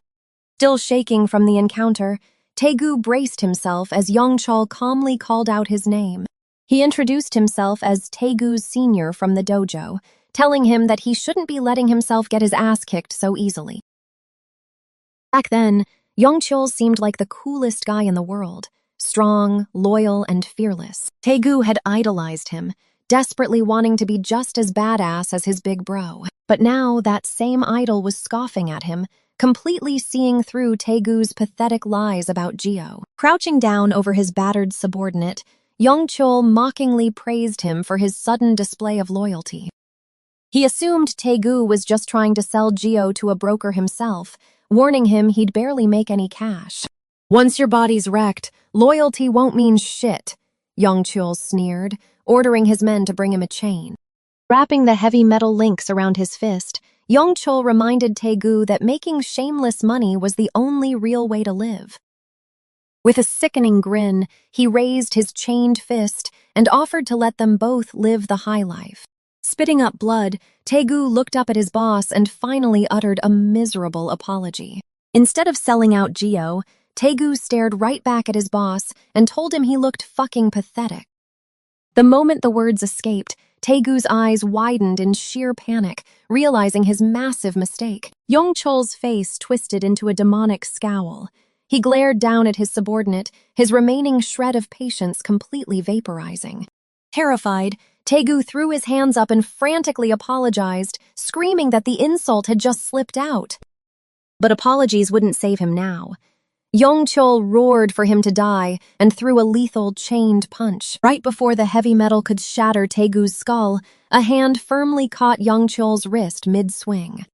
Speaker 1: Still shaking from the encounter, Taegu braced himself as Yongchul calmly called out his name. He introduced himself as Taegu's senior from the dojo, telling him that he shouldn't be letting himself get his ass kicked so easily. Back then, Yongchul seemed like the coolest guy in the world, strong, loyal, and fearless. Taegu had idolized him, desperately wanting to be just as badass as his big bro. But now that same idol was scoffing at him, completely seeing through Taegu's pathetic lies about Geo. Crouching down over his battered subordinate, Yongchul mockingly praised him for his sudden display of loyalty. He assumed Taegu was just trying to sell Geo to a broker himself, warning him he'd barely make any cash. "Once your body's wrecked, loyalty won't mean shit," Yongchul sneered, ordering his men to bring him a chain. Wrapping the heavy metal links around his fist, Yongchul reminded Taegu that making shameless money was the only real way to live. With a sickening grin, he raised his chained fist and offered to let them both live the high life. Spitting up blood, Taegu looked up at his boss and finally uttered a miserable apology. Instead of selling out Geo, Taegu stared right back at his boss and told him he looked fucking pathetic. The moment the words escaped, Taegu's eyes widened in sheer panic, realizing his massive mistake. Yongchul's face twisted into a demonic scowl. He glared down at his subordinate, his remaining shred of patience completely vaporizing. Terrified, Taegu threw his hands up and frantically apologized, screaming that the insult had just slipped out. But apologies wouldn't save him now. Yongchul roared for him to die and threw a lethal chained punch. Right before the heavy metal could shatter Taegu's skull, a hand firmly caught Yongchul's wrist mid-swing.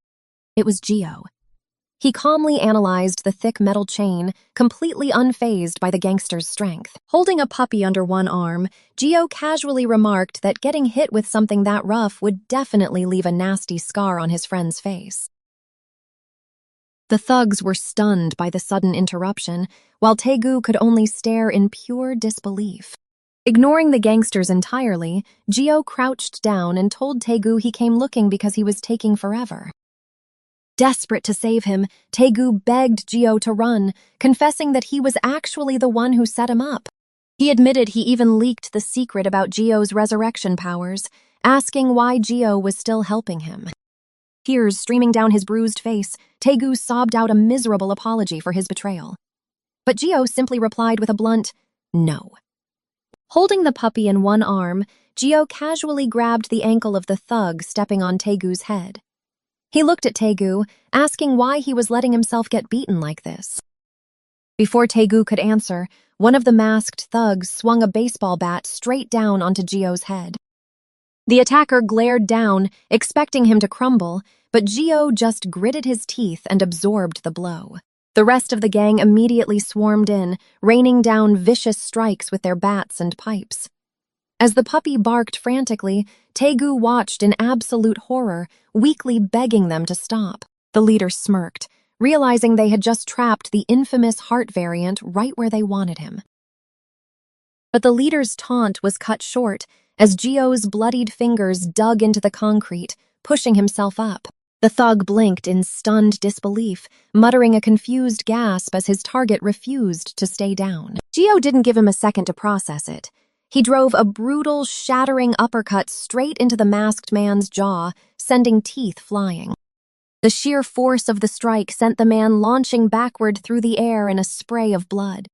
Speaker 1: It was Geo. He calmly analyzed the thick metal chain, completely unfazed by the gangster's strength. Holding a puppy under one arm, Geo casually remarked that getting hit with something that rough would definitely leave a nasty scar on his friend's face. The thugs were stunned by the sudden interruption, while Taegu could only stare in pure disbelief. Ignoring the gangsters entirely, Geo crouched down and told Taegu he came looking because he was taking forever. Desperate to save him, Taegu begged Geo to run, confessing that he was actually the one who set him up. He admitted he even leaked the secret about Geo's resurrection powers, asking why Geo was still helping him. Tears streaming down his bruised face, Taegu sobbed out a miserable apology for his betrayal. But Geo simply replied with a blunt, "No." Holding the puppy in one arm, Geo casually grabbed the ankle of the thug stepping on Taegu's head. He looked at Taegu, asking why he was letting himself get beaten like this. Before Taegu could answer, one of the masked thugs swung a baseball bat straight down onto Geo's head. The attacker glared down, expecting him to crumble, but Geo just gritted his teeth and absorbed the blow. The rest of the gang immediately swarmed in, raining down vicious strikes with their bats and pipes. As the puppy barked frantically, Taegu watched in absolute horror, weakly begging them to stop. The leader smirked, realizing they had just trapped the infamous heart variant right where they wanted him. But the leader's taunt was cut short as Geo's bloodied fingers dug into the concrete, pushing himself up. The thug blinked in stunned disbelief, muttering a confused gasp as his target refused to stay down. Geo didn't give him a second to process it. He drove a brutal, shattering uppercut straight into the masked man's jaw, sending teeth flying. The sheer force of the strike sent the man launching backward through the air in a spray of blood.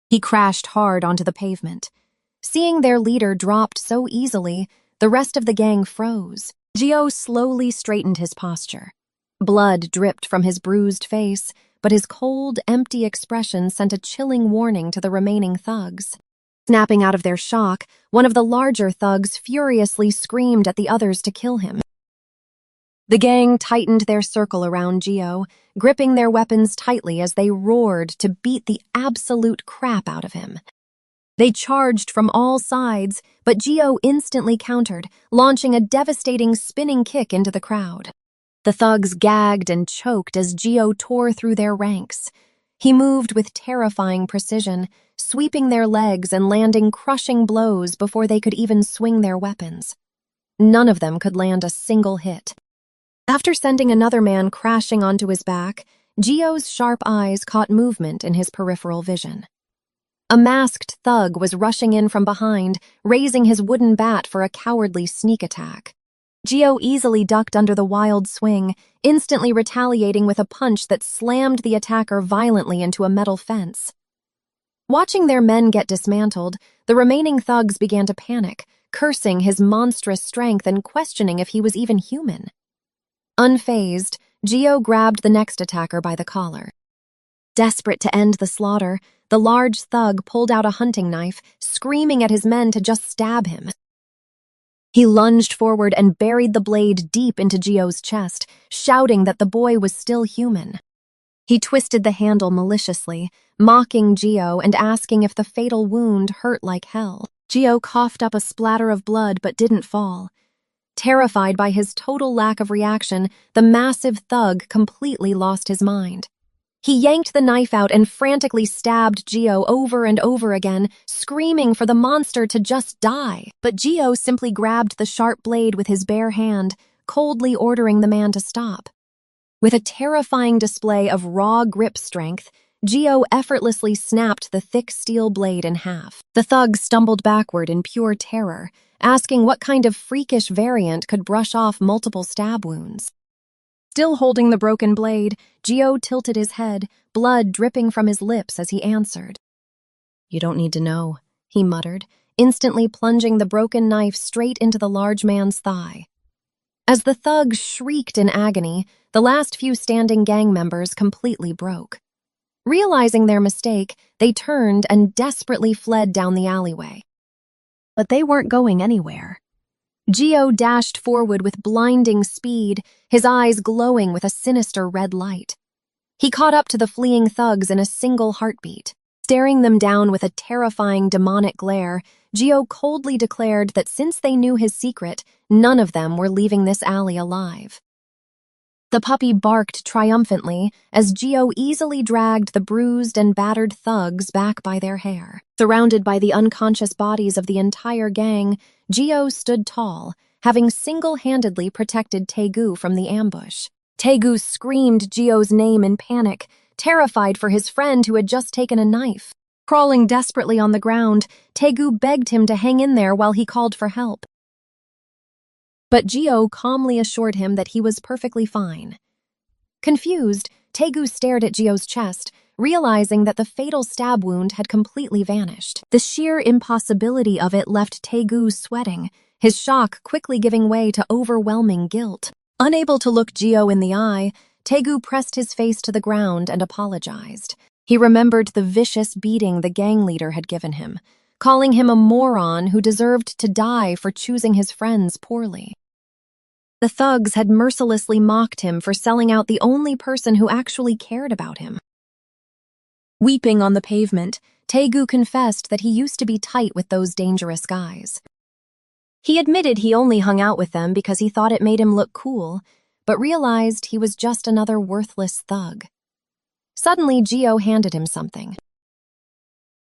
Speaker 1: He crashed hard onto the pavement. Seeing their leader dropped so easily, the rest of the gang froze. Geo slowly straightened his posture. Blood dripped from his bruised face, but his cold, empty expression sent a chilling warning to the remaining thugs. Snapping out of their shock, one of the larger thugs furiously screamed at the others to kill him. The gang tightened their circle around Geo, gripping their weapons tightly as they roared to beat the absolute crap out of him. They charged from all sides, but Geo instantly countered, launching a devastating spinning kick into the crowd. The thugs gagged and choked as Geo tore through their ranks. He moved with terrifying precision, sweeping their legs and landing crushing blows before they could even swing their weapons. None of them could land a single hit. After sending another man crashing onto his back, Gio's sharp eyes caught movement in his peripheral vision. A masked thug was rushing in from behind, raising his wooden bat for a cowardly sneak attack. Gio easily ducked under the wild swing, instantly retaliating with a punch that slammed the attacker violently into a metal fence. Watching their men get dismantled, the remaining thugs began to panic, cursing his monstrous strength and questioning if he was even human. Unfazed, Gio grabbed the next attacker by the collar. Desperate to end the slaughter, the large thug pulled out a hunting knife, screaming at his men to just stab him. He lunged forward and buried the blade deep into Gio's chest, shouting that the boy was still human. He twisted the handle maliciously, mocking Gio and asking if the fatal wound hurt like hell. Gio coughed up a splatter of blood but didn't fall. Terrified by his total lack of reaction, the massive thug completely lost his mind. He yanked the knife out and frantically stabbed Gio over and over again, screaming for the monster to just die. But Gio simply grabbed the sharp blade with his bare hand, coldly ordering the man to stop. With a terrifying display of raw grip strength, Gio effortlessly snapped the thick steel blade in half. The thug stumbled backward in pure terror, asking what kind of freakish variant could brush off multiple stab wounds. Still holding the broken blade, Gio tilted his head, blood dripping from his lips as he answered. "You don't need to know," he muttered, instantly plunging the broken knife straight into the large man's thigh. As the thug shrieked in agony, the last few standing gang members completely broke. Realizing their mistake, they turned and desperately fled down the alleyway. But they weren't going anywhere. Gio dashed forward with blinding speed, his eyes glowing with a sinister red light. He caught up to the fleeing thugs in a single heartbeat. Staring them down with a terrifying demonic glare, Gio coldly declared that since they knew his secret, none of them were leaving this alley alive. The puppy barked triumphantly as Gio easily dragged the bruised and battered thugs back by their hair. Surrounded by the unconscious bodies of the entire gang, Gio stood tall, having single-handedly protected Taegu from the ambush. Taegu screamed Gio's name in panic, terrified for his friend who had just taken a knife. Crawling desperately on the ground, Taegu begged him to hang in there while he called for help. But Gio calmly assured him that he was perfectly fine. Confused, Taegu stared at Gio's chest, realizing that the fatal stab wound had completely vanished. The sheer impossibility of it left Taegu sweating, his shock quickly giving way to overwhelming guilt. Unable to look Gio in the eye, Taegu pressed his face to the ground and apologized. He remembered the vicious beating the gang leader had given him, calling him a moron who deserved to die for choosing his friends poorly. The thugs had mercilessly mocked him for selling out the only person who actually cared about him. Weeping on the pavement, Taegu confessed that he used to be tight with those dangerous guys. He admitted he only hung out with them because he thought it made him look cool, but realized he was just another worthless thug. Suddenly, Gio handed him something.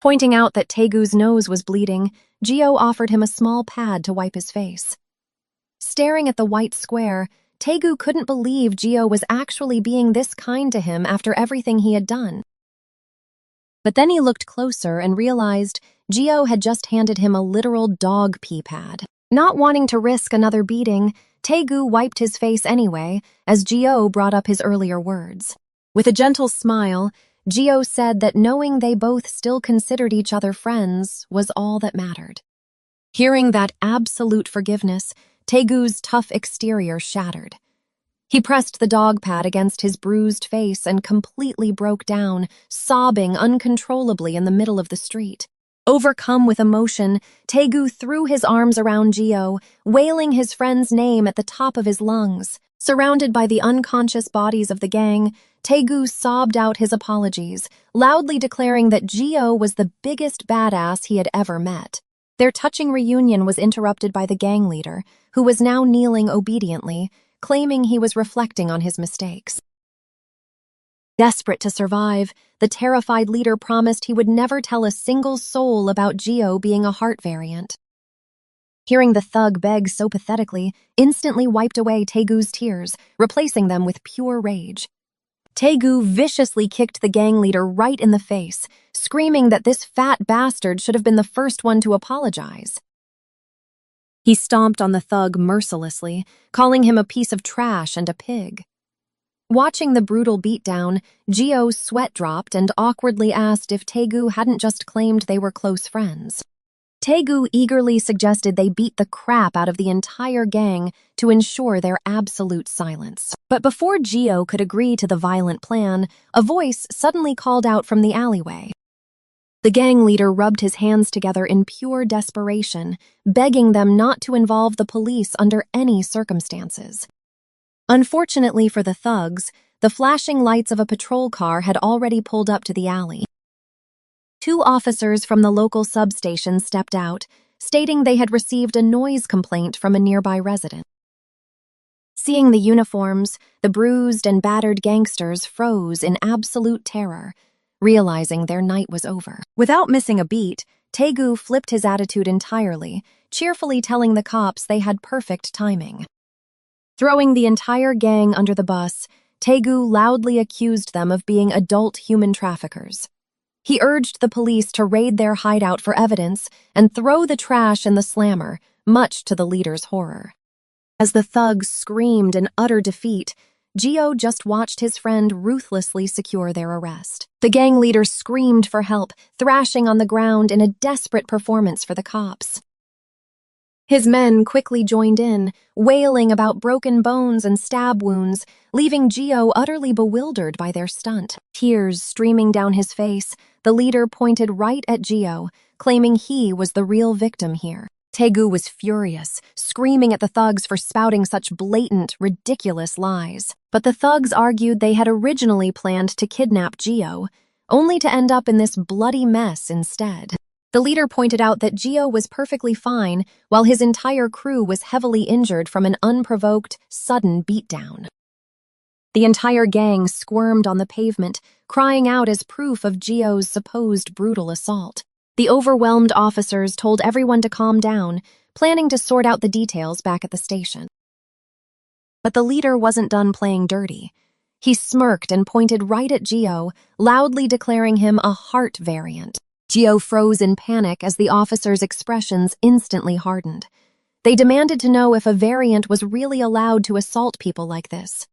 Speaker 1: Pointing out that Taegu's nose was bleeding, Gio offered him a small pad to wipe his face. Staring at the white square, Taegu couldn't believe Gio was actually being this kind to him after everything he had done. But then he looked closer and realized Gio had just handed him a literal dog pee pad. Not wanting to risk another beating, Taegu wiped his face anyway, as Gio brought up his earlier words. With a gentle smile, Gio said that knowing they both still considered each other friends was all that mattered. Hearing that absolute forgiveness, Taegu's tough exterior shattered. He pressed the dog pad against his bruised face and completely broke down, sobbing uncontrollably in the middle of the street. Overcome with emotion, Taegu threw his arms around Gio, wailing his friend's name at the top of his lungs. Surrounded by the unconscious bodies of the gang, Taegu sobbed out his apologies, loudly declaring that Gio was the biggest badass he had ever met. Their touching reunion was interrupted by the gang leader, who was now kneeling obediently, claiming he was reflecting on his mistakes. Desperate to survive, the terrified leader promised he would never tell a single soul about Gio being a heart variant. Hearing the thug beg so pathetically, instantly wiped away Taegu's tears, replacing them with pure rage. Taegu viciously kicked the gang leader right in the face, screaming that this fat bastard should have been the first one to apologize. He stomped on the thug mercilessly, calling him a piece of trash and a pig. Watching the brutal beatdown, Gio's sweat dropped and awkwardly asked if Taegu hadn't just claimed they were close friends. Taegu eagerly suggested they beat the crap out of the entire gang to ensure their absolute silence. But before Gio could agree to the violent plan, a voice suddenly called out from the alleyway. The gang leader rubbed his hands together in pure desperation, begging them not to involve the police under any circumstances. Unfortunately for the thugs, the flashing lights of a patrol car had already pulled up to the alley. 2 officers from the local substation stepped out, stating they had received a noise complaint from a nearby resident. Seeing the uniforms, the bruised and battered gangsters froze in absolute terror, realizing their night was over. Without missing a beat, Taegu flipped his attitude entirely, cheerfully telling the cops they had perfect timing. Throwing the entire gang under the bus, Taegu loudly accused them of being adult human traffickers. He urged the police to raid their hideout for evidence and throw the trash in the slammer, much to the leader's horror. As the thugs screamed in utter defeat, Gio just watched his friend ruthlessly secure their arrest. The gang leader screamed for help, thrashing on the ground in a desperate performance for the cops. His men quickly joined in, wailing about broken bones and stab wounds, leaving Gio utterly bewildered by their stunt. Tears streaming down his face, the leader pointed right at Gio, claiming he was the real victim here. Taegu was furious, screaming at the thugs for spouting such blatant, ridiculous lies. But the thugs argued they had originally planned to kidnap Gio, only to end up in this bloody mess instead. The leader pointed out that Gio was perfectly fine, while his entire crew was heavily injured from an unprovoked, sudden beatdown. The entire gang squirmed on the pavement, crying out as proof of Gio's supposed brutal assault. The overwhelmed officers told everyone to calm down, planning to sort out the details back at the station. But the leader wasn't done playing dirty. He smirked and pointed right at Gio, loudly declaring him a heart variant. Gio froze in panic as the officers' expressions instantly hardened. They demanded to know if a variant was really allowed to assault people like this.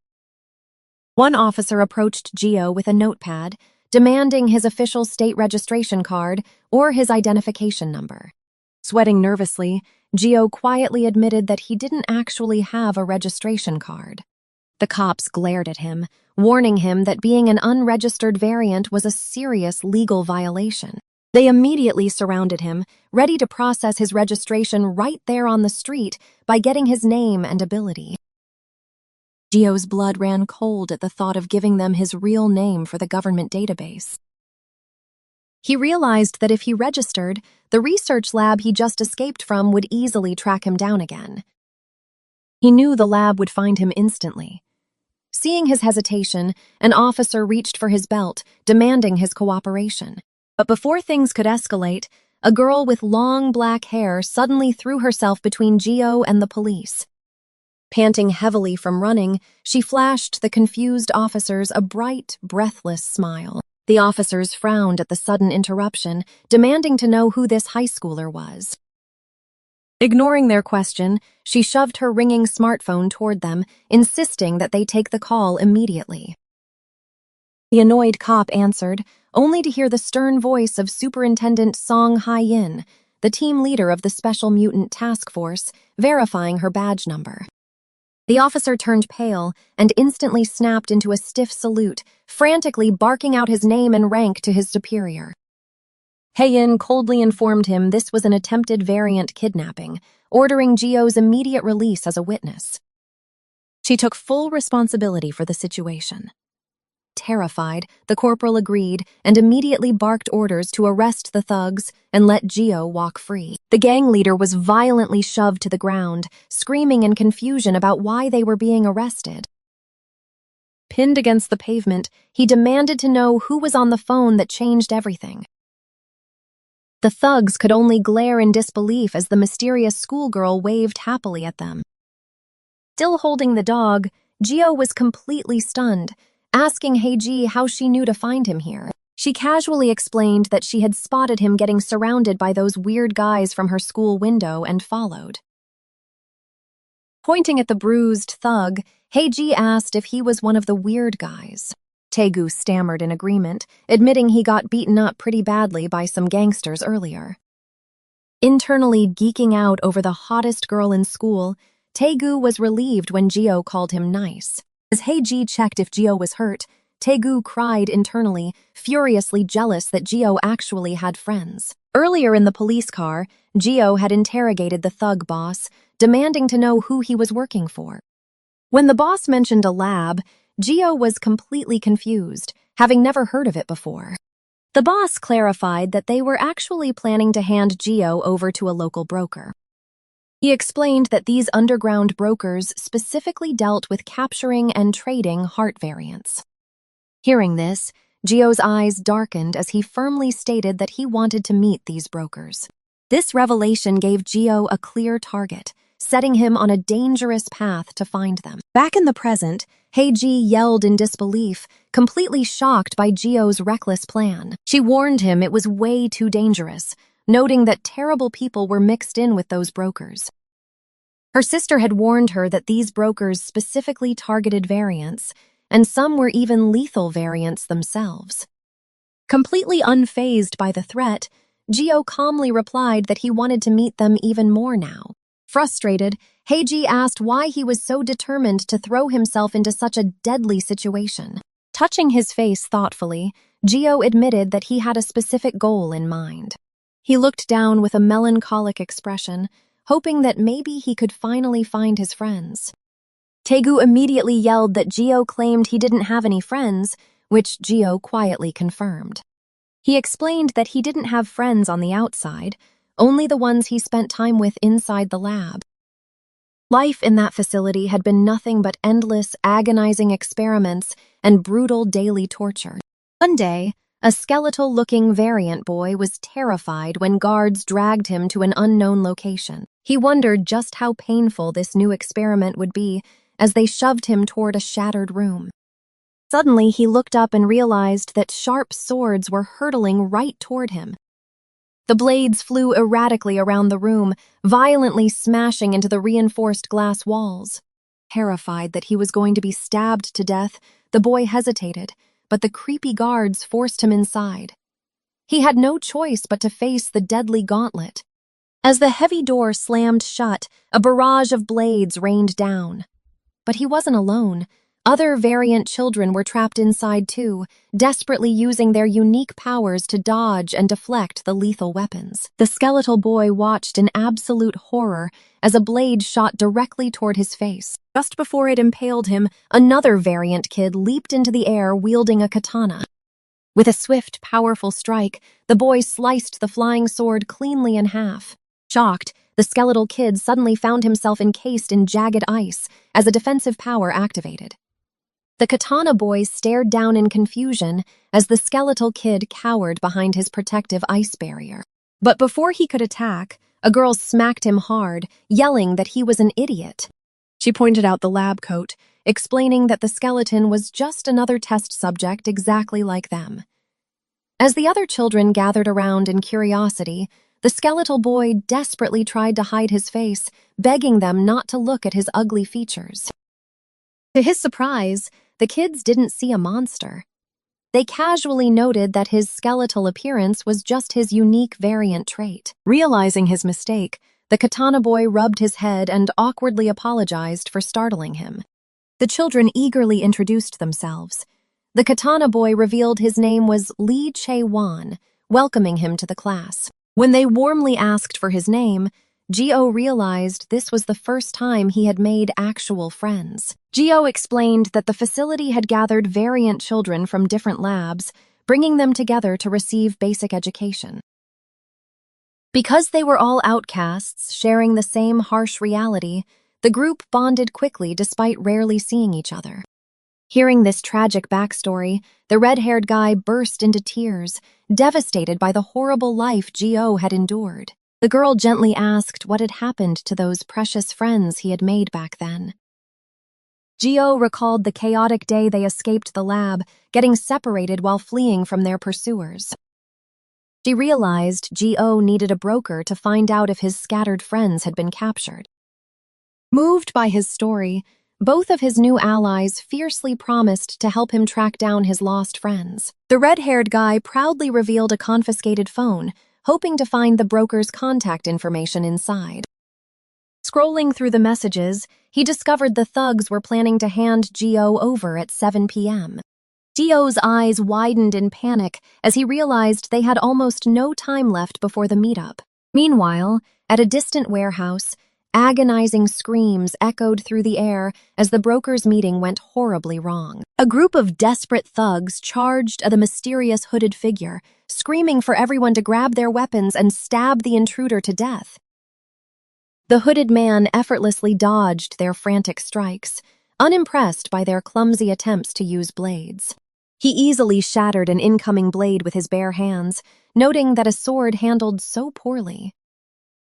Speaker 1: One officer approached Gio with a notepad, demanding his official state registration card or his identification number. Sweating nervously, Gio quietly admitted that he didn't actually have a registration card. The cops glared at him, warning him that being an unregistered variant was a serious legal violation. They immediately surrounded him, ready to process his registration right there on the street by getting his name and ability. Gio's blood ran cold at the thought of giving them his real name for the government database. He realized that if he registered, the research lab he just escaped from would easily track him down again. He knew the lab would find him instantly. Seeing his hesitation, an officer reached for his belt, demanding his cooperation. But before things could escalate, a girl with long black hair suddenly threw herself between Gio and the police. Panting heavily from running, she flashed the confused officers a bright, breathless smile. The officers frowned at the sudden interruption, demanding to know who this high schooler was. Ignoring their question, she shoved her ringing smartphone toward them, insisting that they take the call immediately. The annoyed cop answered, only to hear the stern voice of Superintendent Song Hai-in, the team leader of the Special Mutant Task Force, verifying her badge number. The officer turned pale and instantly snapped into a stiff salute, frantically barking out his name and rank to his superior. Hai-in coldly informed him this was an attempted variant kidnapping, ordering Gio's immediate release as a witness. She took full responsibility for the situation. Terrified, the corporal agreed and immediately barked orders to arrest the thugs and let Gio walk free. The gang leader was violently shoved to the ground, screaming in confusion about why they were being arrested. Pinned against the pavement, he demanded to know who was on the phone that changed everything. The thugs could only glare in disbelief as the mysterious schoolgirl waved happily at them. Still holding the dog, Gio was completely stunned, asking Heiji how she knew to find him here. She casually explained that she had spotted him getting surrounded by those weird guys from her school window and followed. Pointing at the bruised thug, Heiji asked if he was one of the weird guys. Taegu stammered in agreement, admitting he got beaten up pretty badly by some gangsters earlier. Internally geeking out over the hottest girl in school, Taegu was relieved when Gio called him nice. As Heiji checked if Gio was hurt, Taegu cried internally, furiously jealous that Gio actually had friends. Earlier in the police car, Gio had interrogated the thug boss, demanding to know who he was working for. When the boss mentioned a lab, Gio was completely confused, having never heard of it before. The boss clarified that they were actually planning to hand Gio over to a local broker. He explained that these underground brokers specifically dealt with capturing and trading heart variants. Hearing this, Gio's eyes darkened as he firmly stated that he wanted to meet these brokers. This revelation gave Gio a clear target, setting him on a dangerous path to find them. Back in the present, Heiji yelled in disbelief, completely shocked by Gio's reckless plan. She warned him it was way too dangerous, noting that terrible people were mixed in with those brokers. Her sister had warned her that these brokers specifically targeted variants, and some were even lethal variants themselves. Completely unfazed by the threat, Gio calmly replied that he wanted to meet them even more now. Frustrated, Heiji asked why he was so determined to throw himself into such a deadly situation. Touching his face thoughtfully, Gio admitted that he had a specific goal in mind. He looked down with a melancholic expression, hoping that maybe he could finally find his friends. Taegu immediately yelled that Gio claimed he didn't have any friends, which Gio quietly confirmed. He explained that he didn't have friends on the outside, only the ones he spent time with inside the lab. Life in that facility had been nothing but endless, agonizing experiments and brutal daily torture. One day, a skeletal-looking variant boy was terrified when guards dragged him to an unknown location. He wondered just how painful this new experiment would be as they shoved him toward a shattered room. Suddenly, he looked up and realized that sharp swords were hurtling right toward him. The blades flew erratically around the room, violently smashing into the reinforced glass walls. Terrified that he was going to be stabbed to death, the boy hesitated, but the creepy guards forced him inside. He had no choice but to face the deadly gauntlet. As the heavy door slammed shut, a barrage of blades rained down. But he wasn't alone. Other variant children were trapped inside too, desperately using their unique powers to dodge and deflect the lethal weapons. The skeletal boy watched in absolute horror as a blade shot directly toward his face. Just before it impaled him, another variant kid leaped into the air wielding a katana. With a swift, powerful strike, the boy sliced the flying sword cleanly in half. Shocked, the skeletal kid suddenly found himself encased in jagged ice as a defensive power activated. The katana boy stared down in confusion as the skeletal kid cowered behind his protective ice barrier. But before he could attack, a girl smacked him hard, yelling that he was an idiot. She pointed out the lab coat, explaining that the skeleton was just another test subject exactly like them. As the other children gathered around in curiosity, the skeletal boy desperately tried to hide his face, begging them not to look at his ugly features. To his surprise, the kids didn't see a monster. They casually noted that his skeletal appearance was just his unique variant trait. Realizing his mistake, the katana boy rubbed his head and awkwardly apologized for startling him. The children eagerly introduced themselves. The katana boy revealed his name was Lee Chae-won, welcoming him to the class. When they warmly asked for his name, Gio realized this was the first time he had made actual friends. Gio explained that the facility had gathered variant children from different labs, bringing them together to receive basic education. Because they were all outcasts, sharing the same harsh reality, the group bonded quickly despite rarely seeing each other. Hearing this tragic backstory, the red-haired guy burst into tears, devastated by the horrible life Gio had endured. The girl gently asked what had happened to those precious friends he had made back then. Gio recalled the chaotic day they escaped the lab, getting separated while fleeing from their pursuers. She realized Gio needed a broker to find out if his scattered friends had been captured. Moved by his story, both of his new allies fiercely promised to help him track down his lost friends. The red-haired guy proudly revealed a confiscated phone, hoping to find the broker's contact information inside. Scrolling through the messages, he discovered the thugs were planning to hand Gio over at 7 p.m. Gio's eyes widened in panic as he realized they had almost no time left before the meetup. Meanwhile, at a distant warehouse, agonizing screams echoed through the air as the broker's meeting went horribly wrong. A group of desperate thugs charged at the mysterious hooded figure, screaming for everyone to grab their weapons and stab the intruder to death. The hooded man effortlessly dodged their frantic strikes, unimpressed by their clumsy attempts to use blades. He easily shattered an incoming blade with his bare hands, noting that a sword handled so poorly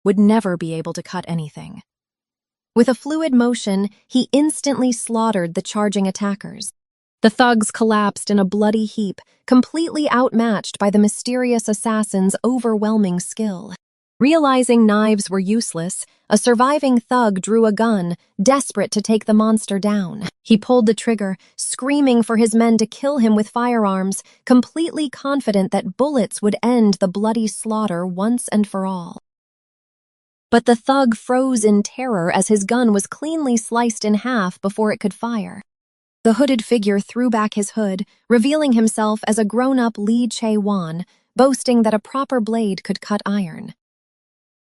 Speaker 1: would never be able to cut anything. With a fluid motion, he instantly slaughtered the charging attackers. The thugs collapsed in a bloody heap, completely outmatched by the mysterious assassin's overwhelming skill. Realizing knives were useless, a surviving thug drew a gun, desperate to take the monster down. He pulled the trigger, screaming for his men to kill him with firearms, completely confident that bullets would end the bloody slaughter once and for all. But the thug froze in terror as his gun was cleanly sliced in half before it could fire. The hooded figure threw back his hood, revealing himself as a grown-up Lee Chae-won, boasting that a proper blade could cut iron.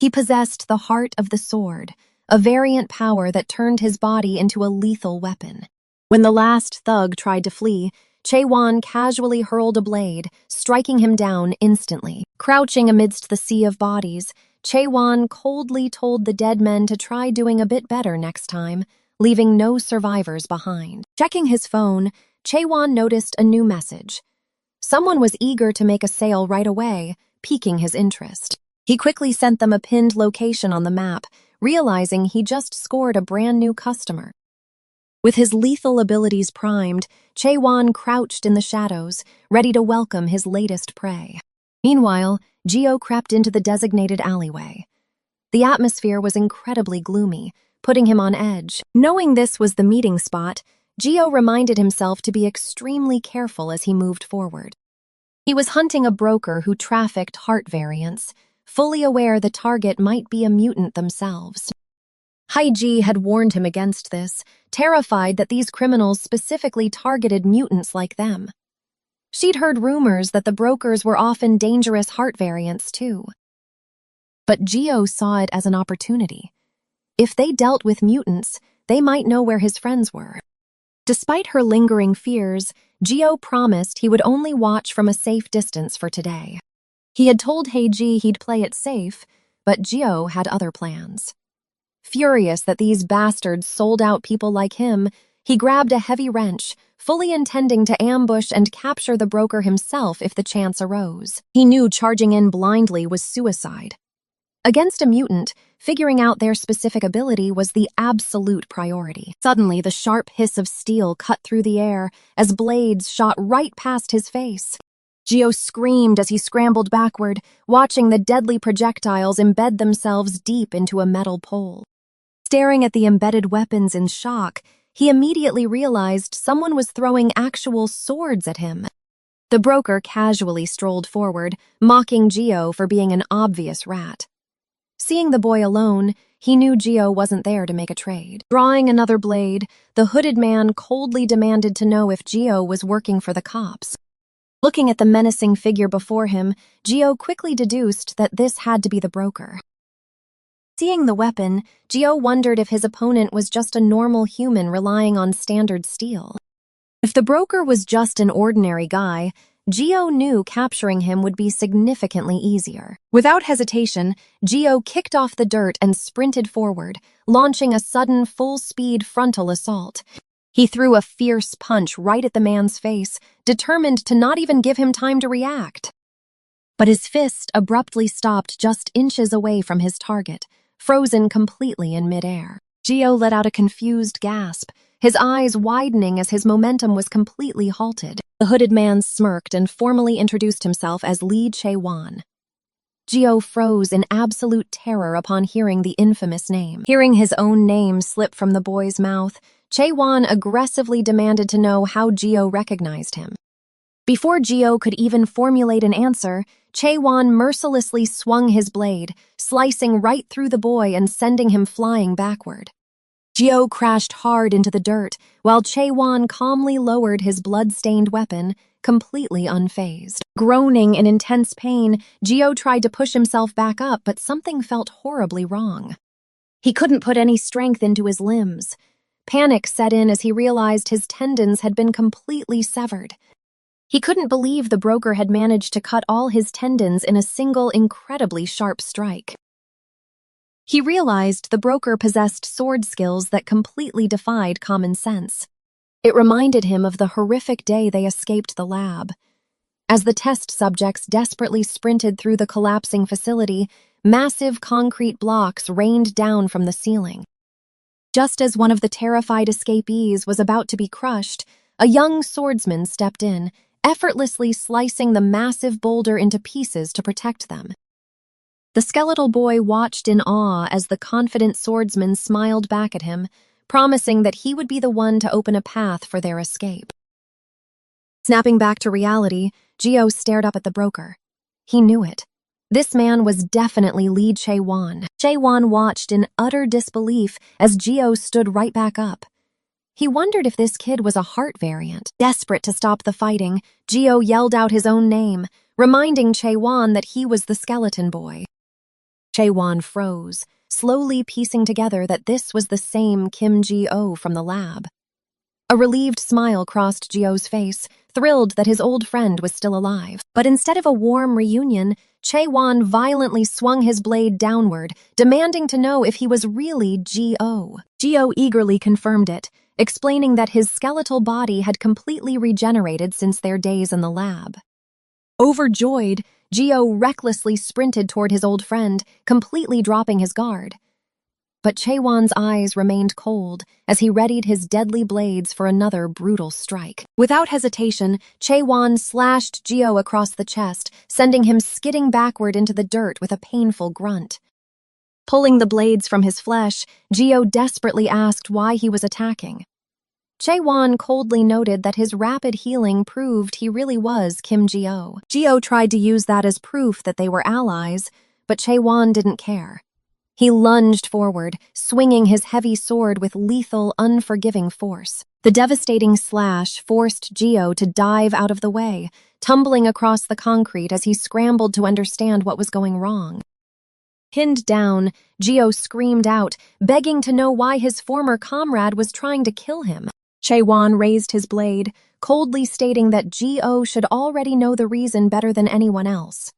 Speaker 1: He possessed the heart of the sword, a variant power that turned his body into a lethal weapon. When the last thug tried to flee, Chae-won casually hurled a blade, striking him down instantly. Crouching amidst the sea of bodies, Chae-won coldly told the dead men to try doing a bit better next time, leaving no survivors behind. Checking his phone, Chae-won noticed a new message. Someone was eager to make a sale right away, piquing his interest. He quickly sent them a pinned location on the map, realizing he just scored a brand new customer. With his lethal abilities primed, Chae-won crouched in the shadows, ready to welcome his latest prey. Meanwhile, Gio crept into the designated alleyway. The atmosphere was incredibly gloomy, putting him on edge. Knowing this was the meeting spot, Gio reminded himself to be extremely careful as he moved forward. He was hunting a broker who trafficked heart variants, fully aware the target might be a mutant themselves. Haiji had warned him against this, terrified that these criminals specifically targeted mutants like them. She'd heard rumors that the brokers were often dangerous heart variants, too. But Gio saw it as an opportunity. If they dealt with mutants, they might know where his friends were. Despite her lingering fears, Gio promised he would only watch from a safe distance for today. He had told Haiji he'd play it safe, but Gio had other plans. Furious that these bastards sold out people like him, he grabbed a heavy wrench, fully intending to ambush and capture the broker himself if the chance arose. He knew charging in blindly was suicide. Against a mutant, figuring out their specific ability was the absolute priority. Suddenly, the sharp hiss of steel cut through the air as blades shot right past his face. Gio screamed as he scrambled backward, watching the deadly projectiles embed themselves deep into a metal pole. Staring at the embedded weapons in shock, he immediately realized someone was throwing actual swords at him. The broker casually strolled forward, mocking Gio for being an obvious rat. Seeing the boy alone, he knew Gio wasn't there to make a trade. Drawing another blade, the hooded man coldly demanded to know if Gio was working for the cops. Looking at the menacing figure before him, Gio quickly deduced that this had to be the broker. Seeing the weapon, Gio wondered if his opponent was just a normal human relying on standard steel. If the broker was just an ordinary guy, Gio knew capturing him would be significantly easier. Without hesitation, Gio kicked off the dirt and sprinted forward, launching a sudden full-speed frontal assault. He threw a fierce punch right at the man's face, determined to not even give him time to react. But his fist abruptly stopped just inches away from his target, frozen completely in midair. Gio let out a confused gasp, his eyes widening as his momentum was completely halted. The hooded man smirked and formally introduced himself as Lee Chae-won. Gio froze in absolute terror upon hearing the infamous name. Hearing his own name slip from the boy's mouth, Chae-won aggressively demanded to know how Gio recognized him. Before Gio could even formulate an answer, Chae-won mercilessly swung his blade, slicing right through the boy and sending him flying backward. Gio crashed hard into the dirt, while Chae-won calmly lowered his blood-stained weapon, completely unfazed. Groaning in intense pain, Gio tried to push himself back up, but something felt horribly wrong. He couldn't put any strength into his limbs. Panic set in as he realized his tendons had been completely severed. He couldn't believe the broker had managed to cut all his tendons in a single incredibly sharp strike. He realized the broker possessed sword skills that completely defied common sense. It reminded him of the horrific day they escaped the lab. As the test subjects desperately sprinted through the collapsing facility, massive concrete blocks rained down from the ceiling. Just as one of the terrified escapees was about to be crushed, a young swordsman stepped in, effortlessly slicing the massive boulder into pieces to protect them. The skeletal boy watched in awe as the confident swordsman smiled back at him, promising that he would be the one to open a path for their escape. Snapping back to reality, Gio stared up at the broker. He knew it. This man was definitely Lee Chae-won. Chae-won watched in utter disbelief as Gio stood right back up. He wondered if this kid was a heart variant. Desperate to stop the fighting, Gio yelled out his own name, reminding Chae-won that he was the skeleton boy. Chae-won froze, slowly piecing together that this was the same Kim Ji-oh from the lab. A relieved smile crossed Gio's face, thrilled that his old friend was still alive. But instead of a warm reunion, Chae-won violently swung his blade downward, demanding to know if he was really Gio. Gio eagerly confirmed it, explaining that his skeletal body had completely regenerated since their days in the lab. Overjoyed, Gio recklessly sprinted toward his old friend, completely dropping his guard. But Chae-won's eyes remained cold as he readied his deadly blades for another brutal strike. Without hesitation, Chae-won slashed Gio across the chest, sending him skidding backward into the dirt with a painful grunt. Pulling the blades from his flesh, Gio desperately asked why he was attacking. Chae-won coldly noted that his rapid healing proved he really was Kim Ji-oh. Gio tried to use that as proof that they were allies, but Chae-won didn't care. He lunged forward, swinging his heavy sword with lethal, unforgiving force. The devastating slash forced Gio to dive out of the way, tumbling across the concrete as he scrambled to understand what was going wrong. Pinned down, Gio screamed out, begging to know why his former comrade was trying to kill him. Chae-won raised his blade, coldly stating that Gio should already know the reason better than anyone else.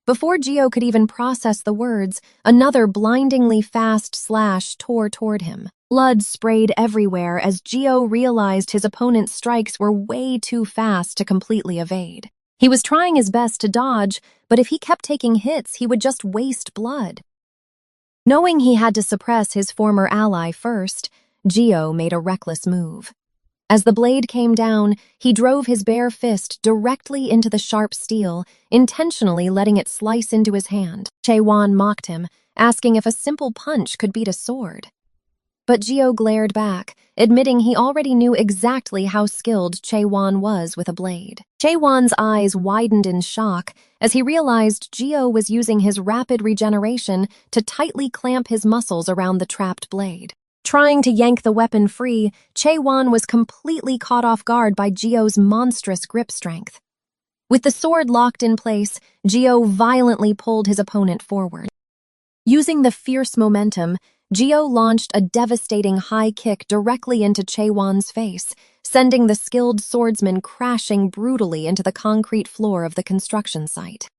Speaker 1: Before Gio could even process the words, another blindingly fast slash tore toward him. Blood sprayed everywhere as Gio realized his opponent's strikes were way too fast to completely evade. He was trying his best to dodge, but if he kept taking hits, he would just waste blood. Knowing he had to suppress his former ally first, Gio made a reckless move. As the blade came down, he drove his bare fist directly into the sharp steel, intentionally letting it slice into his hand. Chae-won mocked him, asking if a simple punch could beat a sword. But Gio glared back, admitting he already knew exactly how skilled Chae-won was with a blade. Chae-won's eyes widened in shock as he realized Gio was using his rapid regeneration to tightly clamp his muscles around the trapped blade. Trying to yank the weapon free, Chae-won was completely caught off guard by Gio's monstrous grip strength. With the sword locked in place, Gio violently pulled his opponent forward. Using the fierce momentum, Gio launched a devastating high kick directly into Chae-won's face, sending the skilled swordsman crashing brutally into the concrete floor of the construction site.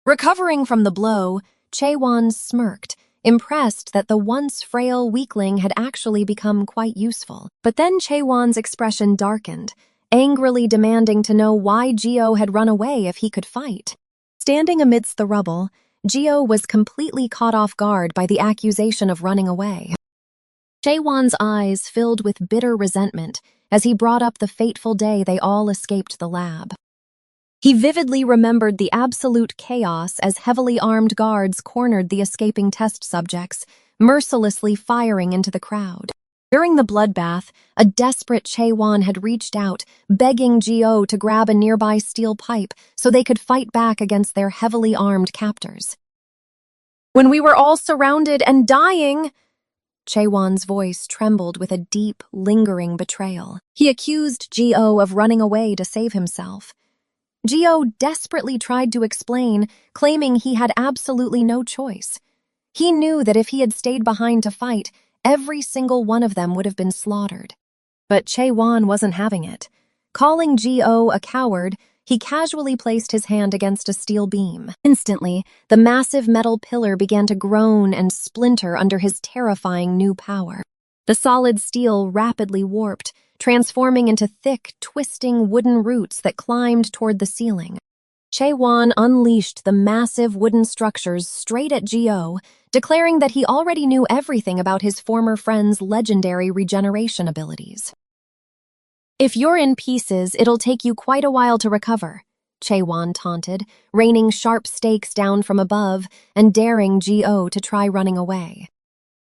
Speaker 1: Recovering from the blow, Chae-won smirked, impressed that the once frail weakling had actually become quite useful. But then Chae-won's expression darkened, angrily demanding to know why Gio had run away if he could fight. Standing amidst the rubble, Gio was completely caught off guard by the accusation of running away. Chaewon's eyes filled with bitter resentment as he brought up the fateful day they all escaped the lab. He vividly remembered the absolute chaos as heavily armed guards cornered the escaping test subjects, mercilessly firing into the crowd. During the bloodbath, a desperate Chaewon had reached out, begging Geo to grab a nearby steel pipe so they could fight back against their heavily armed captors. "When we were all surrounded and dying," Chaewon's voice trembled with a deep, lingering betrayal. He accused Geo of running away to save himself. Geo desperately tried to explain, claiming he had absolutely no choice. He knew that if he had stayed behind to fight, every single one of them would have been slaughtered. But Chaewon wasn't having it. Calling Geo a coward, he casually placed his hand against a steel beam. Instantly, the massive metal pillar began to groan and splinter under his terrifying new power. The solid steel rapidly warped, transforming into thick, twisting wooden roots that climbed toward the ceiling. Chaewon unleashed the massive wooden structures straight at Geo, declaring that he already knew everything about his former friend's legendary regeneration abilities. "If you're in pieces, it'll take you quite a while to recover," Chaewon taunted, raining sharp stakes down from above and daring Geo to try running away.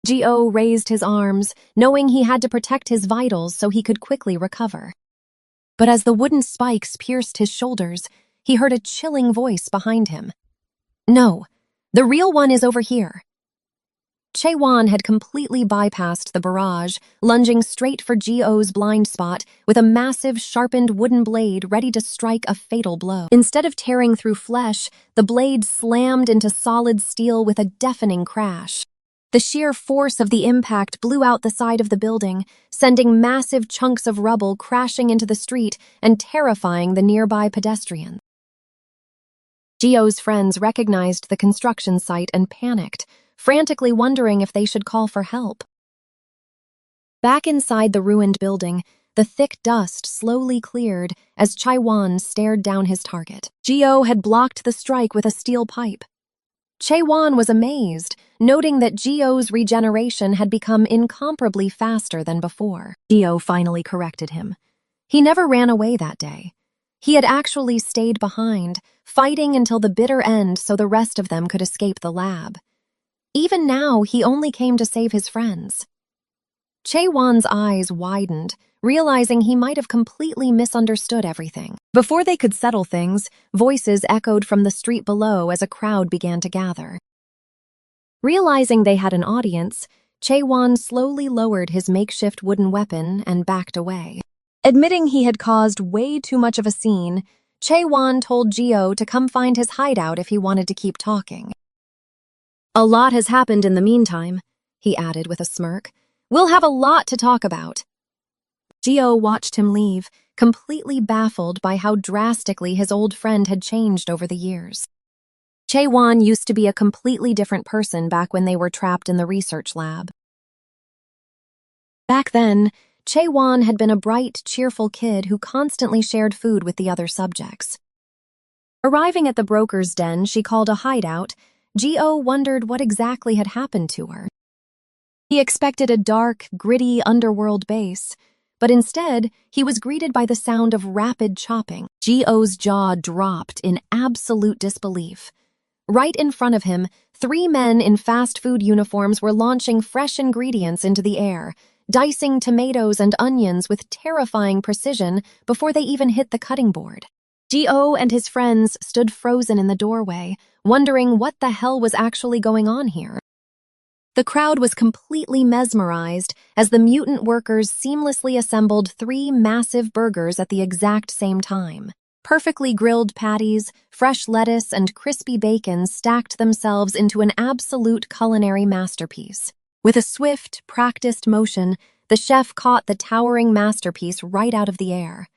Speaker 1: Geo raised his arms, knowing he had to protect his vitals so he could quickly recover. But as the wooden spikes pierced his shoulders, he heard a chilling voice behind him. "No, the real one is over here." Chaewon had completely bypassed the barrage, lunging straight for Geo's blind spot with a massive, sharpened wooden blade ready to strike a fatal blow. Instead of tearing through flesh, the blade slammed into solid steel with a deafening crash. The sheer force of the impact blew out the side of the building, sending massive chunks of rubble crashing into the street and terrifying the nearby pedestrians. Geo's friends recognized the construction site and panicked, frantically wondering if they should call for help. Back inside the ruined building, the thick dust slowly cleared as Chaewon stared down his target. Geo had blocked the strike with a steel pipe. Chaewon was amazed, noting that Geo's regeneration had become incomparably faster than before. Geo finally corrected him. He never ran away that day. He had actually stayed behind, fighting until the bitter end so the rest of them could escape the lab. Even now, he only came to save his friends. Chaewon's eyes widened, realizing he might have completely misunderstood everything. Before they could settle things, voices echoed from the street below as a crowd began to gather. Realizing they had an audience, Chaewon slowly lowered his makeshift wooden weapon and backed away. Admitting he had caused way too much of a scene, Chaewon told Geo to come find his hideout if he wanted to keep talking. "A lot has happened in the meantime," he added with a smirk. "We'll have a lot to talk about." Geo watched him leave, completely baffled by how drastically his old friend had changed over the years. Chaewon used to be a completely different person back when they were trapped in the research lab. Back then, Chaewon had been a bright, cheerful kid who constantly shared food with the other subjects. Arriving at the broker's den she called a hideout, Geo wondered what exactly had happened to her. He expected a dark, gritty underworld base, but instead, he was greeted by the sound of rapid chopping. Geo's jaw dropped in absolute disbelief. Right in front of him, 3 men in fast food uniforms were launching fresh ingredients into the air, dicing tomatoes and onions with terrifying precision before they even hit the cutting board. Geo and his friends stood frozen in the doorway, wondering what the hell was actually going on here. The crowd was completely mesmerized as the mutant workers seamlessly assembled 3 massive burgers at the exact same time. Perfectly grilled patties, fresh lettuce, and crispy bacon stacked themselves into an absolute culinary masterpiece. With a swift, practiced motion, the chef caught the towering masterpiece right out of the air.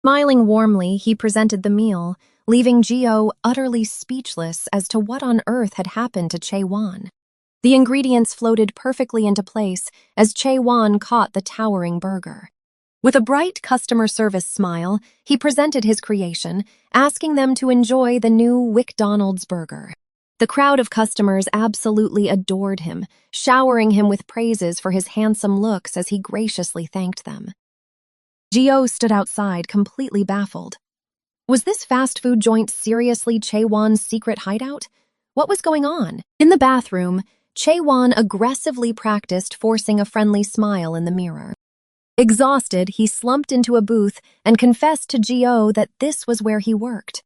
Speaker 1: Smiling warmly, he presented the meal, leaving Geo utterly speechless as to what on earth had happened to Chaewon. The ingredients floated perfectly into place as Chaewon caught the towering burger. With a bright customer service smile, he presented his creation, asking them to enjoy the new McDonald's burger. The crowd of customers absolutely adored him, showering him with praises for his handsome looks as he graciously thanked them. Gio stood outside, completely baffled. Was this fast food joint seriously Chaewon's secret hideout? What was going on? In the bathroom, Chaewon aggressively practiced forcing a friendly smile in the mirror. Exhausted, he slumped into a booth and confessed to Gio that this was where he worked.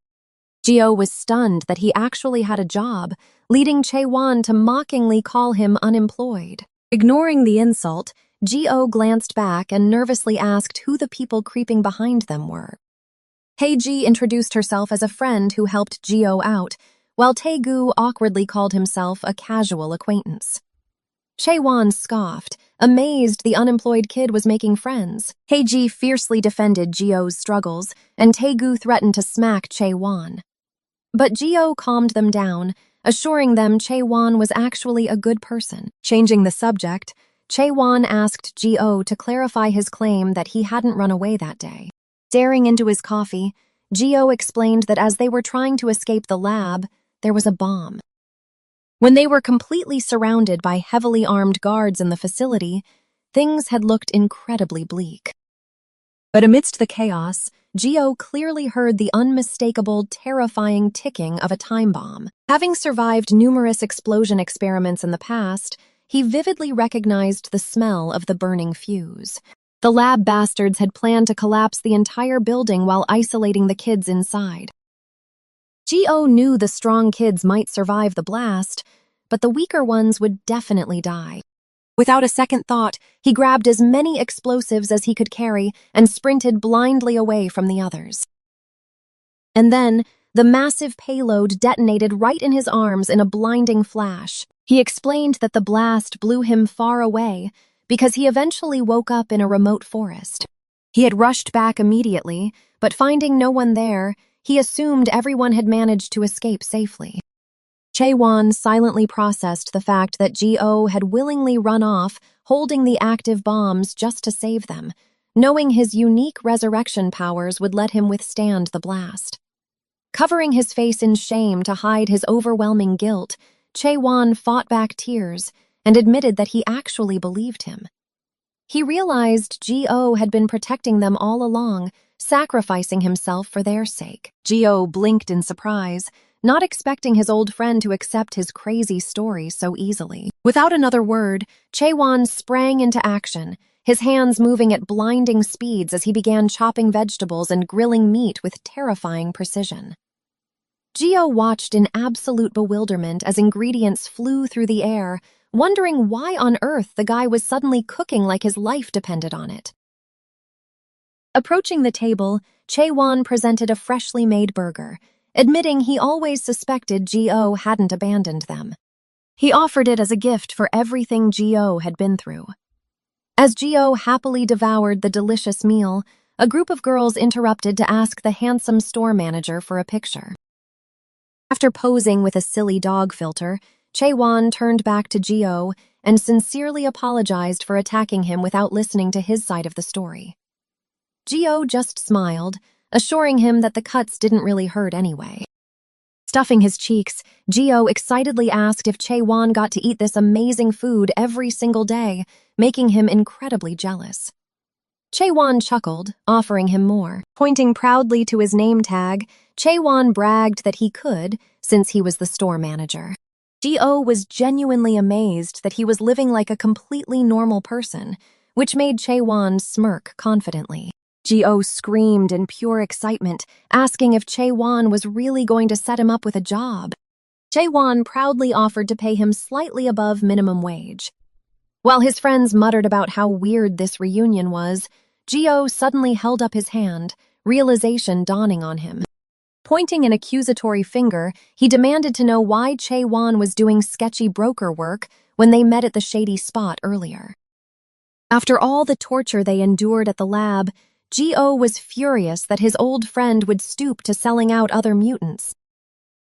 Speaker 1: Gio was stunned that he actually had a job, leading Chaewon to mockingly call him unemployed. Ignoring the insult, Gio glanced back and nervously asked who the people creeping behind them were. Taeji introduced herself as a friend who helped Gio out, while Taegu awkwardly called himself a casual acquaintance. Chaewon scoffed, amazed the unemployed kid was making friends. Taeji fiercely defended Gio's struggles, and Taegu threatened to smack Chaewon. But Gio calmed them down, assuring them Chaewon was actually a good person. Changing the subject, Chaewon asked Gio to clarify his claim that he hadn't run away that day. Staring into his coffee, Gio explained that as they were trying to escape the lab, there was a bomb. When they were completely surrounded by heavily armed guards in the facility, things had looked incredibly bleak. But amidst the chaos, Gio clearly heard the unmistakable, terrifying ticking of a time bomb. Having survived numerous explosion experiments in the past, he vividly recognized the smell of the burning fuse. The lab bastards had planned to collapse the entire building while isolating the kids inside. Gio knew the strong kids might survive the blast, but the weaker ones would definitely die. Without a second thought, he grabbed as many explosives as he could carry and sprinted blindly away from the others. And then, the massive payload detonated right in his arms in a blinding flash. He explained that the blast blew him far away because he eventually woke up in a remote forest. He had rushed back immediately, but finding no one there, he assumed everyone had managed to escape safely. Chaewon silently processed the fact that Gio had willingly run off, holding the active bombs just to save them, knowing his unique resurrection powers would let him withstand the blast. Covering his face in shame to hide his overwhelming guilt, Chaewon fought back tears and admitted that he actually believed him. He realized Gio had been protecting them all along, sacrificing himself for their sake. Gio blinked in surprise, not expecting his old friend to accept his crazy story so easily. Without another word, Chaewon sprang into action, his hands moving at blinding speeds as he began chopping vegetables and grilling meat with terrifying precision. Gio watched in absolute bewilderment as ingredients flew through the air, wondering why on earth the guy was suddenly cooking like his life depended on it. Approaching the table, Chaewon presented a freshly made burger, admitting he always suspected Gio hadn't abandoned them. He offered it as a gift for everything Gio had been through. As Gio happily devoured the delicious meal, a group of girls interrupted to ask the handsome store manager for a picture. After posing with a silly dog filter, Chaewon turned back to Gio and sincerely apologized for attacking him without listening to his side of the story. Gio just smiled, assuring him that the cuts didn't really hurt anyway. Stuffing his cheeks, Gio excitedly asked if Chaewon got to eat this amazing food every single day, making him incredibly jealous. Chaewon chuckled, offering him more. Pointing proudly to his name tag, Chaewon bragged that he could, since he was the store manager. Gio was genuinely amazed that he was living like a completely normal person, which made Chaewon smirk confidently. Gio screamed in pure excitement, asking if Chaewon was really going to set him up with a job. Chaewon proudly offered to pay him slightly above minimum wage. While his friends muttered about how weird this reunion was, Gio suddenly held up his hand, realization dawning on him. Pointing an accusatory finger, he demanded to know why Chaewon was doing sketchy broker work when they met at the shady spot earlier. After all the torture they endured at the lab, Gio was furious that his old friend would stoop to selling out other mutants.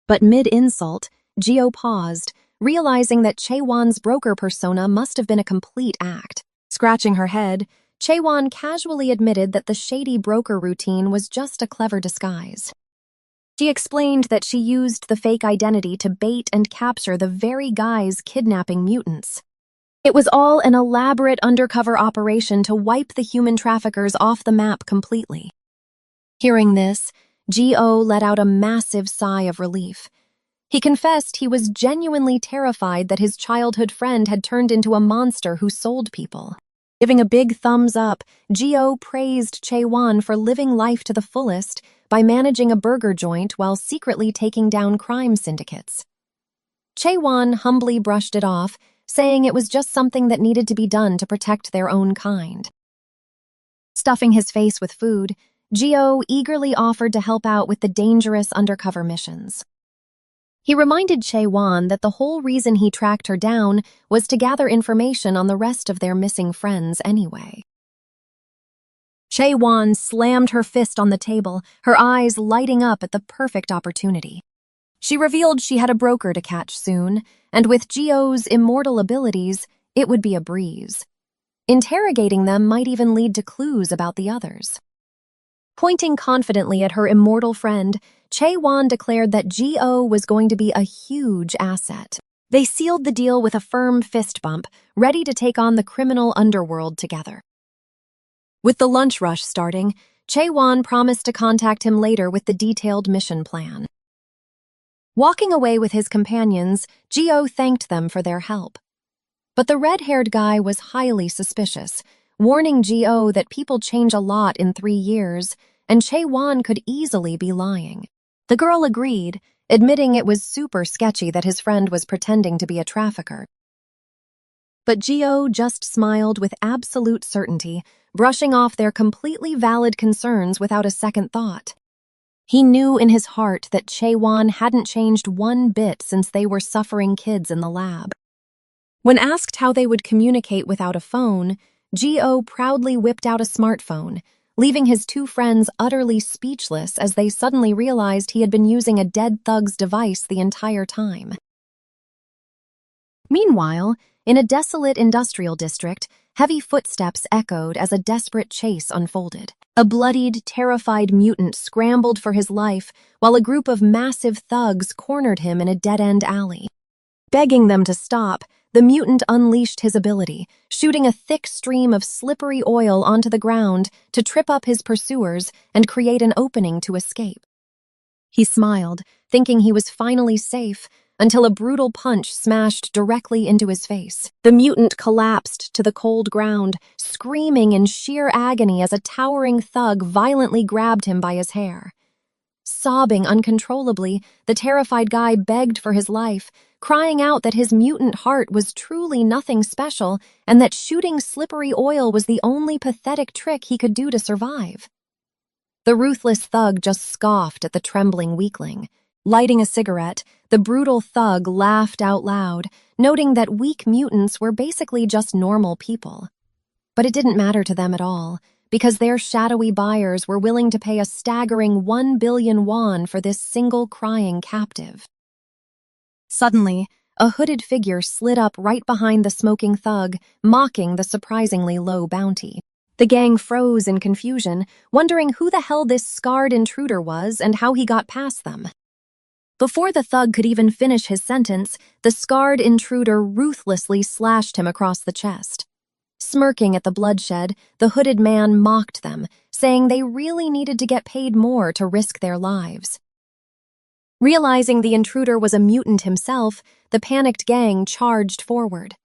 Speaker 1: But mid-insult, Gio paused, realizing that Chaewon's broker persona must have been a complete act. Scratching her head, Chaewon casually admitted that the shady broker routine was just a clever disguise. She explained that she used the fake identity to bait and capture the very guys kidnapping mutants. It was all an elaborate undercover operation to wipe the human traffickers off the map completely. Hearing this, G.O. let out a massive sigh of relief. He confessed he was genuinely terrified that his childhood friend had turned into a monster who sold people. Giving a big thumbs up, G.O. praised Chae-won for living life to the fullest by managing a burger joint while secretly taking down crime syndicates. Chae-won humbly brushed it off, saying it was just something that needed to be done to protect their own kind. Stuffing his face with food, G.O. eagerly offered to help out with the dangerous undercover missions. He reminded Chae-won that the whole reason he tracked her down was to gather information on the rest of their missing friends anyway. Chae-won slammed her fist on the table, her eyes lighting up at the perfect opportunity. She revealed she had a broker to catch soon, and with G.O.'s immortal abilities, it would be a breeze. Interrogating them might even lead to clues about the others. Pointing confidently at her immortal friend, Chae-won declared that G.O. was going to be a huge asset. They sealed the deal with a firm fist bump, ready to take on the criminal underworld together. With the lunch rush starting, Chae-won promised to contact him later with the detailed mission plan. Walking away with his companions, G.O. thanked them for their help. But the red-haired guy was highly suspicious, warning G.O. that people change a lot in 3 years, and Chae-won could easily be lying. The girl agreed, admitting it was super sketchy that his friend was pretending to be a trafficker. But G.O. just smiled with absolute certainty, brushing off their completely valid concerns without a second thought. He knew in his heart that Chae-won hadn't changed one bit since they were suffering kids in the lab. When asked how they would communicate without a phone, G.O. proudly whipped out a smartphone, leaving his 2 friends utterly speechless as they suddenly realized he had been using a dead thug's device the entire time. Meanwhile, in a desolate industrial district, heavy footsteps echoed as a desperate chase unfolded. A bloodied, terrified mutant scrambled for his life while a group of massive thugs cornered him in a dead-end alley. Begging them to stop, the mutant unleashed his ability, shooting a thick stream of slippery oil onto the ground to trip up his pursuers and create an opening to escape. He smiled, thinking he was finally safe, until a brutal punch smashed directly into his face. The mutant collapsed to the cold ground, screaming in sheer agony as a towering thug violently grabbed him by his hair. Sobbing uncontrollably, the terrified guy begged for his life, crying out that his mutant heart was truly nothing special and that shooting slippery oil was the only pathetic trick he could do to survive. The ruthless thug just scoffed at the trembling weakling. Lighting a cigarette, the brutal thug laughed out loud, noting that weak mutants were basically just normal people. But it didn't matter to them at all, because their shadowy buyers were willing to pay a staggering 1 billion won for this single crying captive. Suddenly, a hooded figure slid up right behind the smoking thug, mocking the surprisingly low bounty. The gang froze in confusion, wondering who the hell this scarred intruder was and how he got past them. Before the thug could even finish his sentence, the scarred intruder ruthlessly slashed him across the chest. Smirking at the bloodshed, the hooded man mocked them, saying they really needed to get paid more to risk their lives. Realizing the intruder was a mutant himself, the panicked gang charged forward.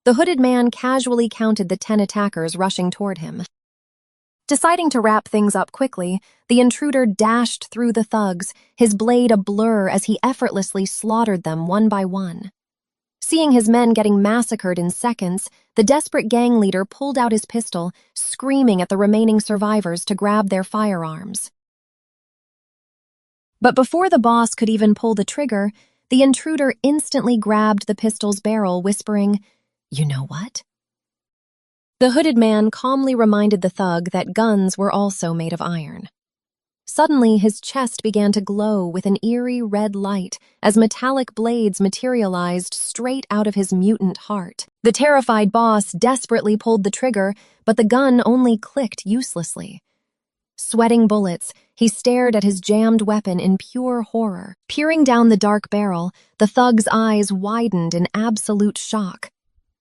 Speaker 1: The hooded man casually counted the 10 attackers rushing toward him. Deciding to wrap things up quickly, the intruder dashed through the thugs, his blade a blur as he effortlessly slaughtered them one by one. Seeing his men getting massacred in seconds, the desperate gang leader pulled out his pistol, screaming at the remaining survivors to grab their firearms. But before the boss could even pull the trigger, the intruder instantly grabbed the pistol's barrel, whispering, "You know what?" The hooded man calmly reminded the thug that guns were also made of iron. Suddenly, his chest began to glow with an eerie red light as metallic blades materialized straight out of his mutant heart. The terrified boss desperately pulled the trigger, but the gun only clicked uselessly. Sweating bullets, he stared at his jammed weapon in pure horror. Peering down the dark barrel, the thug's eyes widened in absolute shock.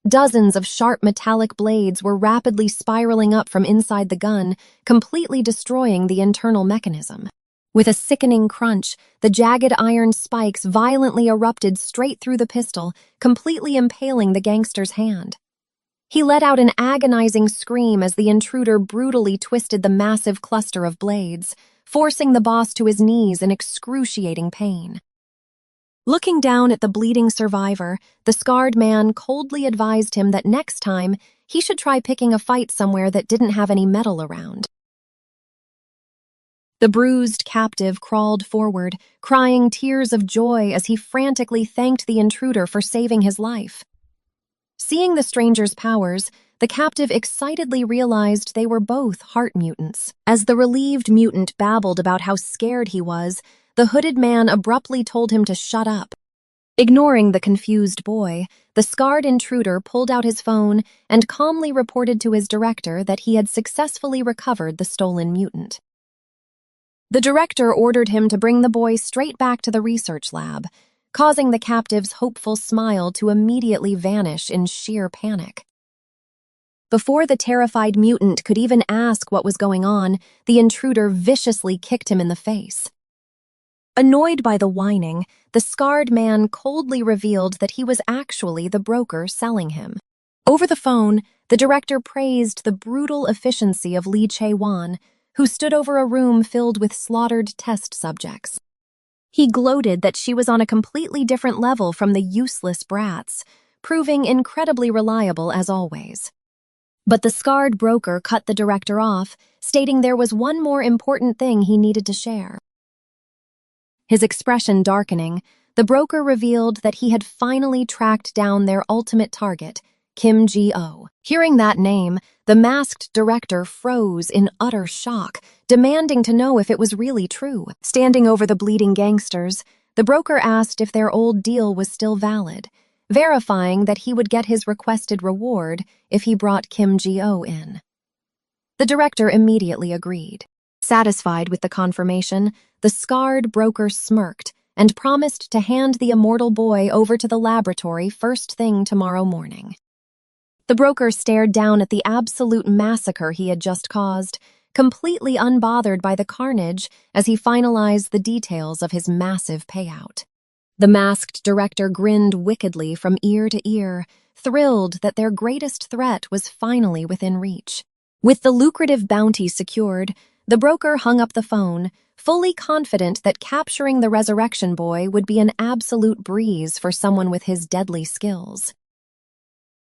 Speaker 1: Dozens of sharp metallic blades were rapidly spiraling up from inside the gun, completely destroying the internal mechanism. With a sickening crunch, the jagged iron spikes violently erupted straight through the pistol, completely impaling the gangster's hand. He let out an agonizing scream as the intruder brutally twisted the massive cluster of blades, forcing the boss to his knees in excruciating pain. Looking down at the bleeding survivor, the scarred man coldly advised him that next time he should try picking a fight somewhere that didn't have any metal around. The bruised captive crawled forward, crying tears of joy as he frantically thanked the intruder for saving his life. Seeing the stranger's powers, the captive excitedly realized they were both heart mutants. As the relieved mutant babbled about how scared he was, the hooded man abruptly told him to shut up. Ignoring the confused boy, the scarred intruder pulled out his phone and calmly reported to his director that he had successfully recovered the stolen mutant. The director ordered him to bring the boy straight back to the research lab, causing the captive's hopeful smile to immediately vanish in sheer panic. Before the terrified mutant could even ask what was going on, the intruder viciously kicked him in the face. Annoyed by the whining, the scarred man coldly revealed that he was actually the broker selling him. Over the phone, the director praised the brutal efficiency of Lee Chae-won, who stood over a room filled with slaughtered test subjects. He gloated that she was on a completely different level from the useless brats, proving incredibly reliable as always. But the scarred broker cut the director off, stating there was one more important thing he needed to share. His expression darkening, the broker revealed that he had finally tracked down their ultimate target, Kim Ji-oh. Hearing that name, the masked director froze in utter shock, demanding to know if it was really true. Standing over the bleeding gangsters, the broker asked if their old deal was still valid, verifying that he would get his requested reward if he brought Kim Ji-oh in. The director immediately agreed. Satisfied with the confirmation, the scarred broker smirked and promised to hand the immortal boy over to the laboratory first thing tomorrow morning. The broker stared down at the absolute massacre he had just caused, completely unbothered by the carnage as he finalized the details of his massive payout. The masked director grinned wickedly from ear to ear, thrilled that their greatest threat was finally within reach. With the lucrative bounty secured, the broker hung up the phone, fully confident that capturing the resurrection boy would be an absolute breeze for someone with his deadly skills.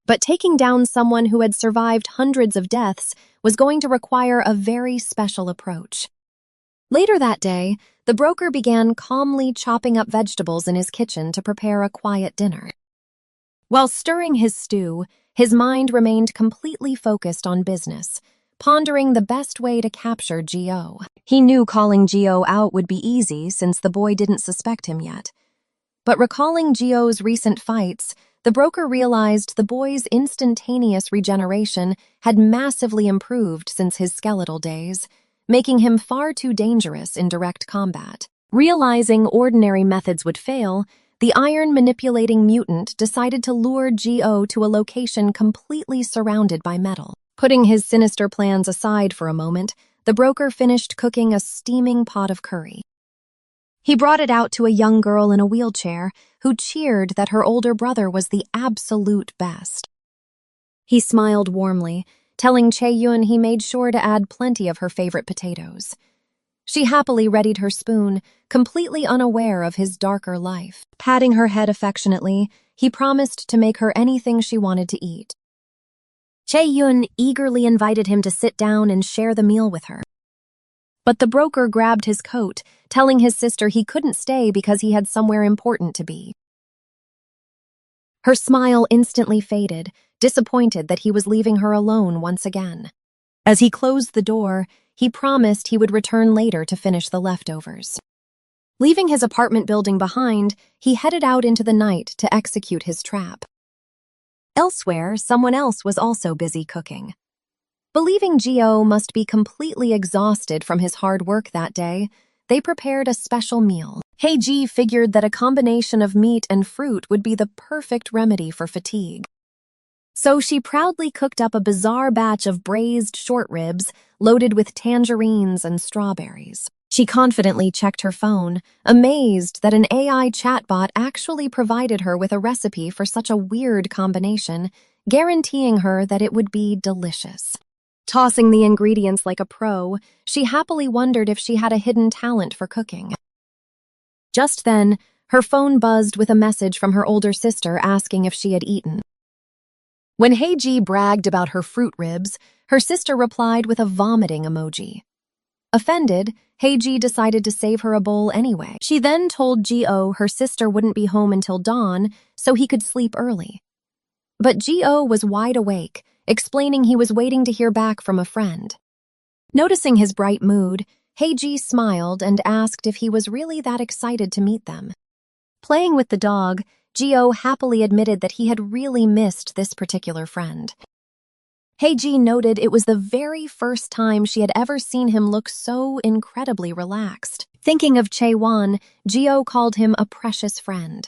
Speaker 1: But taking down someone who had survived hundreds of deaths was going to require a very special approach. Later that day, the broker began calmly chopping up vegetables in his kitchen to prepare a quiet dinner. While stirring his stew, his mind remained completely focused on business, pondering the best way to capture Ji-oh. He knew calling Ji-oh out would be easy since the boy didn't suspect him yet. But recalling Ji-oh's recent fights, the broker realized the boy's instantaneous regeneration had massively improved since his skeletal days, making him far too dangerous in direct combat. Realizing ordinary methods would fail, the iron-manipulating mutant decided to lure Ji-oh to a location completely surrounded by metal. Putting his sinister plans aside for a moment, the broker finished cooking a steaming pot of curry. He brought it out to a young girl in a wheelchair who cheered that her older brother was the absolute best. He smiled warmly, telling Chae-yun he made sure to add plenty of her favorite potatoes. She happily readied her spoon, completely unaware of his darker life. Patting her head affectionately, he promised to make her anything she wanted to eat. Chae-yun eagerly invited him to sit down and share the meal with her. But the broker grabbed his coat, telling his sister he couldn't stay because he had somewhere important to be. Her smile instantly faded, disappointed that he was leaving her alone once again. As he closed the door, he promised he would return later to finish the leftovers. Leaving his apartment building behind, he headed out into the night to execute his trap. Elsewhere, someone else was also busy cooking. Believing Gio must be completely exhausted from his hard work that day, they prepared a special meal. Heiji figured that a combination of meat and fruit would be the perfect remedy for fatigue. So she proudly cooked up a bizarre batch of braised short ribs loaded with tangerines and strawberries. She confidently checked her phone, amazed that an AI chatbot actually provided her with a recipe for such a weird combination, guaranteeing her that it would be delicious. Tossing the ingredients like a pro, she happily wondered if she had a hidden talent for cooking. Just then, her phone buzzed with a message from her older sister asking if she had eaten. When Heiji bragged about her fruit ribs, her sister replied with a vomiting emoji. Offended, Heiji decided to save her a bowl anyway. She then told Gio her sister wouldn't be home until dawn, so he could sleep early. But Gio was wide awake, explaining he was waiting to hear back from a friend. Noticing his bright mood, Heiji smiled and asked if he was really that excited to meet them. Playing with the dog, Gio happily admitted that he had really missed this particular friend. Heiji noted it was the very first time she had ever seen him look so incredibly relaxed. Thinking of Chaewon, Gio called him a precious friend.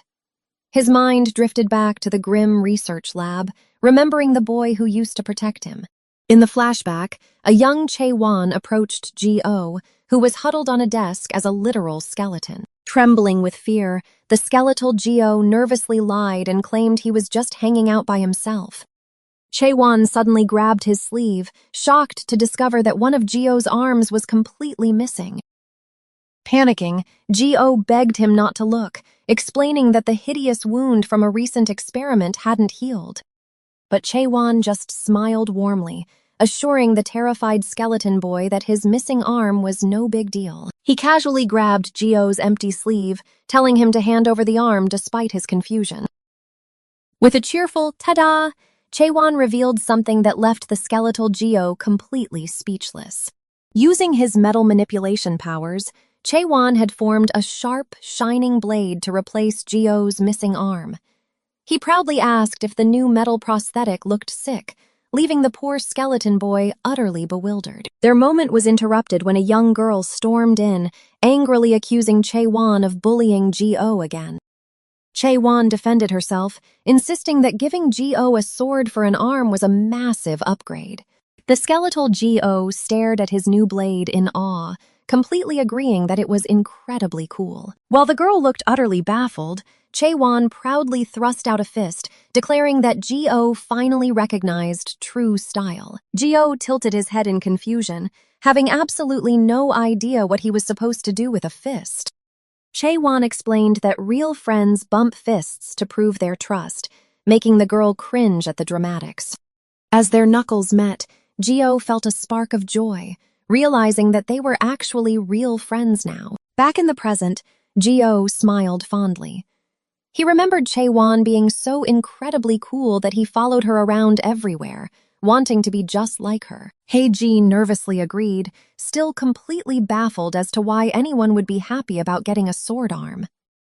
Speaker 1: His mind drifted back to the grim research lab, remembering the boy who used to protect him. In the flashback, a young Chaewon approached Gio, who was huddled on a desk as a literal skeleton. Trembling with fear, the skeletal Gio nervously lied and claimed he was just hanging out by himself. Chaewon suddenly grabbed his sleeve, shocked to discover that one of Gio's arms was completely missing. Panicking, Gio begged him not to look, explaining that the hideous wound from a recent experiment hadn't healed. But Chaewon just smiled warmly, assuring the terrified skeleton boy that his missing arm was no big deal. He casually grabbed Gio's empty sleeve, telling him to hand over the arm despite his confusion. With a cheerful "ta-da!" Chaewon revealed something that left the skeletal Gio completely speechless. Using his metal manipulation powers, Chaewon had formed a sharp, shining blade to replace Gio's missing arm. He proudly asked if the new metal prosthetic looked sick, leaving the poor skeleton boy utterly bewildered. Their moment was interrupted when a young girl stormed in, angrily accusing Chaewon of bullying Gio again. Chaewon defended herself, insisting that giving Gio a sword for an arm was a massive upgrade. The skeletal Gio stared at his new blade in awe, completely agreeing that it was incredibly cool. While the girl looked utterly baffled, Chaewon proudly thrust out a fist, declaring that Gio finally recognized true style. Gio tilted his head in confusion, having absolutely no idea what he was supposed to do with a fist. Chaewon explained that real friends bump fists to prove their trust, making the girl cringe at the dramatics. As their knuckles met, Gio felt a spark of joy, realizing that they were actually real friends now. Back in the present, Gio smiled fondly. He remembered Chaewon being so incredibly cool that he followed her around everywhere, wanting to be just like her. Heiji nervously agreed, still completely baffled as to why anyone would be happy about getting a sword arm.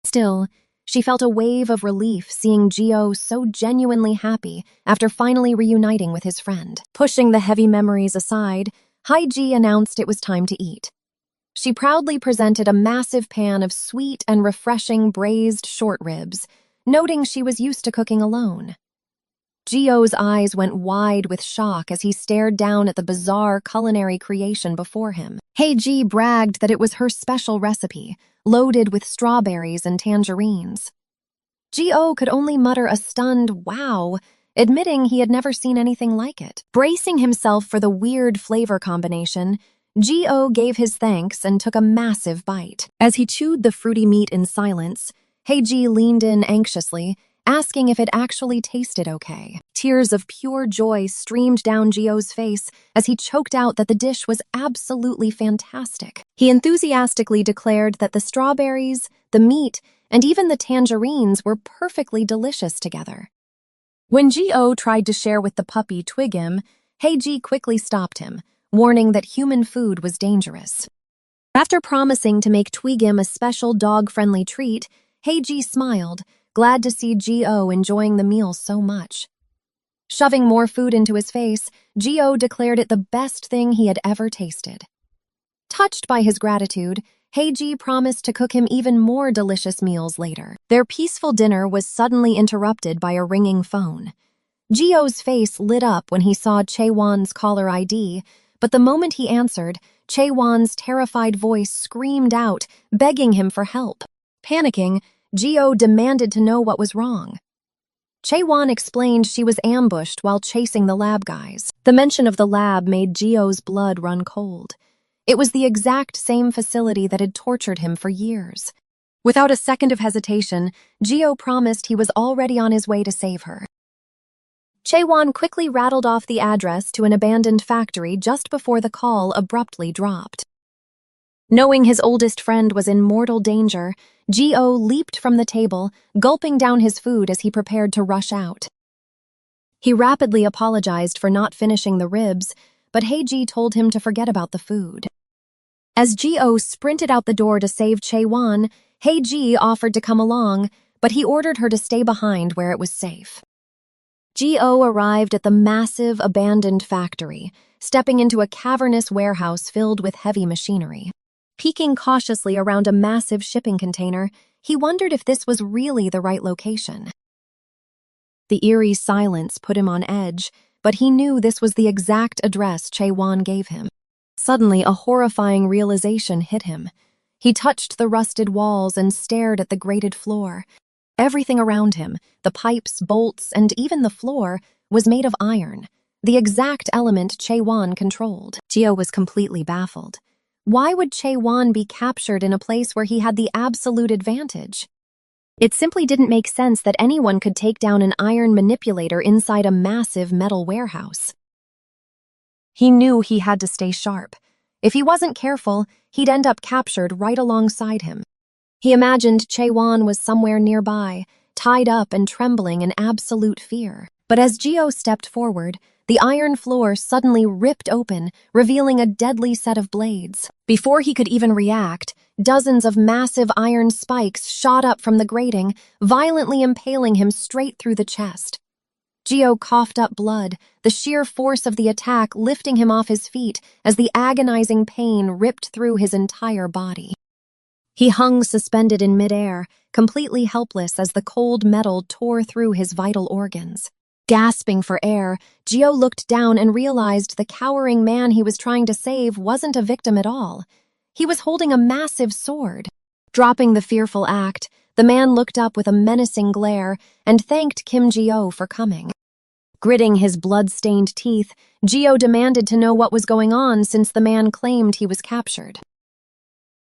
Speaker 1: Still, she felt a wave of relief seeing Gio so genuinely happy after finally reuniting with his friend. Pushing the heavy memories aside, Heiji announced it was time to eat. She proudly presented a massive pan of sweet and refreshing braised short ribs, noting she was used to cooking alone. Gio's eyes went wide with shock as he stared down at the bizarre culinary creation before him. Heiji bragged that it was her special recipe, loaded with strawberries and tangerines. Gio could only mutter a stunned "wow," admitting he had never seen anything like it. Bracing himself for the weird flavor combination, Gio gave his thanks and took a massive bite. As he chewed the fruity meat in silence, Heiji leaned in anxiously, asking if it actually tasted okay. Tears of pure joy streamed down Gio's face as he choked out that the dish was absolutely fantastic. He enthusiastically declared that the strawberries, the meat, and even the tangerines were perfectly delicious together. When Gio tried to share with the puppy Twigim, Heiji quickly stopped him, warning that human food was dangerous. After promising to make Twigim a special dog-friendly treat, Heiji smiled, glad to see Gio enjoying the meal so much. Shoving more food into his face, Gio declared it the best thing he had ever tasted. Touched by his gratitude, Heiji promised to cook him even more delicious meals later. Their peaceful dinner was suddenly interrupted by a ringing phone. Gio's face lit up when he saw Chaewon's caller ID, but the moment he answered, Chaewon's terrified voice screamed out, begging him for help. Panicking, Gio demanded to know what was wrong. Chaewon explained she was ambushed while chasing the lab guys. The mention of the lab made Gio's blood run cold. It was the exact same facility that had tortured him for years. Without a second of hesitation, Gio promised he was already on his way to save her. Chaewon quickly rattled off the address to an abandoned factory just before the call abruptly dropped. Knowing his oldest friend was in mortal danger, Gio leaped from the table, gulping down his food as he prepared to rush out. He rapidly apologized for not finishing the ribs, but Heiji told him to forget about the food. As Gio sprinted out the door to save Chaewon, Heiji offered to come along, but he ordered her to stay behind where it was safe. Gio arrived at the massive, abandoned factory, stepping into a cavernous warehouse filled with heavy machinery. Peeking cautiously around a massive shipping container, he wondered if this was really the right location. The eerie silence put him on edge, but he knew this was the exact address Chaewon gave him. Suddenly, a horrifying realization hit him. He touched the rusted walls and stared at the grated floor. Everything around him, the pipes, bolts, and even the floor, was made of iron, the exact element Chaewon controlled. Gio was completely baffled. Why would Chaewon be captured in a place where he had the absolute advantage? It simply didn't make sense that anyone could take down an iron manipulator inside a massive metal warehouse. He knew he had to stay sharp. If he wasn't careful, he'd end up captured right alongside him. He imagined Chaewon was somewhere nearby, tied up and trembling in absolute fear. But as Gio stepped forward, the iron floor suddenly ripped open, revealing a deadly set of blades. Before he could even react, dozens of massive iron spikes shot up from the grating, violently impaling him straight through the chest. Gio coughed up blood, the sheer force of the attack lifting him off his feet as the agonizing pain ripped through his entire body. He hung suspended in midair, completely helpless as the cold metal tore through his vital organs. Gasping for air, Gio looked down and realized the cowering man he was trying to save wasn't a victim at all. He was holding a massive sword. Dropping the fearful act, the man looked up with a menacing glare and thanked Kim Gio for coming. Gritting his blood-stained teeth, Gio demanded to know what was going on since the man claimed he was captured.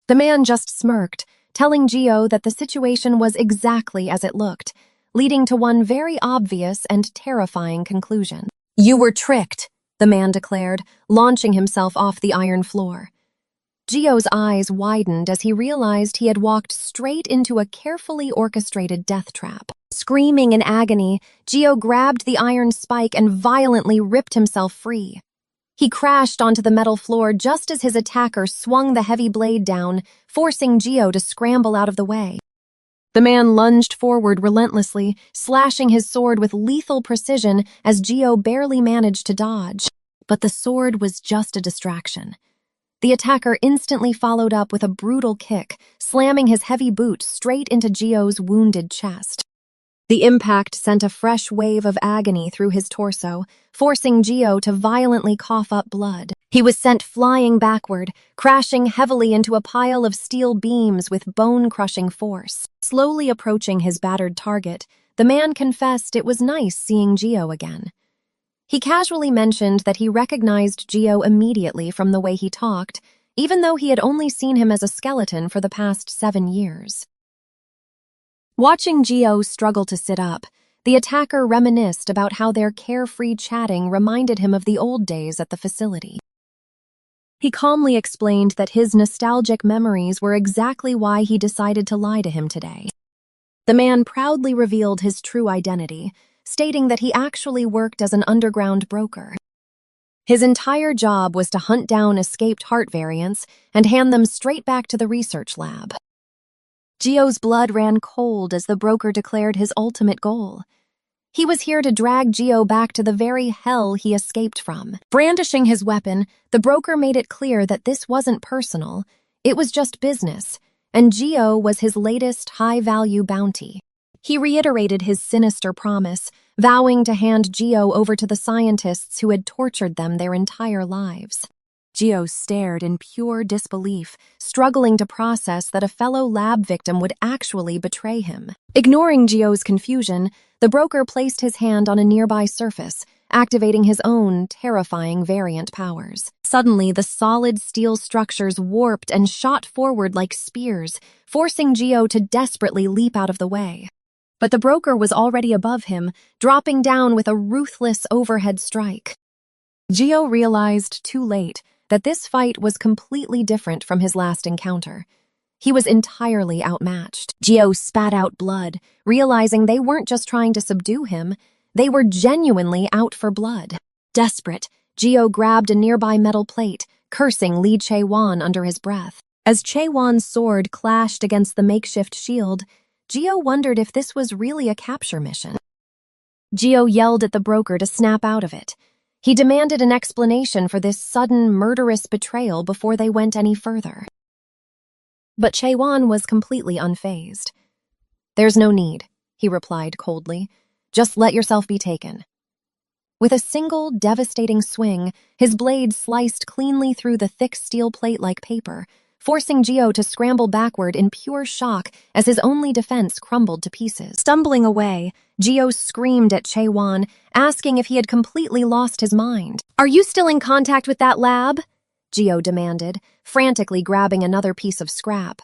Speaker 1: The man just smirked, telling Gio that the situation was exactly as it looked, leading to one very obvious and terrifying conclusion. "You were tricked," the man declared, launching himself off the iron floor. Gio's eyes widened as he realized he had walked straight into a carefully orchestrated death trap. Screaming in agony, Gio grabbed the iron spike and violently ripped himself free. He crashed onto the metal floor just as his attacker swung the heavy blade down, forcing Gio to scramble out of the way. The man lunged forward relentlessly, slashing his sword with lethal precision as Gio barely managed to dodge. But the sword was just a distraction. The attacker instantly followed up with a brutal kick, slamming his heavy boot straight into Gio's wounded chest. The impact sent a fresh wave of agony through his torso, forcing Gio to violently cough up blood. He was sent flying backward, crashing heavily into a pile of steel beams with bone-crushing force. Slowly approaching his battered target, the man confessed it was nice seeing Gio again. He casually mentioned that he recognized Gio immediately from the way he talked, even though he had only seen him as a skeleton for the past 7 years. Watching Gio struggle to sit up, the attacker reminisced about how their carefree chatting reminded him of the old days at the facility. He calmly explained that his nostalgic memories were exactly why he decided to lie to him today. The man proudly revealed his true identity, stating that he actually worked as an underground broker. His entire job was to hunt down escaped heart variants and hand them straight back to the research lab. Gio's blood ran cold as the broker declared his ultimate goal. He was here to drag Gio back to the very hell he escaped from. Brandishing his weapon, the broker made it clear that this wasn't personal, it was just business, and Gio was his latest high-value bounty. He reiterated his sinister promise, vowing to hand Gio over to the scientists who had tortured them their entire lives. Gio stared in pure disbelief, struggling to process that a fellow lab victim would actually betray him. Ignoring Gio's confusion, the broker placed his hand on a nearby surface, activating his own terrifying variant powers. Suddenly, the solid steel structures warped and shot forward like spears, forcing Gio to desperately leap out of the way. But the broker was already above him, dropping down with a ruthless overhead strike. Gio realized too late that this fight was completely different from his last encounter. He was entirely outmatched. Gio spat out blood, realizing they weren't just trying to subdue him, they were genuinely out for blood. Desperate, Gio grabbed a nearby metal plate, cursing Li Che-wan under his breath. As Che-wan's sword clashed against the makeshift shield, Gio wondered if this was really a capture mission. Gio yelled at the broker to snap out of it. He demanded an explanation for this sudden, murderous betrayal before they went any further. But Che-wan was completely unfazed. "There's no need," he replied coldly. "Just let yourself be taken." With a single, devastating swing, his blade sliced cleanly through the thick steel plate like paper, forcing Gio to scramble backward in pure shock as his only defense crumbled to pieces. Stumbling away, Gio screamed at Che-wan, asking if he had completely lost his mind. "Are you still in contact with that lab?" Gio demanded, frantically grabbing another piece of scrap.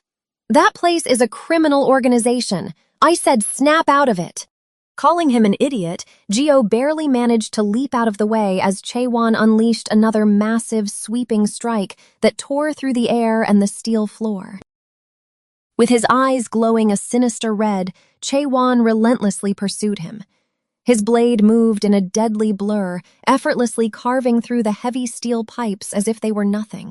Speaker 1: "That place is a criminal organization. I said snap out of it." Calling him an idiot, Gio barely managed to leap out of the way as Che-wan unleashed another massive, sweeping strike that tore through the air and the steel floor. With his eyes glowing a sinister red, Che-wan relentlessly pursued him. His blade moved in a deadly blur, effortlessly carving through the heavy steel pipes as if they were nothing.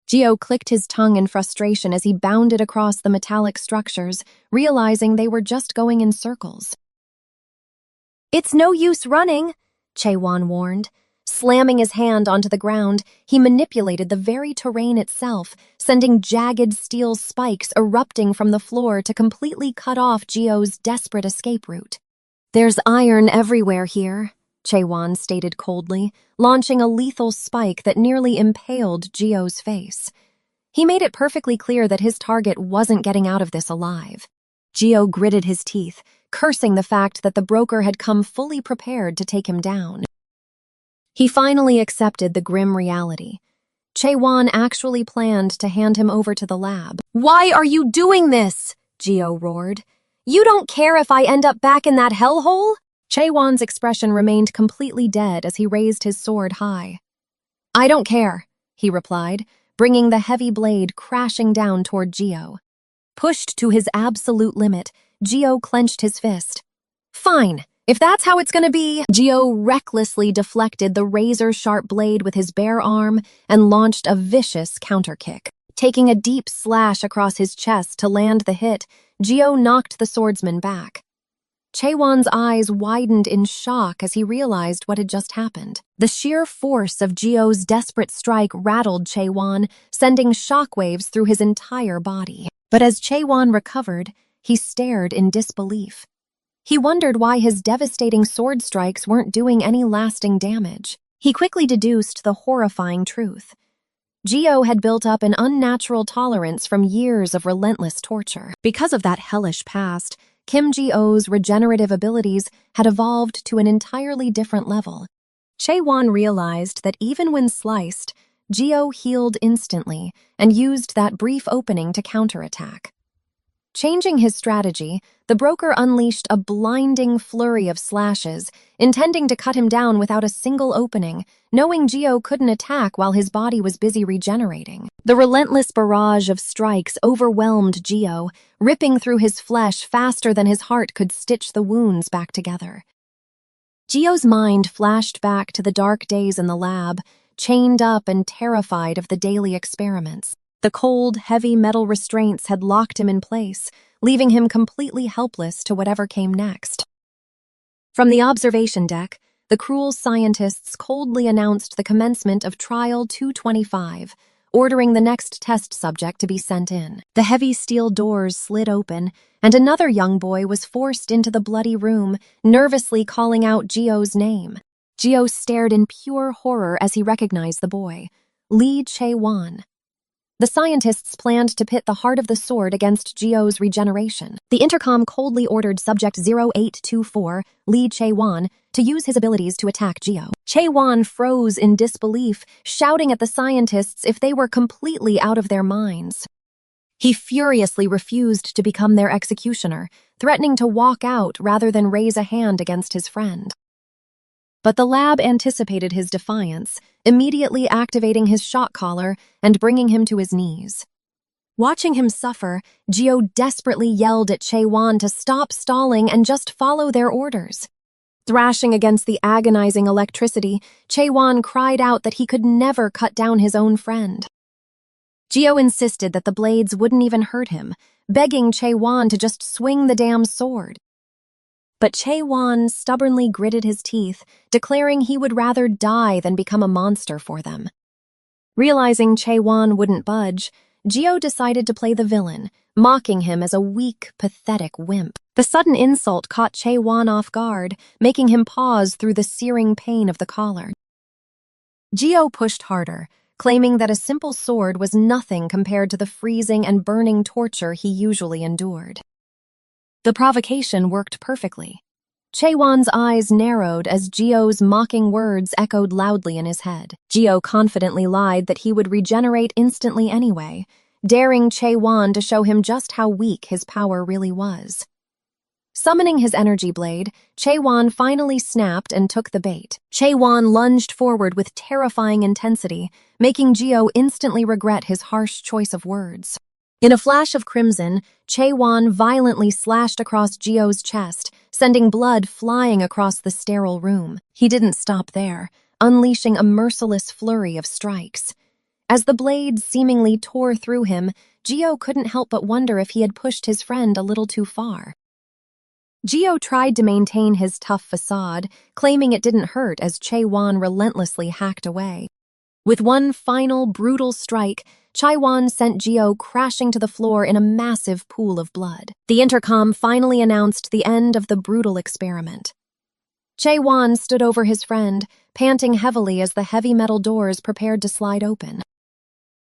Speaker 1: Gio clicked his tongue in frustration as he bounded across the metallic structures, realizing they were just going in circles. "It's no use running," Che-wan warned. Slamming his hand onto the ground, he manipulated the very terrain itself, sending jagged steel spikes erupting from the floor to completely cut off Gio's desperate escape route. "There's iron everywhere here," Che-wan stated coldly, launching a lethal spike that nearly impaled Gio's face. He made it perfectly clear that his target wasn't getting out of this alive. Gio gritted his teeth, cursing the fact that the broker had come fully prepared to take him down. He finally accepted the grim reality. Che-wan actually planned to hand him over to the lab. "Why are you doing this?" Gio roared. "You don't care if I end up back in that hellhole?" Che-wan's expression remained completely dead as he raised his sword high. "I don't care," he replied, bringing the heavy blade crashing down toward Gio. Pushed to his absolute limit, Gio clenched his fist. "Fine, if that's how it's gonna be." Gio recklessly deflected the razor-sharp blade with his bare arm and launched a vicious counterkick. Taking a deep slash across his chest to land the hit, Gio knocked the swordsman back. Che-wan's eyes widened in shock as he realized what had just happened. The sheer force of Gio's desperate strike rattled Che-wan, sending shockwaves through his entire body. But as Che-wan recovered, he stared in disbelief. He wondered why his devastating sword strikes weren't doing any lasting damage. He quickly deduced the horrifying truth. Gio had built up an unnatural tolerance from years of relentless torture. Because of that hellish past, Kim Ji-o's regenerative abilities had evolved to an entirely different level. Che-wan realized that even when sliced, Gio healed instantly and used that brief opening to counterattack. Changing his strategy, the broker unleashed a blinding flurry of slashes, intending to cut him down without a single opening, knowing Gio couldn't attack while his body was busy regenerating. The relentless barrage of strikes overwhelmed Gio, ripping through his flesh faster than his heart could stitch the wounds back together. Gio's mind flashed back to the dark days in the lab, chained up and terrified of the daily experiments. The cold, heavy metal restraints had locked him in place, leaving him completely helpless to whatever came next. From the observation deck, the cruel scientists coldly announced the commencement of Trial 225, ordering the next test subject to be sent in. The heavy steel doors slid open, and another young boy was forced into the bloody room, nervously calling out Gio's name. Gio stared in pure horror as he recognized the boy, Lee Chae-won. The scientists planned to pit the heart of the sword against Gio's regeneration. The intercom coldly ordered Subject 0824, Lee Chae-won, to use his abilities to attack Gio. Chae-won froze in disbelief, shouting at the scientists if they were completely out of their minds. He furiously refused to become their executioner, threatening to walk out rather than raise a hand against his friend. But the lab anticipated his defiance, immediately activating his shock collar and bringing him to his knees. Watching him suffer, Gio desperately yelled at Chae-won to stop stalling and just follow their orders. Thrashing against the agonizing electricity, Chae-won cried out that he could never cut down his own friend. Gio insisted that the blades wouldn't even hurt him, begging Chae-won to just swing the damn sword. But Chae-won stubbornly gritted his teeth, declaring he would rather die than become a monster for them. Realizing Chae-won wouldn't budge, Gio decided to play the villain, mocking him as a weak, pathetic wimp. The sudden insult caught Chae-won off guard, making him pause through the searing pain of the collar. Gio pushed harder, claiming that a simple sword was nothing compared to the freezing and burning torture he usually endured. The provocation worked perfectly. Chae-won's eyes narrowed as Gio's mocking words echoed loudly in his head. Gio confidently lied that he would regenerate instantly anyway, daring Chae-won to show him just how weak his power really was. Summoning his energy blade, Chae-won finally snapped and took the bait. Chae-won lunged forward with terrifying intensity, making Gio instantly regret his harsh choice of words. In a flash of crimson, Chae-won violently slashed across Gio's chest, sending blood flying across the sterile room. He didn't stop there, unleashing a merciless flurry of strikes. As the blade seemingly tore through him, Gio couldn't help but wonder if he had pushed his friend a little too far. Gio tried to maintain his tough facade, claiming it didn't hurt as Chae-won relentlessly hacked away. With one final, brutal strike, Chae-won sent Gio crashing to the floor in a massive pool of blood. The intercom finally announced the end of the brutal experiment. Chae-won stood over his friend, panting heavily as the heavy metal doors prepared to slide open.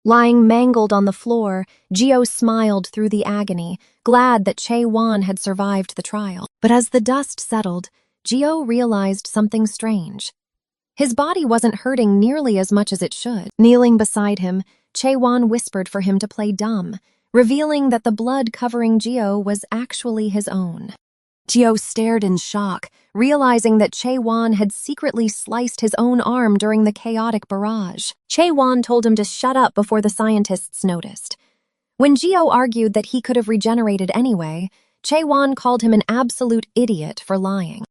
Speaker 1: Lying mangled on the floor, Gio smiled through the agony, glad that Chae-won had survived the trial. But as the dust settled, Gio realized something strange. His body wasn't hurting nearly as much as it should. Kneeling beside him, Chae-won whispered for him to play dumb, revealing that the blood covering Gio was actually his own. Gio stared in shock, realizing that Chae-won had secretly sliced his own arm during the chaotic barrage. Chae-won told him to shut up before the scientists noticed. When Gio argued that he could have regenerated anyway, Chae-won called him an absolute idiot for lying.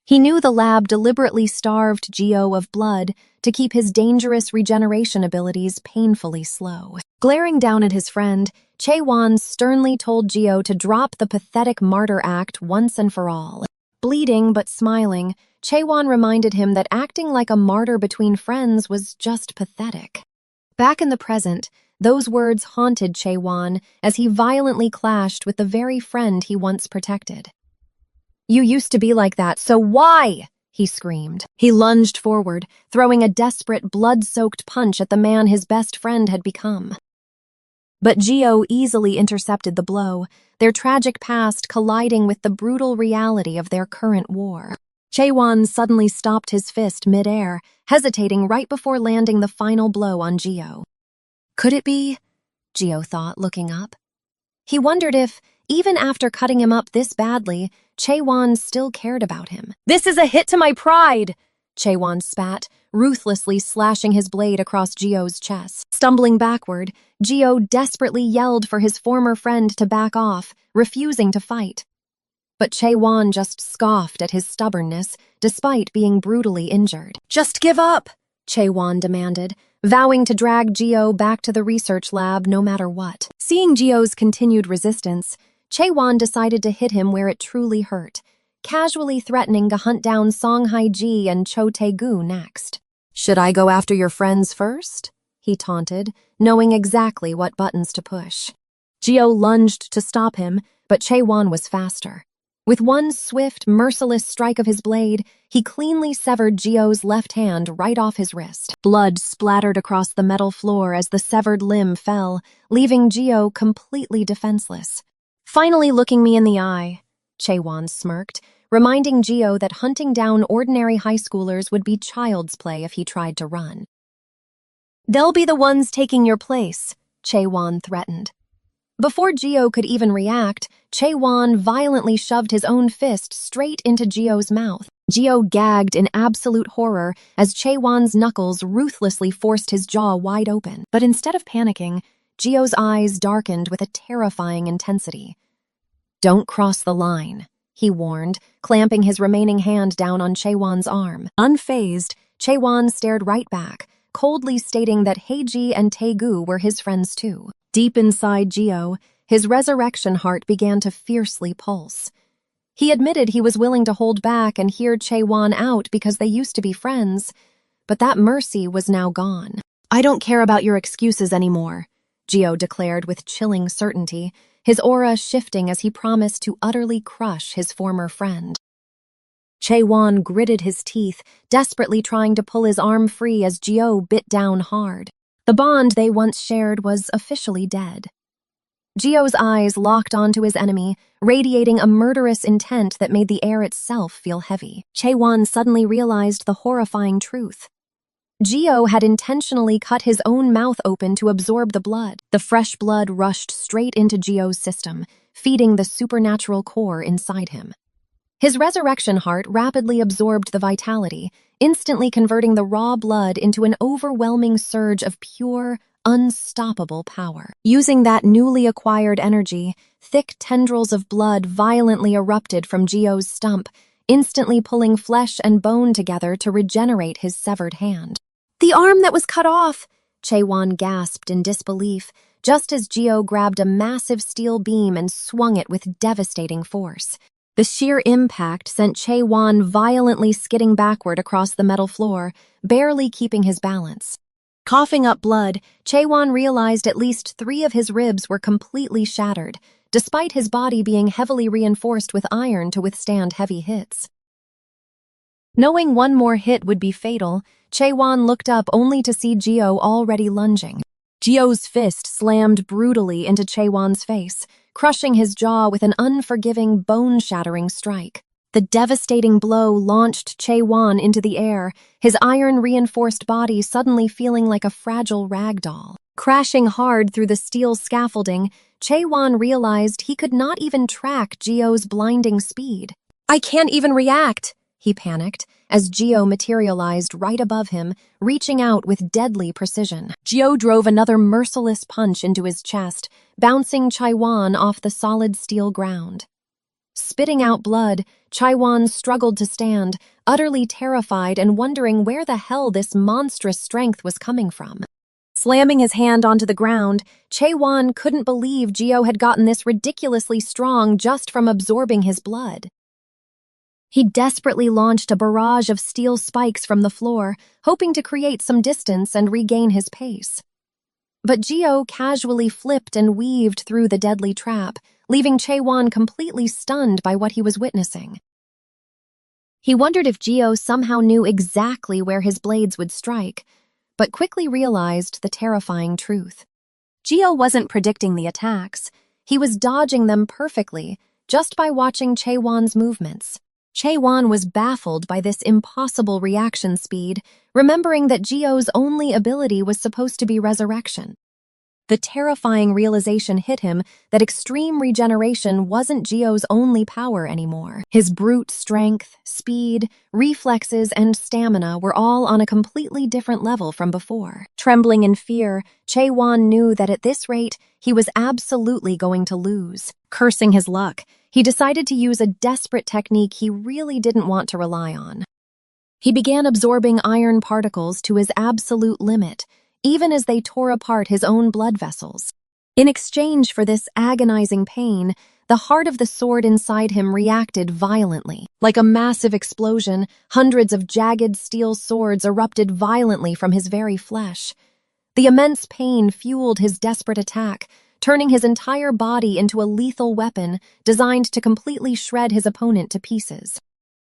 Speaker 1: He knew the lab deliberately starved Gio of blood to keep his dangerous regeneration abilities painfully slow. Glaring down at his friend, Chae-won sternly told Gio to drop the pathetic martyr act once and for all. Bleeding but smiling, Chae-won reminded him that acting like a martyr between friends was just pathetic. Back in the present, those words haunted Chae-won as he violently clashed with the very friend he once protected. "You used to be like that, so why?" he screamed. He lunged forward, throwing a desperate, blood-soaked punch at the man his best friend had become. But Gio easily intercepted the blow, their tragic past colliding with the brutal reality of their current war. Chae-won suddenly stopped his fist mid-air, hesitating right before landing the final blow on Gio. Could it be? Gio thought, looking up. He wondered if, even after cutting him up this badly, Chae-won still cared about him. "This is a hit to my pride!" Chae-won spat, ruthlessly slashing his blade across Gio's chest. Stumbling backward, Gio desperately yelled for his former friend to back off, refusing to fight. But Chae-won just scoffed at his stubbornness, despite being brutally injured. "Just give up!" Chae-won demanded, vowing to drag Gio back to the research lab no matter what. Seeing Gio's continued resistance, Chae-won decided to hit him where it truly hurt, casually threatening to hunt down Songhai-ji and Cho Tae-gu next. "Should I go after your friends first?" he taunted, knowing exactly what buttons to push. Gio lunged to stop him, but Chae-won was faster. With one swift, merciless strike of his blade, he cleanly severed Gio's left hand right off his wrist. Blood splattered across the metal floor as the severed limb fell, leaving Gio completely defenseless. "Finally looking me in the eye," Chae-won smirked, reminding Gio that hunting down ordinary high schoolers would be child's play if he tried to run. "They'll be the ones taking your place," Chae-won threatened. Before Gio could even react, Chae-won violently shoved his own fist straight into Gio's mouth. Gio gagged in absolute horror as Chae-won's knuckles ruthlessly forced his jaw wide open. But instead of panicking, Gio's eyes darkened with a terrifying intensity. "Don't cross the line," he warned, clamping his remaining hand down on Chae-won's arm. Unfazed, Chae-won stared right back, coldly stating that Heiji and Tae-gu were his friends too. Deep inside Gio, his resurrection heart began to fiercely pulse. He admitted he was willing to hold back and hear Chae-won out because they used to be friends, but that mercy was now gone. "I don't care about your excuses anymore," Gio declared with chilling certainty, his aura shifting as he promised to utterly crush his former friend. Chae-won gritted his teeth, desperately trying to pull his arm free as Gio bit down hard. The bond they once shared was officially dead. Gio's eyes locked onto his enemy, radiating a murderous intent that made the air itself feel heavy. Chae-won suddenly realized the horrifying truth. Gio had intentionally cut his own mouth open to absorb the blood. The fresh blood rushed straight into Gio's system, feeding the supernatural core inside him. His resurrection heart rapidly absorbed the vitality, instantly converting the raw blood into an overwhelming surge of pure, unstoppable power. Using that newly acquired energy, thick tendrils of blood violently erupted from Gio's stump, instantly pulling flesh and bone together to regenerate his severed hand. "The arm that was cut off!" Chae-won gasped in disbelief, just as Gio grabbed a massive steel beam and swung it with devastating force. The sheer impact sent Chae-won violently skidding backward across the metal floor, barely keeping his balance. Coughing up blood, Chae-won realized at least 3 of his ribs were completely shattered, despite his body being heavily reinforced with iron to withstand heavy hits. Knowing one more hit would be fatal, Chae-won looked up only to see Gio already lunging. Gio's fist slammed brutally into Chae-won's face, crushing his jaw with an unforgiving, bone-shattering strike. The devastating blow launched Chae-won into the air, his iron-reinforced body suddenly feeling like a fragile rag doll. Crashing hard through the steel scaffolding, Chae-won realized he could not even track Gio's blinding speed. "I can't even react," he panicked, as Gio materialized right above him, reaching out with deadly precision. Gio drove another merciless punch into his chest, bouncing Chae-won off the solid steel ground. Spitting out blood, Chae-won struggled to stand, utterly terrified and wondering where the hell this monstrous strength was coming from. Slamming his hand onto the ground, Chae-won couldn't believe Gio had gotten this ridiculously strong just from absorbing his blood. He desperately launched a barrage of steel spikes from the floor, hoping to create some distance and regain his pace. But Gio casually flipped and weaved through the deadly trap, leaving Chae-won completely stunned by what he was witnessing. He wondered if Gio somehow knew exactly where his blades would strike, but quickly realized the terrifying truth. Gio wasn't predicting the attacks. He was dodging them perfectly, just by watching Chae-won's movements. Chae-won was baffled by this impossible reaction speed, remembering that Gio's only ability was supposed to be resurrection. The terrifying realization hit him that extreme regeneration wasn't Gio's only power anymore. His brute strength, speed, reflexes, and stamina were all on a completely different level from before. Trembling in fear, Chae-won knew that at this rate, he was absolutely going to lose. Cursing his luck, he decided to use a desperate technique he really didn't want to rely on. He began absorbing iron particles to his absolute limit, even as they tore apart his own blood vessels. In exchange for this agonizing pain, the heart of the sword inside him reacted violently. Like a massive explosion, hundreds of jagged steel swords erupted violently from his very flesh. The immense pain fueled his desperate attack, turning his entire body into a lethal weapon designed to completely shred his opponent to pieces.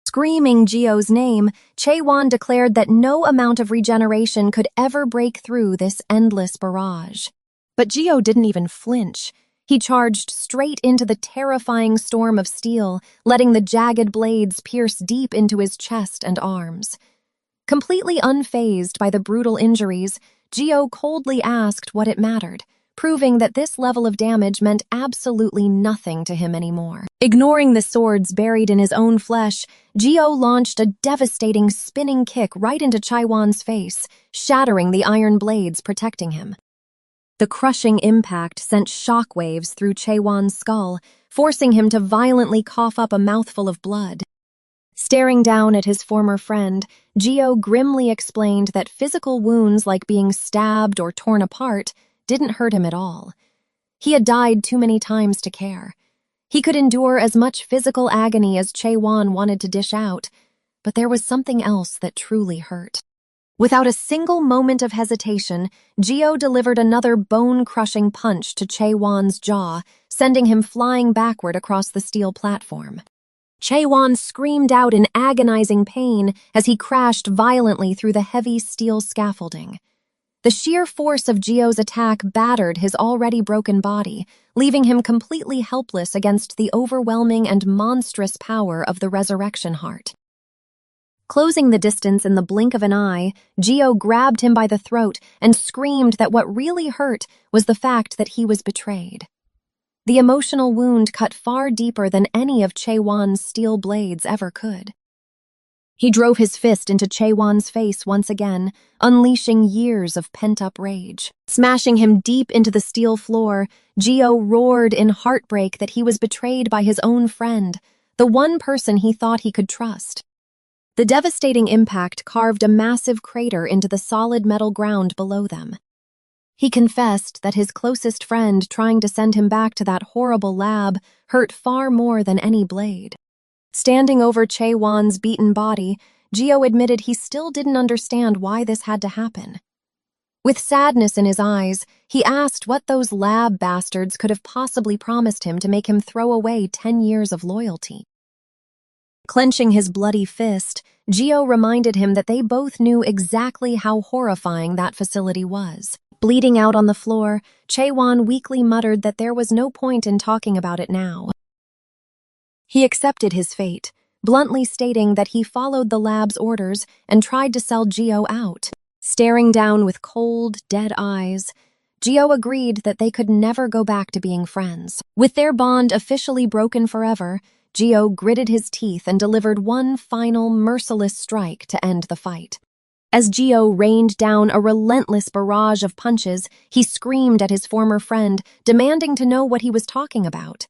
Speaker 1: Screaming Gio's name, Chaewon declared that no amount of regeneration could ever break through this endless barrage. But Gio didn't even flinch. He charged straight into the terrifying storm of steel, letting the jagged blades pierce deep into his chest and arms. Completely unfazed by the brutal injuries, Gio coldly asked what it mattered, proving that this level of damage meant absolutely nothing to him anymore. Ignoring the swords buried in his own flesh, Gio launched a devastating spinning kick right into Chaewon's face, shattering the iron blades protecting him. The crushing impact sent shockwaves through Chaewon's skull, forcing him to violently cough up a mouthful of blood. Staring down at his former friend, Gio grimly explained that physical wounds like being stabbed or torn apart didn't hurt him at all. He had died too many times to care. He could endure as much physical agony as Chaewon wanted to dish out, but there was something else that truly hurt. Without a single moment of hesitation, Gio delivered another bone-crushing punch to Chaewon's jaw, sending him flying backward across the steel platform. Chaewon screamed out in agonizing pain as he crashed violently through the heavy steel scaffolding. The sheer force of Gio's attack battered his already broken body, leaving him completely helpless against the overwhelming and monstrous power of the resurrection heart. Closing the distance in the blink of an eye, Gio grabbed him by the throat and screamed that what really hurt was the fact that he was betrayed. The emotional wound cut far deeper than any of Chaewon's steel blades ever could. He drove his fist into Chaewon's face once again, unleashing years of pent-up rage. Smashing him deep into the steel floor, Gio roared in heartbreak that he was betrayed by his own friend, the one person he thought he could trust. The devastating impact carved a massive crater into the solid metal ground below them. He confessed that his closest friend trying to send him back to that horrible lab hurt far more than any blade. Standing over Chaewon's beaten body, Gio admitted he still didn't understand why this had to happen. With sadness in his eyes, he asked what those lab bastards could have possibly promised him to make him throw away 10 years of loyalty. Clenching his bloody fist, Gio reminded him that they both knew exactly how horrifying that facility was. Bleeding out on the floor, Chaewon weakly muttered that there was no point in talking about it now. He accepted his fate, bluntly stating that he followed the lab's orders and tried to sell Gio out. Staring down with cold, dead eyes, Gio agreed that they could never go back to being friends. With their bond officially broken forever, Gio gritted his teeth and delivered one final, merciless strike to end the fight. As Gio rained down a relentless barrage of punches, he screamed at his former friend, demanding to know what he was talking about.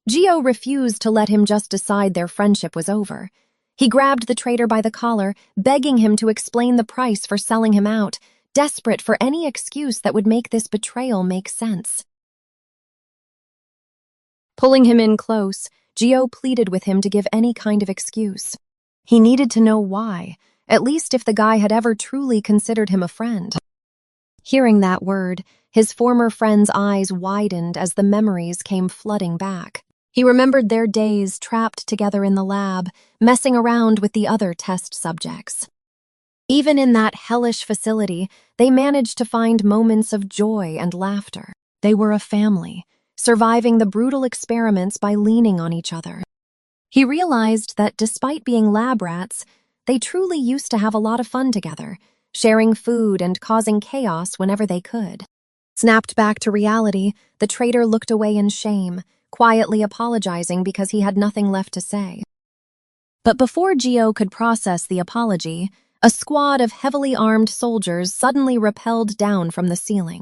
Speaker 1: Gio refused to let him just decide their friendship was over. He grabbed the traitor by the collar, begging him to explain the price for selling him out, desperate for any excuse that would make this betrayal make sense. Pulling him in close, Gio pleaded with him to give any kind of excuse. He needed to know why, at least if the guy had ever truly considered him a friend. Hearing that word, his former friend's eyes widened as the memories came flooding back. He remembered their days trapped together in the lab, messing around with the other test subjects. Even in that hellish facility, they managed to find moments of joy and laughter. They were a family, surviving the brutal experiments by leaning on each other. He realized that despite being lab rats, they truly used to have a lot of fun together, sharing food and causing chaos whenever they could. Snapped back to reality, the traitor looked away in shame, quietly apologizing because he had nothing left to say. But before Gio could process the apology, a squad of heavily armed soldiers suddenly rappelled down from the ceiling.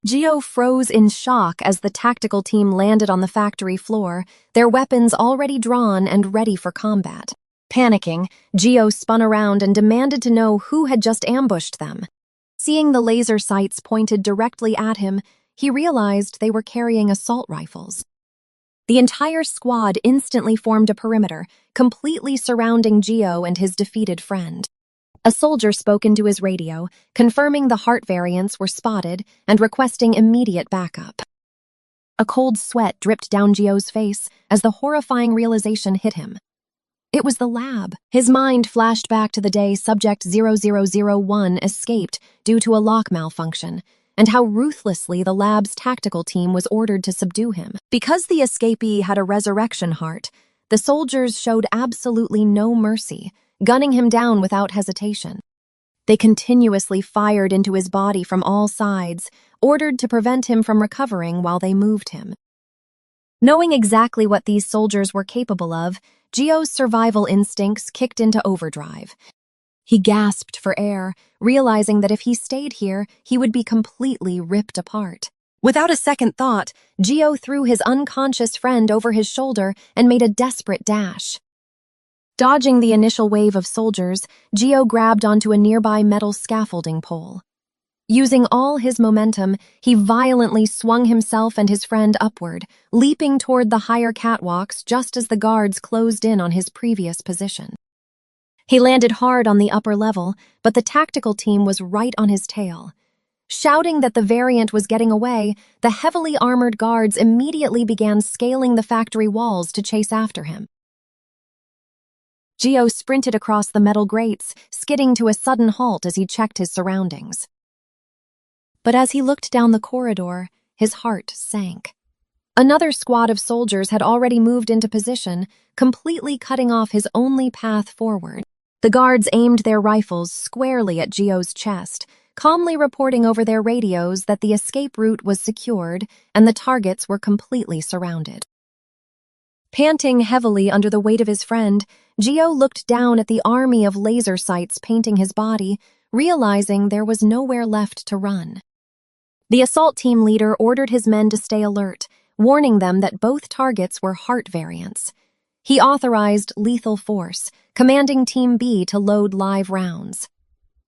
Speaker 1: Gio froze in shock as the tactical team landed on the factory floor, their weapons already drawn and ready for combat. Panicking, Gio spun around and demanded to know who had just ambushed them. Seeing the laser sights pointed directly at him, he realized they were carrying assault rifles. The entire squad instantly formed a perimeter, completely surrounding Geo and his defeated friend. A soldier spoke into his radio, confirming the heart variants were spotted and requesting immediate backup. A cold sweat dripped down Geo's face as the horrifying realization hit him. It was the lab. His mind flashed back to the day Subject 0001 escaped due to a lock malfunction, and how ruthlessly the lab's tactical team was ordered to subdue him. Because the escapee had a resurrection heart, the soldiers showed absolutely no mercy, gunning him down without hesitation. They continuously fired into his body from all sides, ordered to prevent him from recovering while they moved him. Knowing exactly what these soldiers were capable of, Geo's survival instincts kicked into overdrive. He gasped for air, realizing that if he stayed here, he would be completely ripped apart. Without a second thought, Geo threw his unconscious friend over his shoulder and made a desperate dash. Dodging the initial wave of soldiers, Geo grabbed onto a nearby metal scaffolding pole. Using all his momentum, he violently swung himself and his friend upward, leaping toward the higher catwalks just as the guards closed in on his previous position. He landed hard on the upper level, but the tactical team was right on his tail. Shouting that the variant was getting away, the heavily armored guards immediately began scaling the factory walls to chase after him. Geo sprinted across the metal grates, skidding to a sudden halt as he checked his surroundings. But as he looked down the corridor, his heart sank. Another squad of soldiers had already moved into position, completely cutting off his only path forward. The guards aimed their rifles squarely at Geo's chest, calmly reporting over their radios that the escape route was secured and the targets were completely surrounded. Panting heavily under the weight of his friend, Geo looked down at the army of laser sights painting his body, realizing there was nowhere left to run. The assault team leader ordered his men to stay alert, warning them that both targets were heart variants. He authorized lethal force, commanding Team B to load live rounds.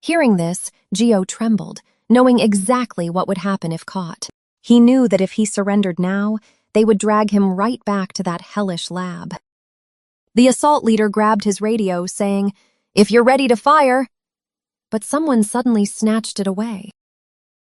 Speaker 1: Hearing this, Geo trembled, knowing exactly what would happen if caught. He knew that if he surrendered now, they would drag him right back to that hellish lab. The assault leader grabbed his radio, saying, "If you're ready to fire," but someone suddenly snatched it away.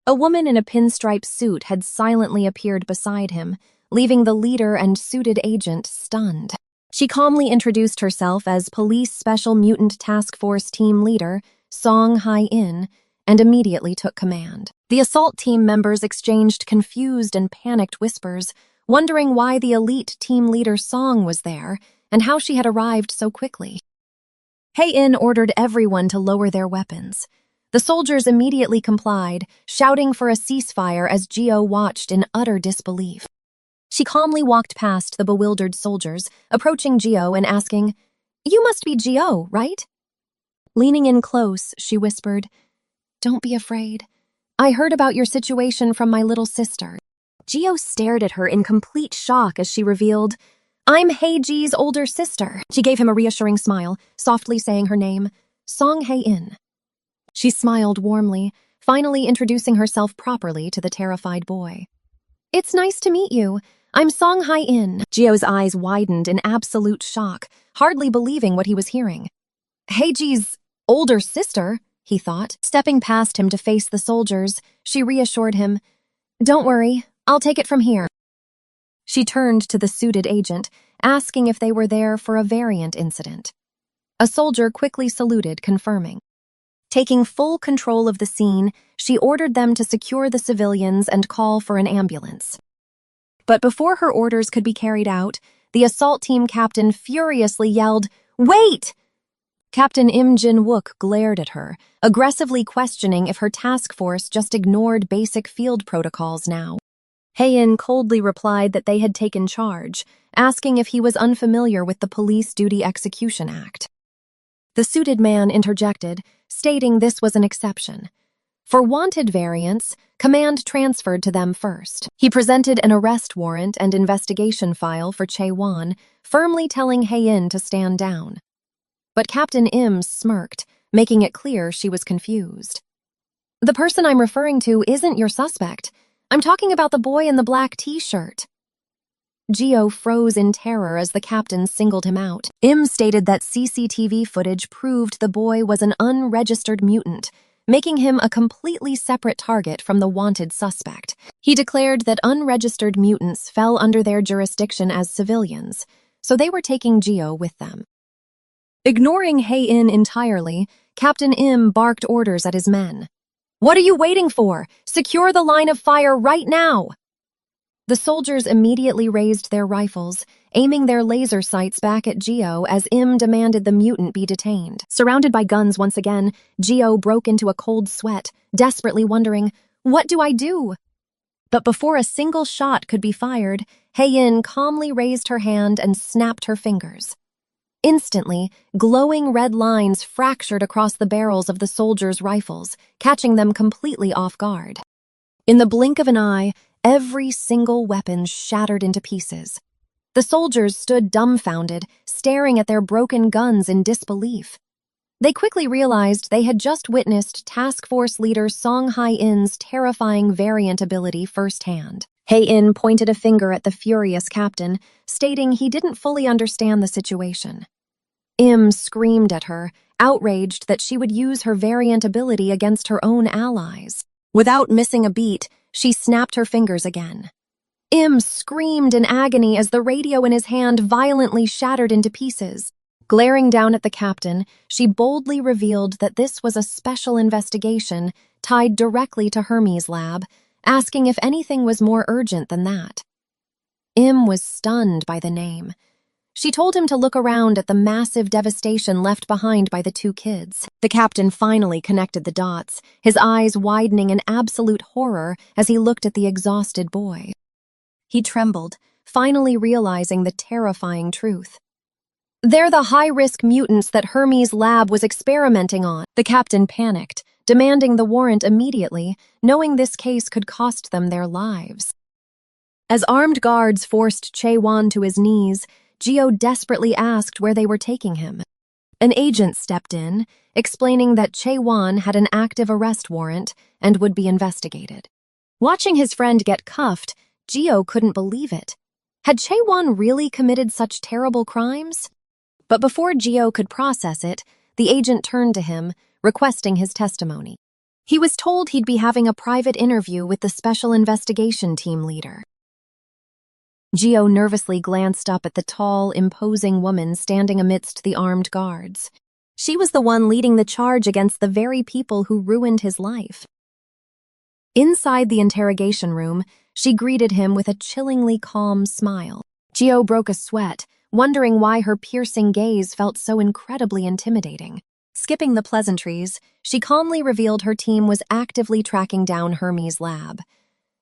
Speaker 1: A woman in a pinstripe suit had silently appeared beside him, leaving the leader and suited agent stunned. She calmly introduced herself as Police Special Mutant Task Force Team Leader, Song Hai-in, and immediately took command. The assault team members exchanged confused and panicked whispers, wondering why the elite team leader Song was there and how she had arrived so quickly. Hai-in ordered everyone to lower their weapons. The soldiers immediately complied, shouting for a ceasefire as Geo watched in utter disbelief. She calmly walked past the bewildered soldiers, approaching Geo and asking, "You must be Geo, right?" Leaning in close, she whispered, "Don't be afraid. I heard about your situation from my little sister." Geo stared at her in complete shock as she revealed, "I'm Heiji's older sister." She gave him a reassuring smile, softly saying her name, Song Hai-in. She smiled warmly, finally introducing herself properly to the terrified boy. "It's nice to meet you. I'm Song Hai-in." Geo's eyes widened in absolute shock, hardly believing what he was hearing. Heiji's older sister, he thought. Stepping past him to face the soldiers, she reassured him, "Don't worry, I'll take it from here." She turned to the suited agent, asking if they were there for a variant incident. A soldier quickly saluted, confirming. Taking full control of the scene, she ordered them to secure the civilians and call for an ambulance. But before her orders could be carried out, the assault team captain furiously yelled, "Wait!" Captain Im Jin-wook glared at her, aggressively questioning if her task force just ignored basic field protocols now. Hai-in coldly replied that they had taken charge, asking if he was unfamiliar with the Police Duty Execution Act. The suited man interjected, stating this was an exception. For wanted variants, command transferred to them first. He presented an arrest warrant and investigation file for Chae-won, firmly telling Hai-in to stand down. But Captain Im smirked, making it clear she was confused. "The person I'm referring to isn't your suspect. I'm talking about the boy in the black t-shirt." Geo froze in terror as the captain singled him out. Im stated that CCTV footage proved the boy was an unregistered mutant, making him a completely separate target from the wanted suspect. He declared that unregistered mutants fell under their jurisdiction as civilians, so they were taking Geo with them. Ignoring Hae-in entirely, Captain Im barked orders at his men. "What are you waiting for? Secure the line of fire right now!" The soldiers immediately raised their rifles, aiming their laser sights back at Geo as Im demanded the mutant be detained. Surrounded by guns once again, Geo broke into a cold sweat, desperately wondering, "What do I do?" But before a single shot could be fired, Hae-in calmly raised her hand and snapped her fingers. Instantly, glowing red lines fractured across the barrels of the soldiers' rifles, catching them completely off guard. In the blink of an eye, every single weapon shattered into pieces. The soldiers stood dumbfounded, staring at their broken guns in disbelief. They quickly realized they had just witnessed Task Force leader Song Hae-in's terrifying variant ability firsthand. Hae-in pointed a finger at the furious captain, stating he didn't fully understand the situation. Im screamed at her, outraged that she would use her variant ability against her own allies. Without missing a beat, she snapped her fingers again. Im screamed in agony as the radio in his hand violently shattered into pieces. Glaring down at the captain, she boldly revealed that this was a special investigation tied directly to Hermes' lab, asking if anything was more urgent than that. Im was stunned by the name. She told him to look around at the massive devastation left behind by the two kids. The captain finally connected the dots, his eyes widening in absolute horror as he looked at the exhausted boy. He trembled, finally realizing the terrifying truth. "They're the high-risk mutants that Hermes' lab was experimenting on." The captain panicked, demanding the warrant immediately, knowing this case could cost them their lives. As armed guards forced Chae-won to his knees, Geo desperately asked where they were taking him. An agent stepped in, explaining that Chae-won had an active arrest warrant and would be investigated. Watching his friend get cuffed, Geo couldn't believe it. Had Chae-won really committed such terrible crimes? But before Geo could process it, the agent turned to him, requesting his testimony. He was told he'd be having a private interview with the Special Investigation Team leader. Geo nervously glanced up at the tall, imposing woman standing amidst the armed guards. She was the one leading the charge against the very people who ruined his life. Inside the interrogation room, she greeted him with a chillingly calm smile. Geo broke a sweat, wondering why her piercing gaze felt so incredibly intimidating. Skipping the pleasantries, she calmly revealed her team was actively tracking down Hermes' lab.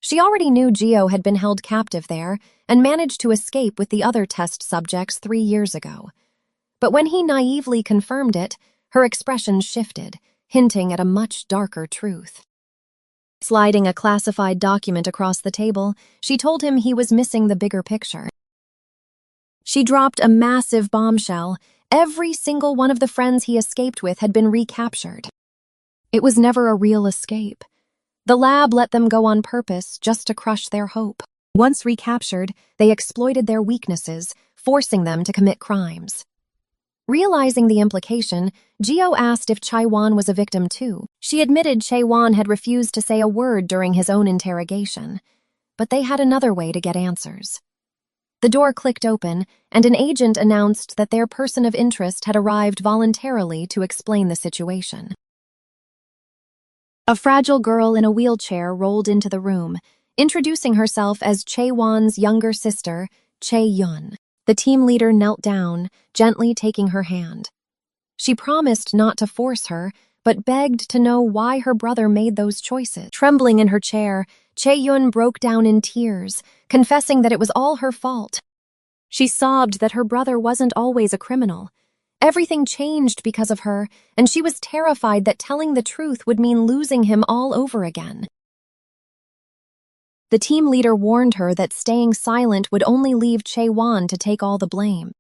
Speaker 1: She already knew Geo had been held captive there and managed to escape with the other test subjects 3 years ago. But when he naively confirmed it, her expression shifted, hinting at a much darker truth. Sliding a classified document across the table, she told him he was missing the bigger picture. She dropped a massive bombshell. Every single one of the friends he escaped with had been recaptured. It was never a real escape. The lab let them go on purpose just to crush their hope. Once recaptured, they exploited their weaknesses, forcing them to commit crimes. Realizing the implication, Geo asked if Chae-won was a victim too. She admitted Chae-won had refused to say a word during his own interrogation, but they had another way to get answers. The door clicked open, and an agent announced that their person of interest had arrived voluntarily to explain the situation. A fragile girl in a wheelchair rolled into the room, introducing herself as Chae-won's younger sister, Chae-yun. The team leader knelt down, gently taking her hand. She promised not to force her, but begged to know why her brother made those choices. Trembling in her chair, Chae-yun broke down in tears, confessing that it was all her fault. She sobbed that her brother wasn't always a criminal. Everything changed because of her, and she was terrified that telling the truth would mean losing him all over again. The team leader warned her that staying silent would only leave Chae-won to take all the blame.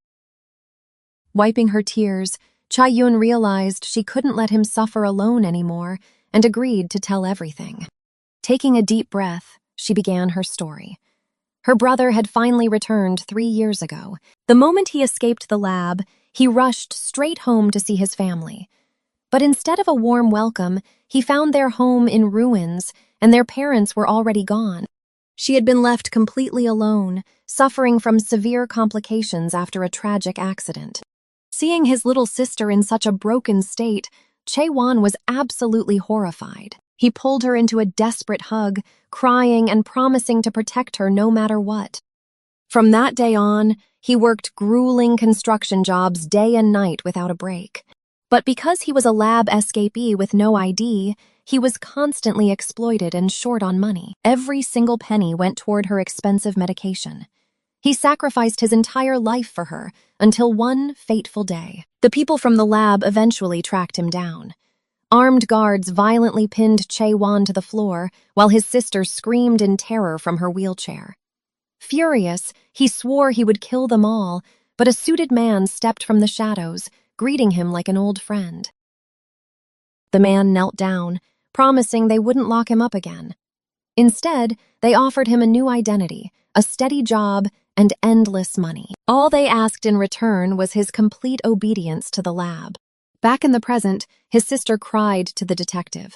Speaker 1: Wiping her tears, Chae-yun realized she couldn't let him suffer alone anymore and agreed to tell everything. Taking a deep breath, she began her story. Her brother had finally returned 3 years ago. The moment he escaped the lab, he rushed straight home to see his family. But instead of a warm welcome, he found their home in ruins, and their parents were already gone. She had been left completely alone, suffering from severe complications after a tragic accident. Seeing his little sister in such a broken state, Chae-won was absolutely horrified. He pulled her into a desperate hug, crying and promising to protect her no matter what. From that day on, he worked grueling construction jobs day and night without a break. But because he was a lab escapee with no ID, he was constantly exploited and short on money. Every single penny went toward her expensive medication. He sacrificed his entire life for her until one fateful day. The people from the lab eventually tracked him down. Armed guards violently pinned Chae-won to the floor while his sister screamed in terror from her wheelchair. Furious, he swore he would kill them all, but a suited man stepped from the shadows, greeting him like an old friend. The man knelt down, promising they wouldn't lock him up again. Instead, they offered him a new identity, a steady job, and endless money. All they asked in return was his complete obedience to the lab. Back in the present, his sister cried to the detective.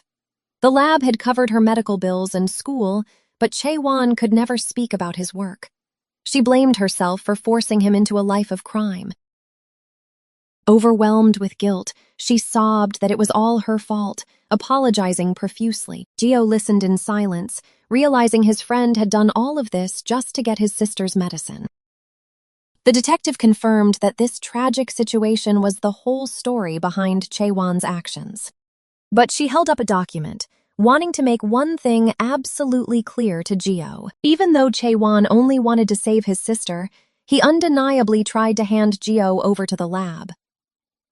Speaker 1: The lab had covered her medical bills and school, but Chae-won could never speak about his work. She blamed herself for forcing him into a life of crime. Overwhelmed with guilt, she sobbed that it was all her fault, apologizing profusely. Gio listened in silence, realizing his friend had done all of this just to get his sister's medicine. The detective confirmed that this tragic situation was the whole story behind Chae-won's actions. But she held up a document, wanting to make one thing absolutely clear to Gio. Even though Chae-won only wanted to save his sister, he undeniably tried to hand Gio over to the lab.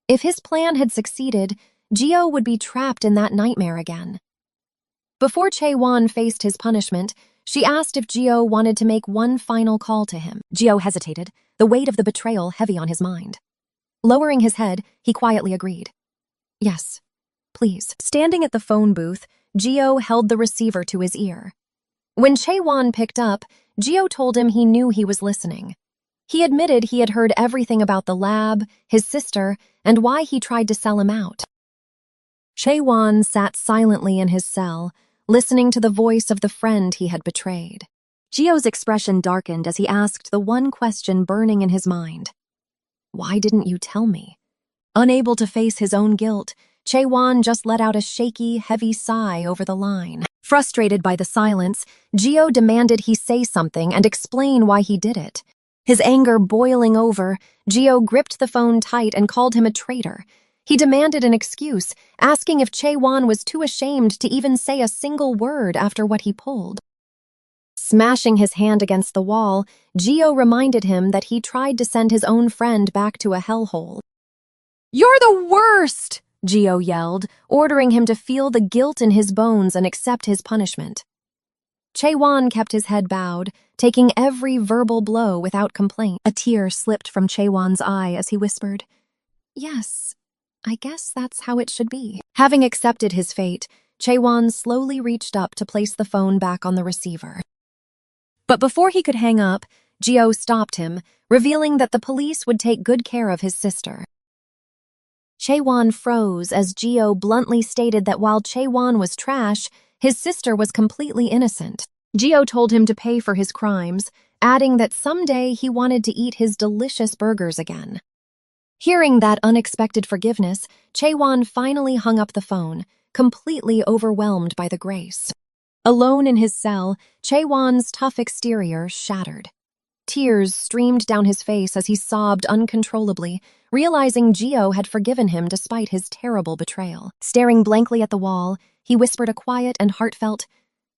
Speaker 1: If his plan had succeeded, Gio would be trapped in that nightmare again. Before Chae-won faced his punishment, she asked if Gio wanted to make one final call to him. Gio hesitated, the weight of the betrayal heavy on his mind. Lowering his head, he quietly agreed. Yes, please. Standing at the phone booth, Gio held the receiver to his ear. When Chae-won picked up, Gio told him he knew he was listening. He admitted he had heard everything about the lab, his sister, and why he tried to sell him out. Chae-won sat silently in his cell, listening to the voice of the friend he had betrayed. Gio's expression darkened as he asked the one question burning in his mind. Why didn't you tell me? Unable to face his own guilt, Chae-won just let out a shaky, heavy sigh over the line. Frustrated by the silence, Gio demanded he say something and explain why he did it. His anger boiling over, Gio gripped the phone tight and called him a traitor. He demanded an excuse, asking if Chae-won was too ashamed to even say a single word after what he pulled. Smashing his hand against the wall, Gio reminded him that he tried to send his own friend back to a hellhole. "You're the worst!" Gio yelled, ordering him to feel the guilt in his bones and accept his punishment. Chae-won kept his head bowed, taking every verbal blow without complaint. A tear slipped from Chae-won's eye as he whispered, "Yes, I guess that's how it should be." Having accepted his fate, Chae-won slowly reached up to place the phone back on the receiver. But before he could hang up, Gio stopped him, revealing that the police would take good care of his sister. Chae-won froze as Gio bluntly stated that while Chae-won was trash, his sister was completely innocent. Gio told him to pay for his crimes, adding that someday he wanted to eat his delicious burgers again. Hearing that unexpected forgiveness, Chae-won finally hung up the phone, completely overwhelmed by the grace. Alone in his cell, Chae-won's tough exterior shattered. Tears streamed down his face as he sobbed uncontrollably, realizing Gio had forgiven him despite his terrible betrayal. Staring blankly at the wall, he whispered a quiet and heartfelt,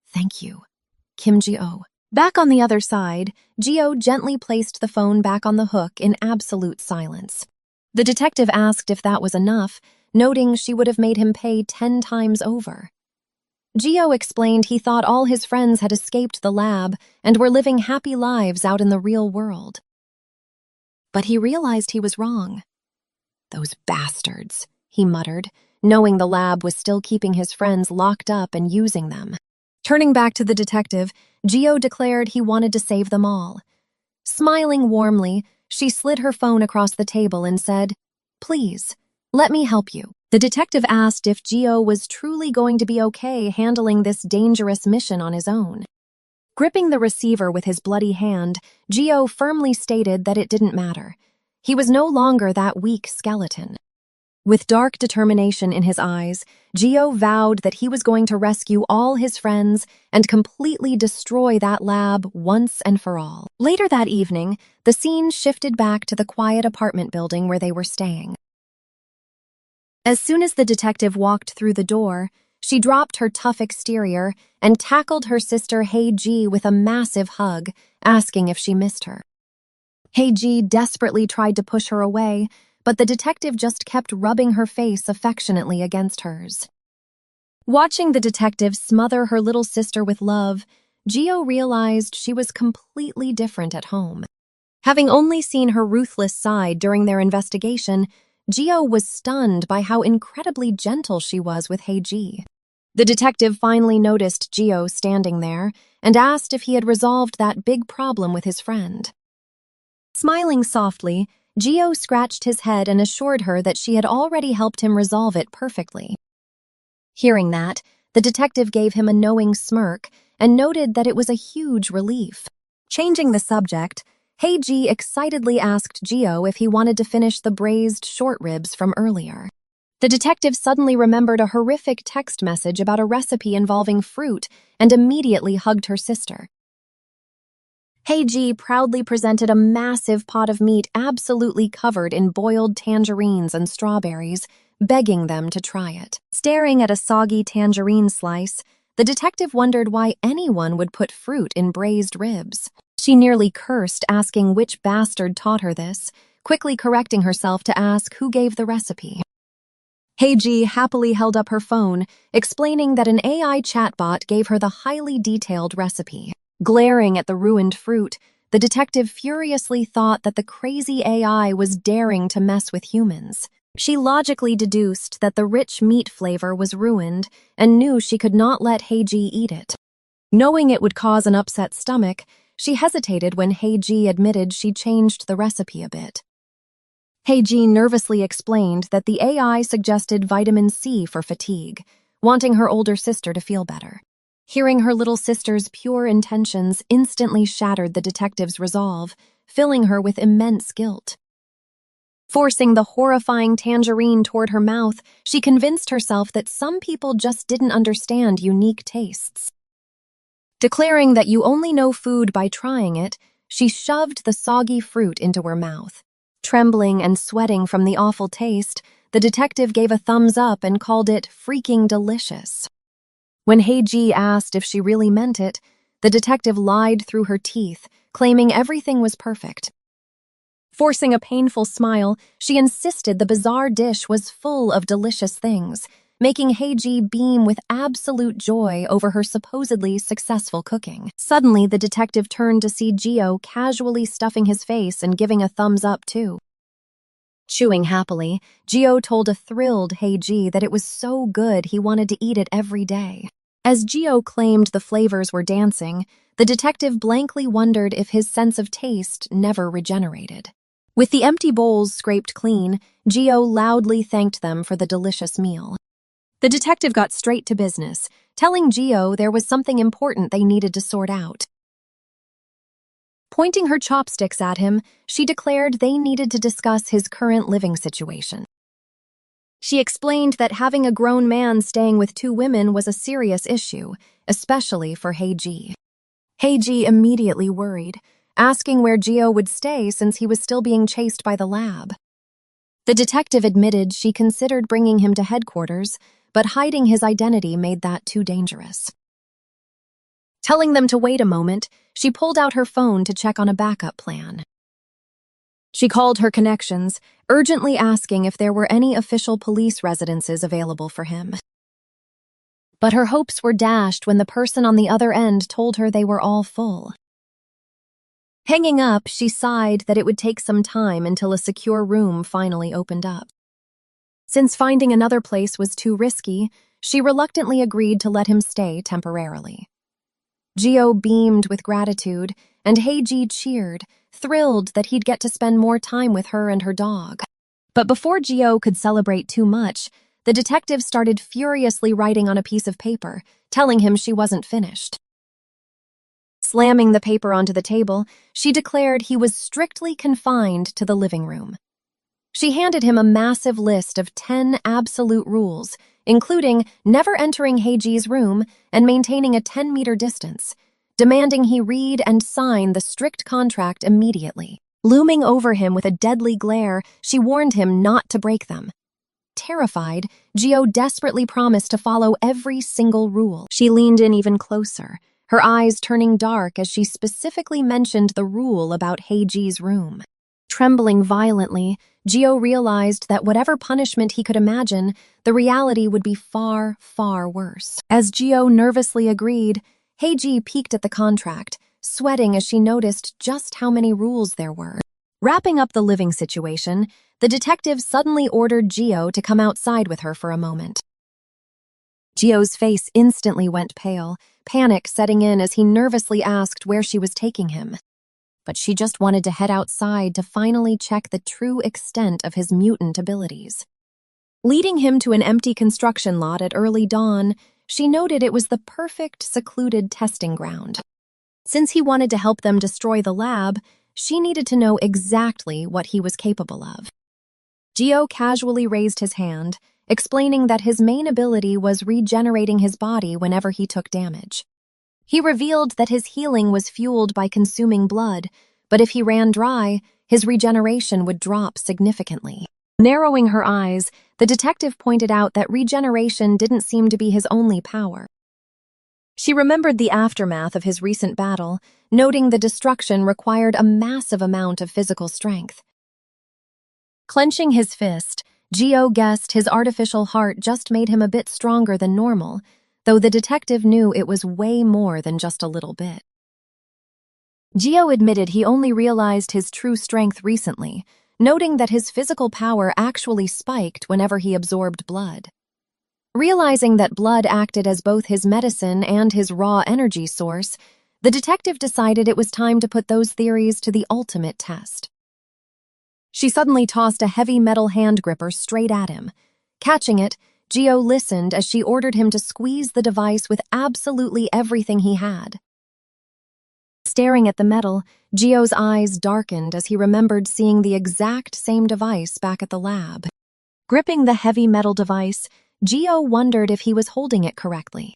Speaker 1: "Thank you, Kim Gio." Back on the other side, Gio gently placed the phone back on the hook in absolute silence. The detective asked if that was enough, noting she would have made him pay 10 times over. Gio explained he thought all his friends had escaped the lab and were living happy lives out in the real world. But he realized he was wrong. "Those bastards," he muttered, knowing the lab was still keeping his friends locked up and using them. Turning back to the detective, Gio declared he wanted to save them all. Smiling warmly, she slid her phone across the table and said, "Please, let me help you." The detective asked if Gio was truly going to be okay handling this dangerous mission on his own. Gripping the receiver with his bloody hand, Gio firmly stated that it didn't matter. He was no longer that weak skeleton. With dark determination in his eyes, Gio vowed that he was going to rescue all his friends and completely destroy that lab once and for all. Later that evening, the scene shifted back to the quiet apartment building where they were staying. As soon as the detective walked through the door, she dropped her tough exterior and tackled her sister Hei-ji with a massive hug, asking if she missed her. Hei-ji desperately tried to push her away, but the detective just kept rubbing her face affectionately against hers. Watching the detective smother her little sister with love, Gio realized she was completely different at home. Having only seen her ruthless side during their investigation, Gio was stunned by how incredibly gentle she was with Hei-ji. The detective finally noticed Gio standing there and asked if he had resolved that big problem with his friend. Smiling softly, Gio scratched his head and assured her that she had already helped him resolve it perfectly. Hearing that, the detective gave him a knowing smirk and noted that it was a huge relief. Changing the subject, Hei-ji excitedly asked Gio if he wanted to finish the braised short ribs from earlier. The detective suddenly remembered a horrific text message about a recipe involving fruit and immediately hugged her sister. Hei-ji proudly presented a massive pot of meat absolutely covered in boiled tangerines and strawberries, begging them to try it. Staring at a soggy tangerine slice, the detective wondered why anyone would put fruit in braised ribs. She nearly cursed, asking which bastard taught her this, quickly correcting herself to ask who gave the recipe. Hei-ji happily held up her phone, explaining that an AI chatbot gave her the highly detailed recipe. Glaring at the ruined fruit, the detective furiously thought that the crazy AI was daring to mess with humans. She logically deduced that the rich meat flavor was ruined and knew she could not let Hei-ji eat it. Knowing it would cause an upset stomach, she hesitated when Hei-ji admitted she changed the recipe a bit. Hei-ji nervously explained that the AI suggested vitamin C for fatigue, wanting her older sister to feel better. Hearing her little sister's pure intentions instantly shattered the detective's resolve, filling her with immense guilt. Forcing the horrifying tangerine toward her mouth, she convinced herself that some people just didn't understand unique tastes. Declaring that you only know food by trying it, she shoved the soggy fruit into her mouth. Trembling and sweating from the awful taste, the detective gave a thumbs up and called it freaking delicious. When Hei-ji asked if she really meant it, the detective lied through her teeth, claiming everything was perfect. Forcing a painful smile, she insisted the bizarre dish was full of delicious things, making Hei-ji beam with absolute joy over her supposedly successful cooking. Suddenly, the detective turned to see Gio casually stuffing his face and giving a thumbs up too. Chewing happily, Gio told a thrilled Hei-ji that it was so good he wanted to eat it every day. As Gio claimed the flavors were dancing, the detective blankly wondered if his sense of taste never regenerated. With the empty bowls scraped clean, Gio loudly thanked them for the delicious meal. The detective got straight to business, telling Gio there was something important they needed to sort out. Pointing her chopsticks at him, she declared they needed to discuss his current living situation. She explained that having a grown man staying with two women was a serious issue, especially for Hei-ji. Hei-ji immediately worried, asking where Gio would stay since he was still being chased by the lab. The detective admitted she considered bringing him to headquarters, but hiding his identity made that too dangerous. Telling them to wait a moment, she pulled out her phone to check on a backup plan. She called her connections, urgently asking if there were any official police residences available for him. But her hopes were dashed when the person on the other end told her they were all full. Hanging up, she sighed that it would take some time until a secure room finally opened up. Since finding another place was too risky, she reluctantly agreed to let him stay temporarily. Gio beamed with gratitude, and Heiji cheered, thrilled that he'd get to spend more time with her and her dog. But before Gio could celebrate too much, the detective started furiously writing on a piece of paper, telling him she wasn't finished. Slamming the paper onto the table, she declared he was strictly confined to the living room. She handed him a massive list of 10 absolute rules, including never entering Heiji's room and maintaining a 10-meter distance, demanding he read and sign the strict contract immediately. Looming over him with a deadly glare, she warned him not to break them. Terrified, Gio desperately promised to follow every single rule. She leaned in even closer, her eyes turning dark as she specifically mentioned the rule about Heiji's room. Trembling violently, Gio realized that whatever punishment he could imagine, the reality would be far, far worse. As Gio nervously agreed, Heiji peeked at the contract, sweating as she noticed just how many rules there were. Wrapping up the living situation, the detective suddenly ordered Gio to come outside with her for a moment. Gio's face instantly went pale, panic setting in as he nervously asked where she was taking him. But she just wanted to head outside to finally check the true extent of his mutant abilities. Leading him to an empty construction lot at early dawn, she noted it was the perfect secluded testing ground. Since he wanted to help them destroy the lab, she needed to know exactly what he was capable of. Gio casually raised his hand, explaining that his main ability was regenerating his body whenever he took damage. He revealed that his healing was fueled by consuming blood, but if he ran dry, his regeneration would drop significantly. Narrowing her eyes, the detective pointed out that regeneration didn't seem to be his only power. She remembered the aftermath of his recent battle, noting the destruction required a massive amount of physical strength. Clenching his fist, Gio guessed his artificial heart just made him a bit stronger than normal, though the detective knew it was way more than just a little bit. Gio admitted he only realized his true strength recently, noting that his physical power actually spiked whenever he absorbed blood. Realizing that blood acted as both his medicine and his raw energy source, the detective decided it was time to put those theories to the ultimate test. She suddenly tossed a heavy metal hand gripper straight at him. Catching it, Gio listened as she ordered him to squeeze the device with absolutely everything he had. Staring at the metal, Gio's eyes darkened as he remembered seeing the exact same device back at the lab. Gripping the heavy metal device, Gio wondered if he was holding it correctly.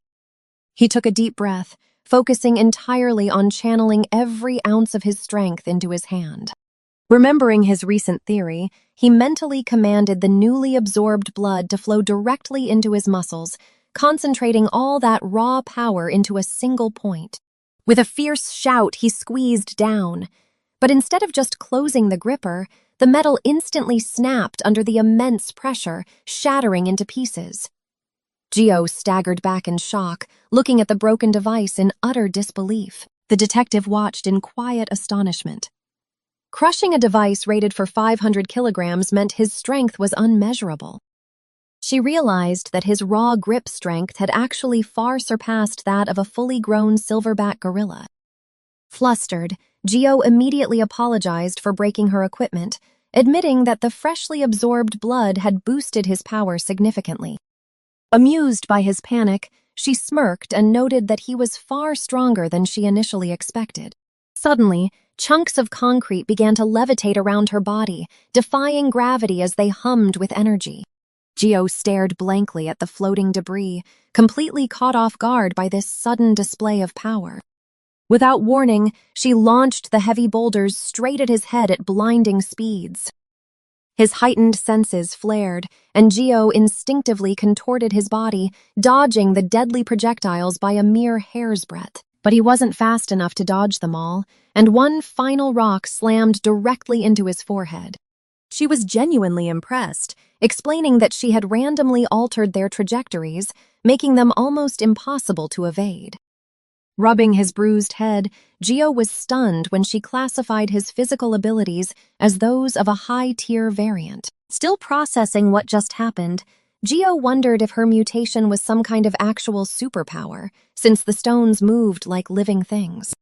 Speaker 1: He took a deep breath, focusing entirely on channeling every ounce of his strength into his hand. Remembering his recent theory, he mentally commanded the newly absorbed blood to flow directly into his muscles, concentrating all that raw power into a single point. With a fierce shout, he squeezed down. But instead of just closing the gripper, the metal instantly snapped under the immense pressure, shattering into pieces. Gio staggered back in shock, looking at the broken device in utter disbelief. The detective watched in quiet astonishment. Crushing a device rated for 500 kilograms meant his strength was unmeasurable. She realized that his raw grip strength had actually far surpassed that of a fully grown silverback gorilla. Flustered, Gio immediately apologized for breaking her equipment, admitting that the freshly absorbed blood had boosted his power significantly. Amused by his panic, she smirked and noted that he was far stronger than she initially expected. Suddenly, chunks of concrete began to levitate around her body, defying gravity as they hummed with energy. Gio stared blankly at the floating debris, completely caught off guard by this sudden display of power. Without warning, she launched the heavy boulders straight at his head at blinding speeds. His heightened senses flared, and Gio instinctively contorted his body, dodging the deadly projectiles by a mere hair's breadth. But he wasn't fast enough to dodge them all, and one final rock slammed directly into his forehead. She was genuinely impressed, explaining that she had randomly altered their trajectories, making them almost impossible to evade. Rubbing his bruised head, Gio was stunned when she classified his physical abilities as those of a high-tier variant. Still processing what just happened, Geo wondered if her mutation was some kind of actual superpower, since the stones moved like living things.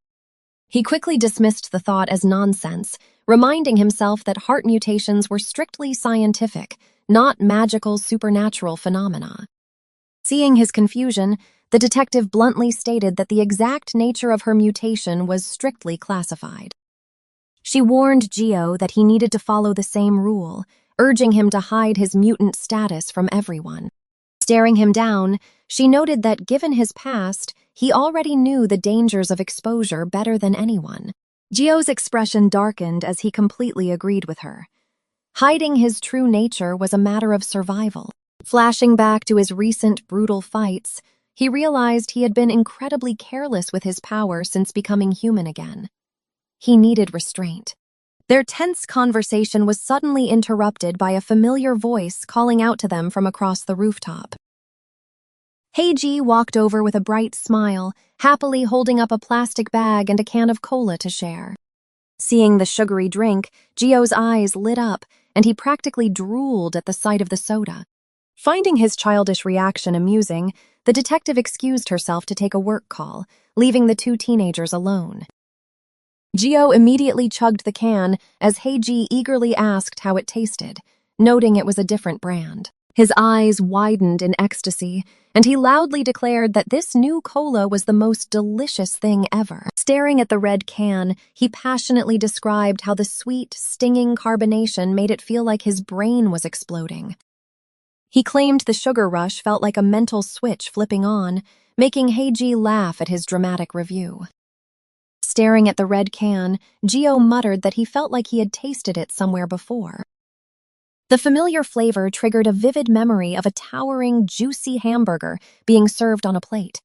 Speaker 1: He quickly dismissed the thought as nonsense, reminding himself that heart mutations were strictly scientific, not magical supernatural phenomena. Seeing his confusion, the detective bluntly stated that the exact nature of her mutation was strictly classified. She warned Geo that he needed to follow the same rule, urging him to hide his mutant status from everyone. Staring him down, she noted that given his past, he already knew the dangers of exposure better than anyone. Geo's expression darkened as he completely agreed with her. Hiding his true nature was a matter of survival. Flashing back to his recent brutal fights, he realized he had been incredibly careless with his power since becoming human again. He needed restraint. Their tense conversation was suddenly interrupted by a familiar voice calling out to them from across the rooftop. Heiji walked over with a bright smile, happily holding up a plastic bag and a can of cola to share. Seeing the sugary drink, Geo's eyes lit up, and he practically drooled at the sight of the soda. Finding his childish reaction amusing, the detective excused herself to take a work call, leaving the two teenagers alone. Geo immediately chugged the can as Heiji eagerly asked how it tasted, noting it was a different brand. His eyes widened in ecstasy, and he loudly declared that this new cola was the most delicious thing ever. Staring at the red can, he passionately described how the sweet, stinging carbonation made it feel like his brain was exploding. He claimed the sugar rush felt like a mental switch flipping on, making Heiji laugh at his dramatic review. Staring at the red can, Geo muttered that he felt like he had tasted it somewhere before. The familiar flavor triggered a vivid memory of a towering, juicy hamburger being served on a plate.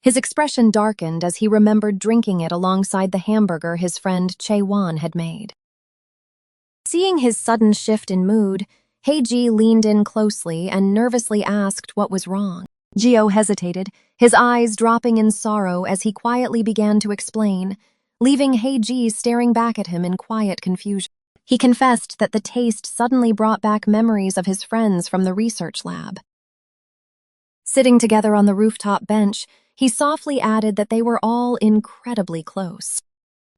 Speaker 1: His expression darkened as he remembered drinking it alongside the hamburger his friend Chae-won had made. Seeing his sudden shift in mood, Heiji leaned in closely and nervously asked what was wrong. Geo hesitated, his eyes dropping in sorrow as he quietly began to explain, leaving Heiji staring back at him in quiet confusion. He confessed that the taste suddenly brought back memories of his friends from the research lab. Sitting together on the rooftop bench, he softly added that they were all incredibly close.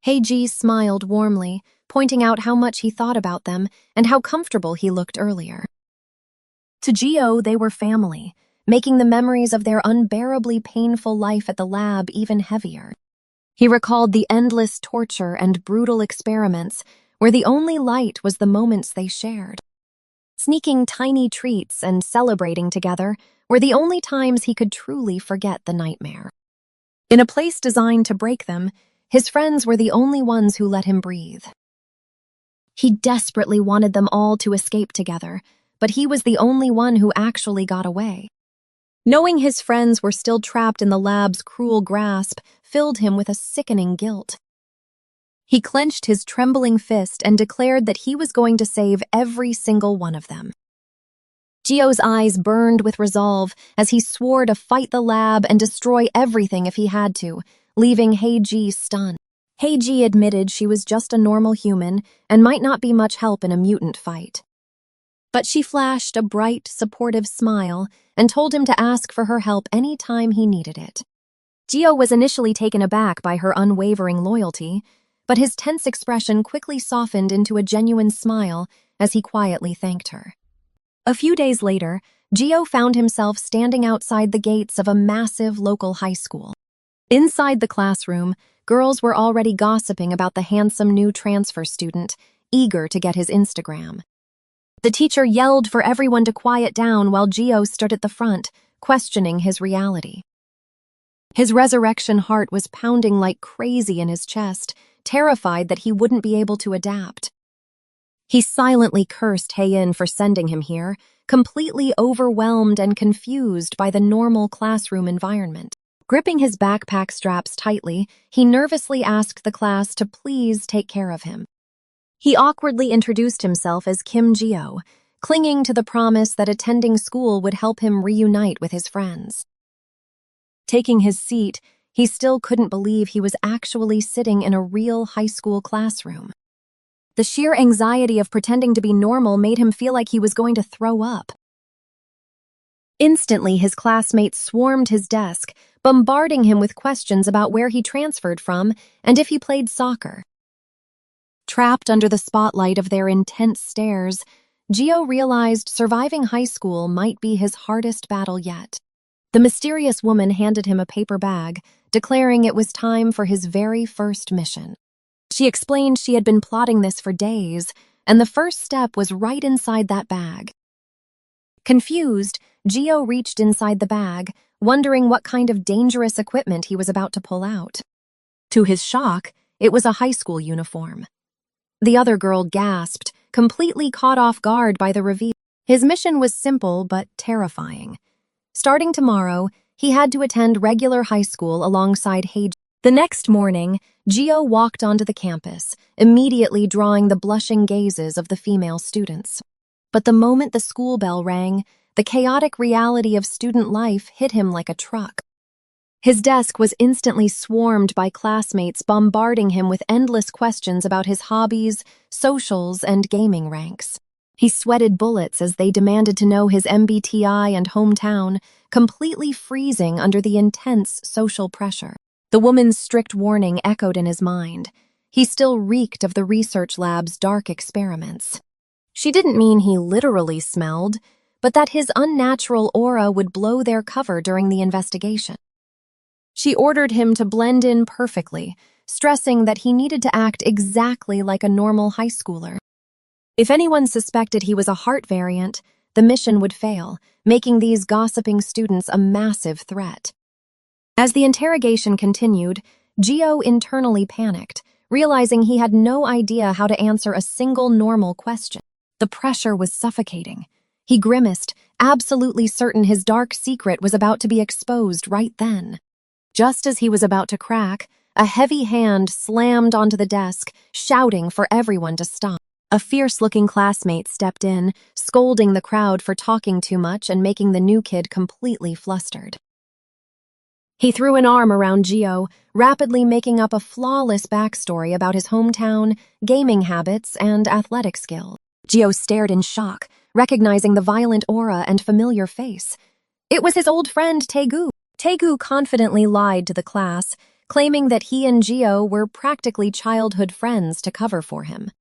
Speaker 1: Heiji smiled warmly, pointing out how much he thought about them and how comfortable he looked earlier. To Geo, they were family, making the memories of their unbearably painful life at the lab even heavier. He recalled the endless torture and brutal experiments where the only light was the moments they shared. Sneaking tiny treats and celebrating together were the only times he could truly forget the nightmare. In a place designed to break them, his friends were the only ones who let him breathe. He desperately wanted them all to escape together, but he was the only one who actually got away. Knowing his friends were still trapped in the lab's cruel grasp filled him with a sickening guilt. He clenched his trembling fist and declared that he was going to save every single one of them. Geo's eyes burned with resolve as he swore to fight the lab and destroy everything if he had to, leaving Heiji stunned. Heiji admitted she was just a normal human and might not be much help in a mutant fight. But she flashed a bright, supportive smile and told him to ask for her help any time he needed it. Geo was initially taken aback by her unwavering loyalty, but his tense expression quickly softened into a genuine smile as he quietly thanked her. A few days later, Geo found himself standing outside the gates of a massive local high school. Inside the classroom, girls were already gossiping about the handsome new transfer student, eager to get his Instagram. The teacher yelled for everyone to quiet down while Geo stood at the front, questioning his reality. His resurrection heart was pounding like crazy in his chest, terrified that he wouldn't be able to adapt. He silently cursed Haein for sending him here, completely overwhelmed and confused by the normal classroom environment. Gripping his backpack straps tightly, he nervously asked the class to please take care of him. He awkwardly introduced himself as Kim Geo, clinging to the promise that attending school would help him reunite with his friends. Taking his seat, he still couldn't believe he was actually sitting in a real high school classroom. The sheer anxiety of pretending to be normal made him feel like he was going to throw up. Instantly, his classmates swarmed his desk, bombarding him with questions about where he transferred from and if he played soccer. Trapped under the spotlight of their intense stares, Gio realized surviving high school might be his hardest battle yet. The mysterious woman handed him a paper bag, declaring it was time for his very first mission. She explained she had been plotting this for days, and the first step was right inside that bag. Confused, Gio reached inside the bag, wondering what kind of dangerous equipment he was about to pull out. To his shock, it was a high school uniform. The other girl gasped, completely caught off guard by the reveal. His mission was simple but terrifying. Starting tomorrow, he had to attend regular high school alongside Heiji. The next morning, Gio walked onto the campus, immediately drawing the blushing gazes of the female students. But the moment the school bell rang, the chaotic reality of student life hit him like a truck. His desk was instantly swarmed by classmates bombarding him with endless questions about his hobbies, socials, and gaming ranks. He sweated bullets as they demanded to know his MBTI and hometown, completely freezing under the intense social pressure. The woman's strict warning echoed in his mind. He still reeked of the research lab's dark experiments. She didn't mean he literally smelled, but that his unnatural aura would blow their cover during the investigation. She ordered him to blend in perfectly, stressing that he needed to act exactly like a normal high schooler. If anyone suspected he was a heart variant, the mission would fail, making these gossiping students a massive threat. As the interrogation continued, Gio internally panicked, realizing he had no idea how to answer a single normal question. The pressure was suffocating. He grimaced, absolutely certain his dark secret was about to be exposed right then. Just as he was about to crack, a heavy hand slammed onto the desk, shouting for everyone to stop. A fierce-looking classmate stepped in, scolding the crowd for talking too much and making the new kid completely flustered. He threw an arm around Gio, rapidly making up a flawless backstory about his hometown, gaming habits, and athletic skill. Gio stared in shock, recognizing the violent aura and familiar face. It was his old friend Taegu. Taegu confidently lied to the class, claiming that he and Gio were practically childhood friends to cover for him.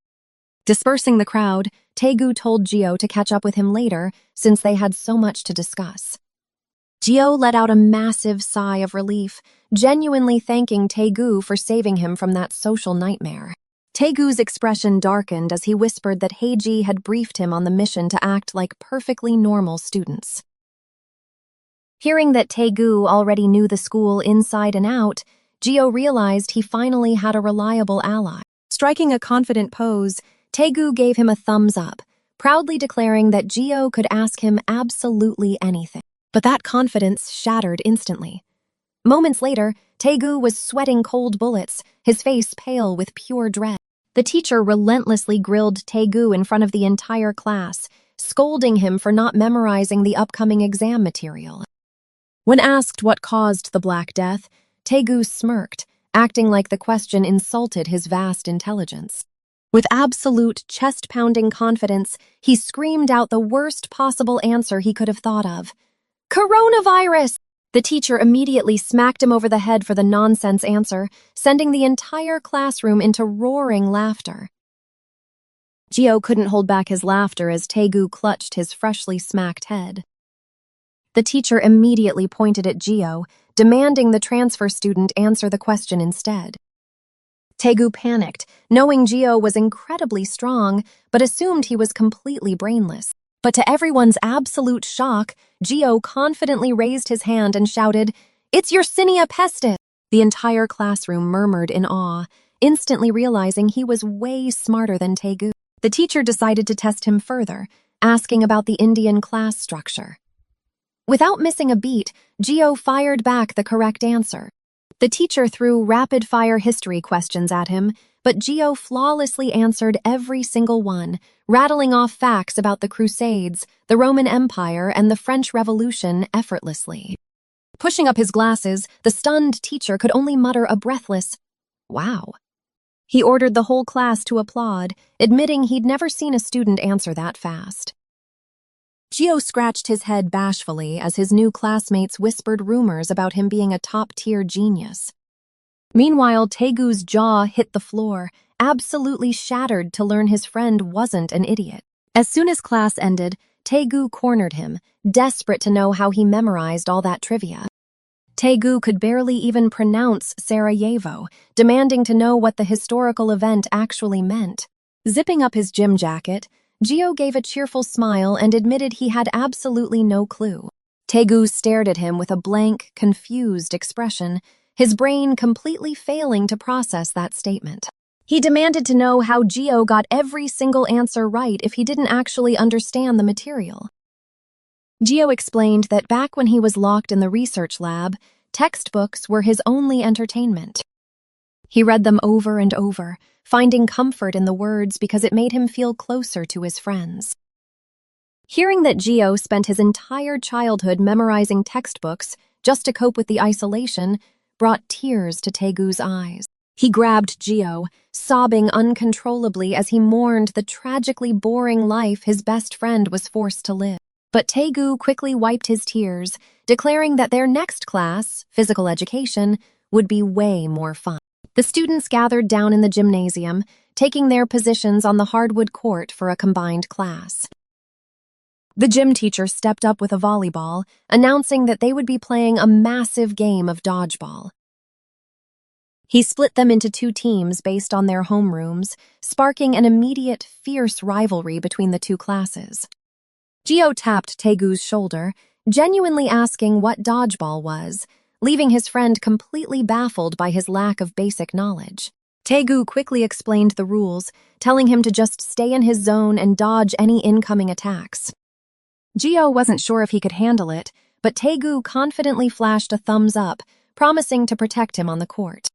Speaker 1: Dispersing the crowd, Taegu told Gio to catch up with him later since they had so much to discuss. Gio let out a massive sigh of relief, genuinely thanking Taegu for saving him from that social nightmare. Taegu's expression darkened as he whispered that Heiji had briefed him on the mission to act like perfectly normal students. Hearing that Taegu already knew the school inside and out, Gio realized he finally had a reliable ally. Striking a confident pose, Taegu gave him a thumbs up, proudly declaring that Gio could ask him absolutely anything. But that confidence shattered instantly. Moments later, Taegu was sweating cold bullets, his face pale with pure dread. The teacher relentlessly grilled Taegu in front of the entire class, scolding him for not memorizing the upcoming exam material. When asked what caused the Black Death, Taegu smirked, acting like the question insulted his vast intelligence. With absolute chest-pounding confidence, he screamed out the worst possible answer he could have thought of. Coronavirus! The teacher immediately smacked him over the head for the nonsense answer, sending the entire classroom into roaring laughter. Gio couldn't hold back his laughter as Taegu clutched his freshly smacked head. The teacher immediately pointed at Gio, demanding the transfer student answer the question instead. Taegu panicked, knowing Gio was incredibly strong, but assumed he was completely brainless. But to everyone's absolute shock, Gio confidently raised his hand and shouted, "It's Yersinia pestis!" The entire classroom murmured in awe, instantly realizing he was way smarter than Taegu. The teacher decided to test him further, asking about the Indian class structure. Without missing a beat, Gio fired back the correct answer. The teacher threw rapid-fire history questions at him, but Gio flawlessly answered every single one, rattling off facts about the Crusades, the Roman Empire, and the French Revolution effortlessly. Pushing up his glasses, the stunned teacher could only mutter a breathless, "Wow." He ordered the whole class to applaud, admitting he'd never seen a student answer that fast. Gio scratched his head bashfully as his new classmates whispered rumors about him being a top-tier genius. Meanwhile, Taegu's jaw hit the floor, absolutely shattered to learn his friend wasn't an idiot. As soon as class ended, Taegu cornered him, desperate to know how he memorized all that trivia. Taegu could barely even pronounce Sarajevo, demanding to know what the historical event actually meant. Zipping up his gym jacket, Gio gave a cheerful smile and admitted he had absolutely no clue. Taegu stared at him with a blank, confused expression, his brain completely failing to process that statement. He demanded to know how Gio got every single answer right if he didn't actually understand the material. Gio explained that back when he was locked in the research lab, textbooks were his only entertainment. He read them over and over, finding comfort in the words because it made him feel closer to his friends. Hearing that Gio spent his entire childhood memorizing textbooks just to cope with the isolation brought tears to Taegu's eyes. He grabbed Gio, sobbing uncontrollably as he mourned the tragically boring life his best friend was forced to live. But Taegu quickly wiped his tears, declaring that their next class, physical education, would be way more fun. The students gathered down in the gymnasium, taking their positions on the hardwood court for a combined class. The gym teacher stepped up with a volleyball, announcing that they would be playing a massive game of dodgeball. He split them into 2 teams based on their homerooms, sparking an immediate, fierce rivalry between the 2 classes. Gio tapped Taegu's shoulder, genuinely asking what dodgeball was, leaving his friend completely baffled by his lack of basic knowledge. Taegu quickly explained the rules, telling him to just stay in his zone and dodge any incoming attacks. Gio wasn't sure if he could handle it, but Taegu confidently flashed a thumbs up, promising to protect him on the court.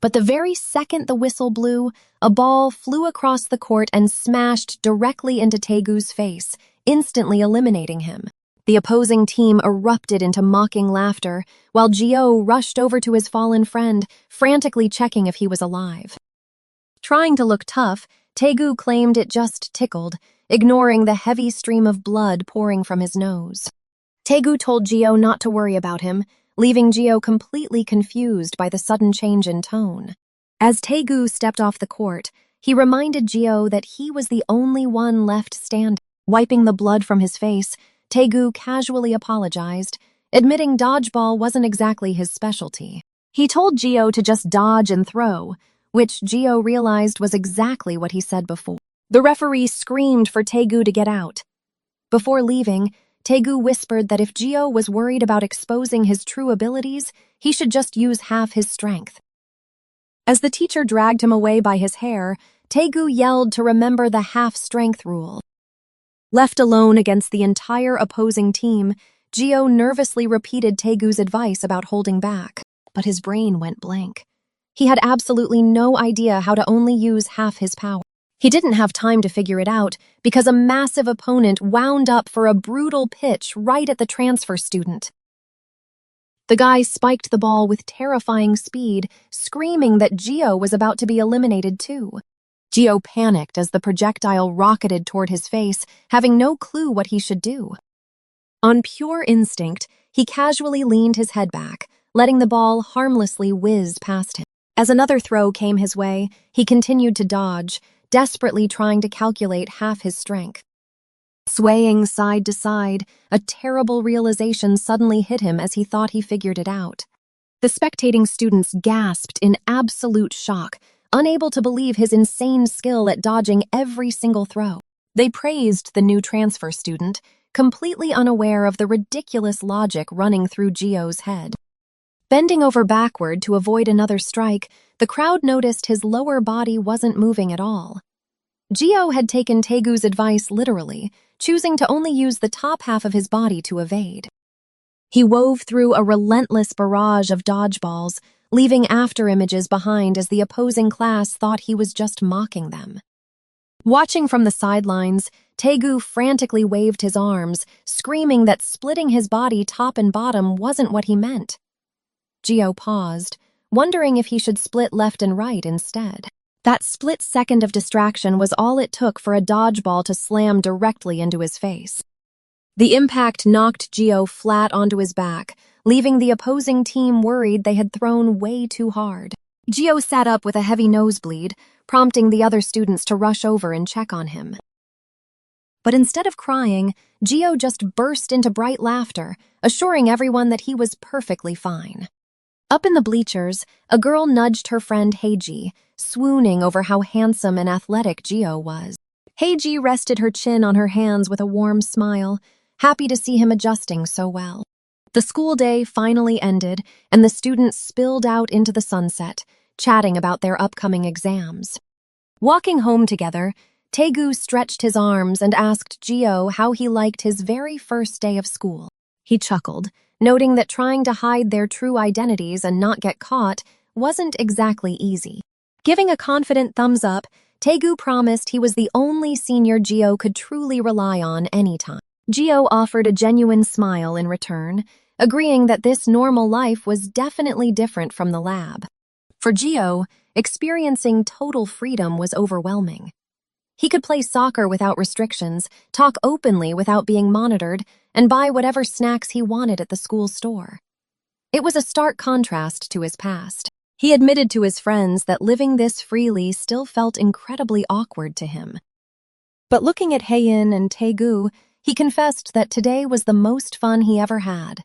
Speaker 1: But the very second the whistle blew, a ball flew across the court and smashed directly into Taegu's face, instantly eliminating him. The opposing team erupted into mocking laughter, while Gio rushed over to his fallen friend, frantically checking if he was alive. Trying to look tough, Taegu claimed it just tickled, ignoring the heavy stream of blood pouring from his nose. Taegu told Gio not to worry about him, leaving Gio completely confused by the sudden change in tone. As Taegu stepped off the court, he reminded Gio that he was the only one left standing. Wiping the blood from his face, Taegu casually apologized, admitting dodgeball wasn't exactly his specialty. He told Gio to just dodge and throw, which Gio realized was exactly what he said before. The referee screamed for Taegu to get out. Before leaving, Taegu whispered that if Gio was worried about exposing his true abilities, he should just use half his strength. As the teacher dragged him away by his hair, Taegu yelled to remember the half-strength rule. Left alone against the entire opposing team, Gio nervously repeated Taegu's advice about holding back, but his brain went blank. He had absolutely no idea how to only use half his power. He didn't have time to figure it out because a massive opponent wound up for a brutal pitch right at the transfer student. The guy spiked the ball with terrifying speed, screaming that Gio was about to be eliminated too. Gio panicked as the projectile rocketed toward his face, having no clue what he should do. On pure instinct, he casually leaned his head back, letting the ball harmlessly whiz past him. As another throw came his way, he continued to dodge, desperately trying to calculate half his strength. Swaying side to side, a terrible realization suddenly hit him as he thought he figured it out. The spectating students gasped in absolute shock, unable to believe his insane skill at dodging every single throw. They praised the new transfer student, completely unaware of the ridiculous logic running through Gio's head. Bending over backward to avoid another strike, the crowd noticed his lower body wasn't moving at all. Gio had taken Taegu's advice literally, choosing to only use the top half of his body to evade. He wove through a relentless barrage of dodgeballs, leaving afterimages behind as the opposing class thought he was just mocking them. Watching from the sidelines, Taegu frantically waved his arms, screaming that splitting his body top and bottom wasn't what he meant. Gio paused, wondering if he should split left and right instead. That split second of distraction was all it took for a dodgeball to slam directly into his face. The impact knocked Gio flat onto his back, leaving the opposing team worried they had thrown way too hard. Gio sat up with a heavy nosebleed, prompting the other students to rush over and check on him. But instead of crying, Gio just burst into bright laughter, assuring everyone that he was perfectly fine. Up in the bleachers, a girl nudged her friend Heiji, swooning over how handsome and athletic Gio was. Heiji rested her chin on her hands with a warm smile, happy to see him adjusting so well. The school day finally ended, and the students spilled out into the sunset, chatting about their upcoming exams. Walking home together, Taegu stretched his arms and asked Gio how he liked his very first day of school. He chuckled, noting that trying to hide their true identities and not get caught wasn't exactly easy. Giving a confident thumbs up, Taegu promised he was the only senior Gio could truly rely on anytime. Gio offered a genuine smile in return, agreeing that this normal life was definitely different from the lab. For Gio, experiencing total freedom was overwhelming. He could play soccer without restrictions, talk openly without being monitored, and buy whatever snacks he wanted at the school store. It was a stark contrast to his past. He admitted to his friends that living this freely still felt incredibly awkward to him. But looking at Heiin and Taegu, he confessed that today was the most fun he ever had.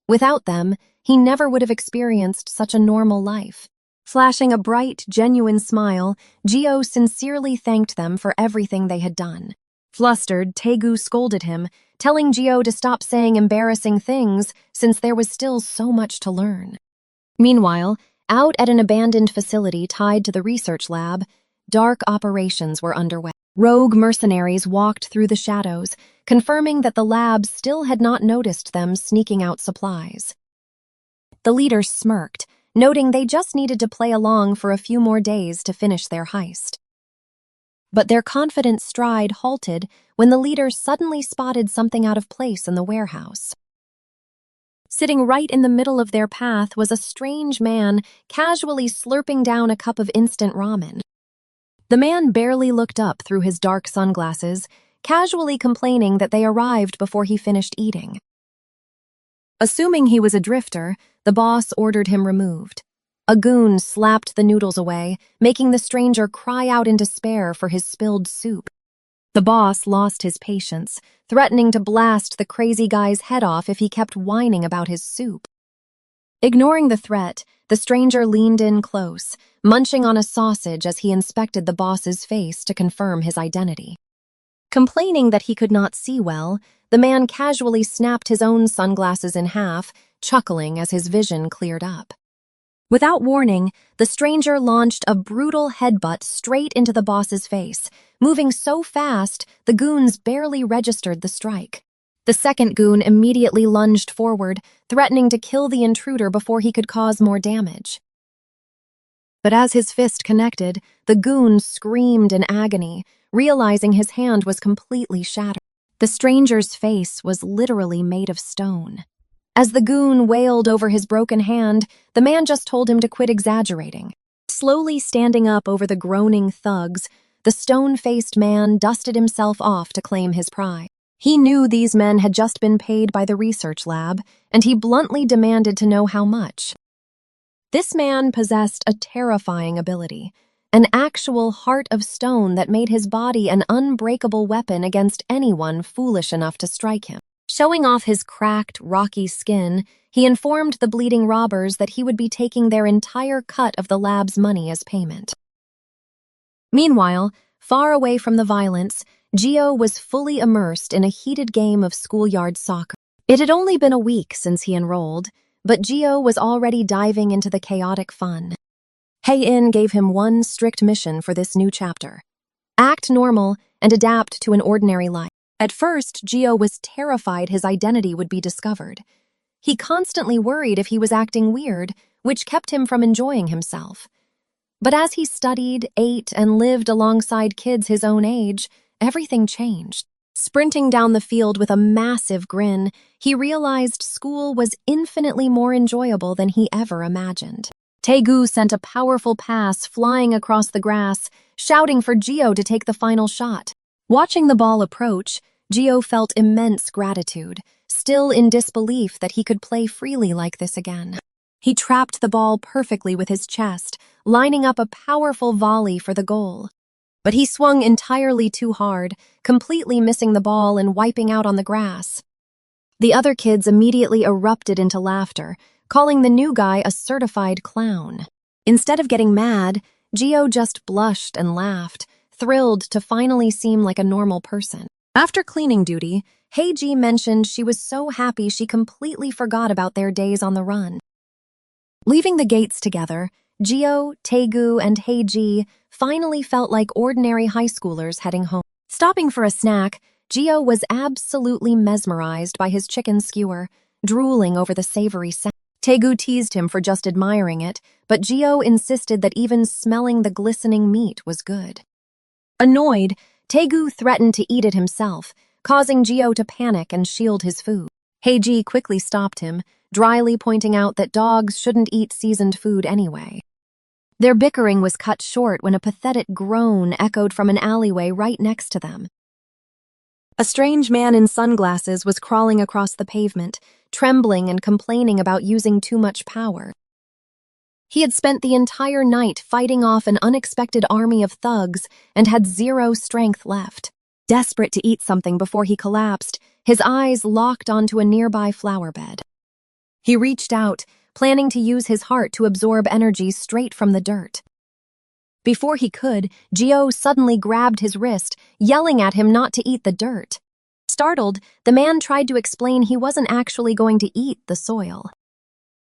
Speaker 1: Without them, he never would have experienced such a normal life. Flashing a bright, genuine smile, Gio sincerely thanked them for everything they had done. Flustered, Taegu scolded him, telling Gio to stop saying embarrassing things since there was still so much to learn. Meanwhile, out at an abandoned facility tied to the research lab, dark operations were underway. Rogue mercenaries walked through the shadows, confirming that the lab still had not noticed them sneaking out supplies. The leaders smirked, noting they just needed to play along for a few more days to finish their heist. But their confident stride halted when the leaders suddenly spotted something out of place in the warehouse. Sitting right in the middle of their path was a strange man casually slurping down a cup of instant ramen. The man barely looked up through his dark sunglasses, casually complaining that they arrived before he finished eating. Assuming he was a drifter, the boss ordered him removed. A goon slapped the noodles away, making the stranger cry out in despair for his spilled soup. The boss lost his patience, threatening to blast the crazy guy's head off if he kept whining about his soup. Ignoring the threat, the stranger leaned in close, munching on a sausage as he inspected the boss's face to confirm his identity. Complaining that he could not see well, the man casually snapped his own sunglasses in half, chuckling as his vision cleared up. Without warning, the stranger launched a brutal headbutt straight into the boss's face, moving so fast the goons barely registered the strike. The second goon immediately lunged forward, threatening to kill the intruder before he could cause more damage. But as his fist connected, the goon screamed in agony, realizing his hand was completely shattered. The stranger's face was literally made of stone. As the goon wailed over his broken hand, the man just told him to quit exaggerating. Slowly standing up over the groaning thugs, the stone-faced man dusted himself off to claim his pride. He knew these men had just been paid by the research lab, and he bluntly demanded to know how much. This man possessed a terrifying ability, an actual heart of stone that made his body an unbreakable weapon against anyone foolish enough to strike him. Showing off his cracked, rocky skin, he informed the bleeding robbers that he would be taking their entire cut of the lab's money as payment. Meanwhile, far away from the violence, Gio was fully immersed in a heated game of schoolyard soccer. It had only been a week since he enrolled, but Gio was already diving into the chaotic fun. Heiin gave him one strict mission for this new chapter: act normal and adapt to an ordinary life. At first, Gio was terrified his identity would be discovered. He constantly worried if he was acting weird, which kept him from enjoying himself. But as he studied, ate, and lived alongside kids his own age, everything changed. Sprinting down the field with a massive grin, he realized school was infinitely more enjoyable than he ever imagined. Taegu sent a powerful pass flying across the grass, shouting for Gio to take the final shot. Watching the ball approach, Gio felt immense gratitude, still in disbelief that he could play freely like this again. He trapped the ball perfectly with his chest, lining up a powerful volley for the goal. But he swung entirely too hard, completely missing the ball and wiping out on the grass. The other kids immediately erupted into laughter, calling the new guy a certified clown. Instead of getting mad, Gio just blushed and laughed, thrilled to finally seem like a normal person. After cleaning duty, Heiji mentioned she was so happy she completely forgot about their days on the run. Leaving the gates together, Gio, Taegu, and Heiji finally felt like ordinary high schoolers heading home. Stopping for a snack, Gio was absolutely mesmerized by his chicken skewer, drooling over the savory scent. Taegu teased him for just admiring it, but Gio insisted that even smelling the glistening meat was good. Annoyed, Taegu threatened to eat it himself, causing Gio to panic and shield his food. Heiji quickly stopped him, dryly pointing out that dogs shouldn't eat seasoned food anyway. Their bickering was cut short when a pathetic groan echoed from an alleyway right next to them. A strange man in sunglasses was crawling across the pavement, trembling and complaining about using too much power. He had spent the entire night fighting off an unexpected army of thugs and had zero strength left. Desperate to eat something before he collapsed, his eyes locked onto a nearby flower bed. He reached out, planning to use his heart to absorb energy straight from the dirt. Before he could, Gio suddenly grabbed his wrist, yelling at him not to eat the dirt. Startled, the man tried to explain he wasn't actually going to eat the soil.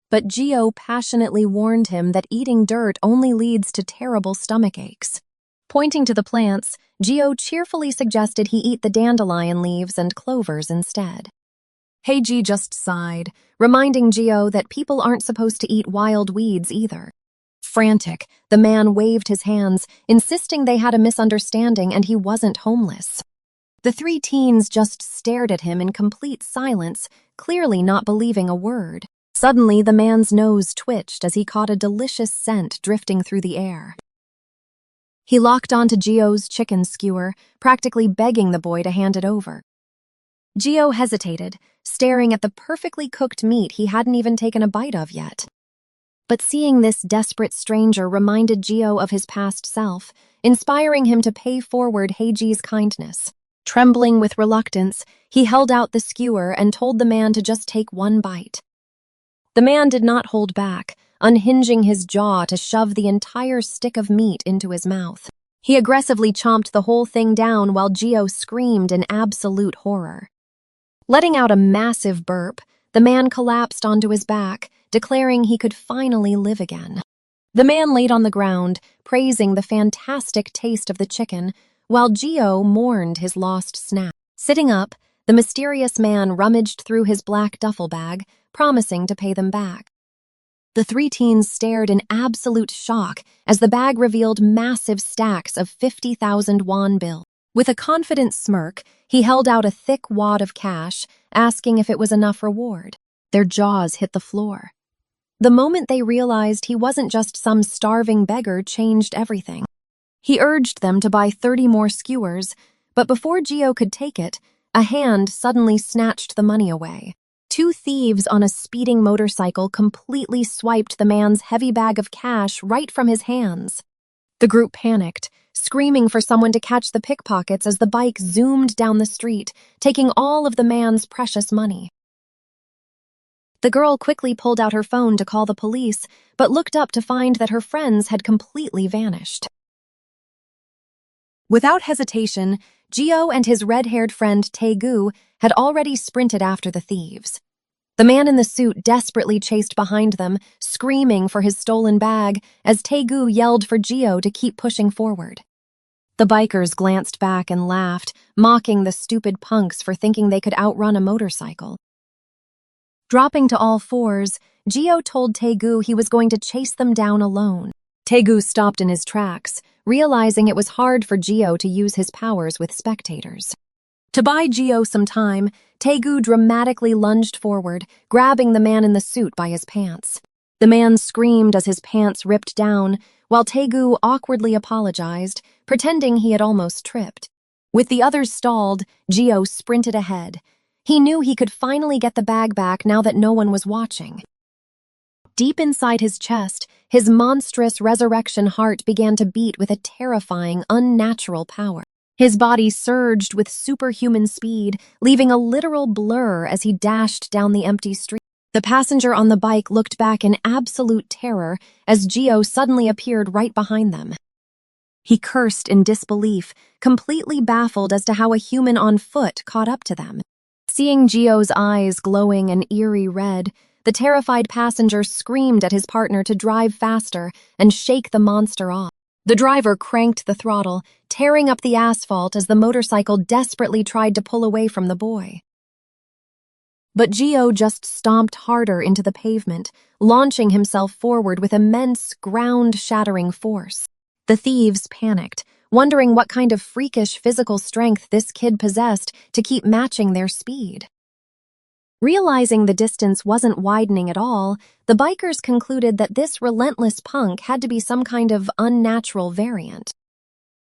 Speaker 1: But Gio passionately warned him that eating dirt only leads to terrible stomach aches. Pointing to the plants, Gio cheerfully suggested he eat the dandelion leaves and clovers instead. Heiji just sighed, reminding Gio that people aren't supposed to eat wild weeds either. Frantic, the man waved his hands, insisting they had a misunderstanding and he wasn't homeless. The three teens just stared at him in complete silence, clearly not believing a word. Suddenly, the man's nose twitched as he caught a delicious scent drifting through the air. He locked onto Gio's chicken skewer, practically begging the boy to hand it over. Gio hesitated, staring at the perfectly cooked meat he hadn't even taken a bite of yet. But seeing this desperate stranger reminded Gio of his past self, inspiring him to pay forward Heiji's kindness. Trembling with reluctance, he held out the skewer and told the man to just take one bite. The man did not hold back, unhinging his jaw to shove the entire stick of meat into his mouth. He aggressively chomped the whole thing down while Gio screamed in absolute horror. Letting out a massive burp, the man collapsed onto his back, declaring he could finally live again. The man laid on the ground, praising the fantastic taste of the chicken, while Gio mourned his lost snack. Sitting up, the mysterious man rummaged through his black duffel bag, promising to pay them back. The three teens stared in absolute shock as the bag revealed massive stacks of 50,000 won bills. With a confident smirk, he held out a thick wad of cash, asking if it was enough reward. Their jaws hit the floor. The moment they realized he wasn't just some starving beggar changed everything. He urged them to buy 30 more skewers, but before Gio could take it, a hand suddenly snatched the money away. Two thieves on a speeding motorcycle completely swiped the man's heavy bag of cash right from his hands. The group panicked, screaming for someone to catch the pickpockets as the bike zoomed down the street, taking all of the man's precious money. The girl quickly pulled out her phone to call the police, but looked up to find that her friends had completely vanished. Without hesitation, Gio and his red-haired friend Taegu had already sprinted after the thieves. The man in the suit desperately chased behind them, screaming for his stolen bag as Taegu yelled for Gio to keep pushing forward. The bikers glanced back and laughed, mocking the stupid punks for thinking they could outrun a motorcycle. Dropping to all fours, Gio told Taegu he was going to chase them down alone. Taegu stopped in his tracks, realizing it was hard for Gio to use his powers with spectators. To buy Gio some time, Taegu dramatically lunged forward, grabbing the man in the suit by his pants. The man screamed as his pants ripped down, while Taegu awkwardly apologized, pretending he had almost tripped. With the others stalled, Gio sprinted ahead. He knew he could finally get the bag back now that no one was watching. Deep inside his chest, his monstrous resurrection heart began to beat with a terrifying, unnatural power. His body surged with superhuman speed, leaving a literal blur as he dashed down the empty street. The passenger on the bike looked back in absolute terror as Gio suddenly appeared right behind them. He cursed in disbelief, completely baffled as to how a human on foot caught up to them. Seeing Gio's eyes glowing an eerie red, the terrified passenger screamed at his partner to drive faster and shake the monster off. The driver cranked the throttle, tearing up the asphalt as the motorcycle desperately tried to pull away from the boy. But Gio just stomped harder into the pavement, launching himself forward with immense, ground-shattering force. The thieves panicked, wondering what kind of freakish physical strength this kid possessed to keep matching their speed. Realizing the distance wasn't widening at all, the bikers concluded that this relentless punk had to be some kind of unnatural variant.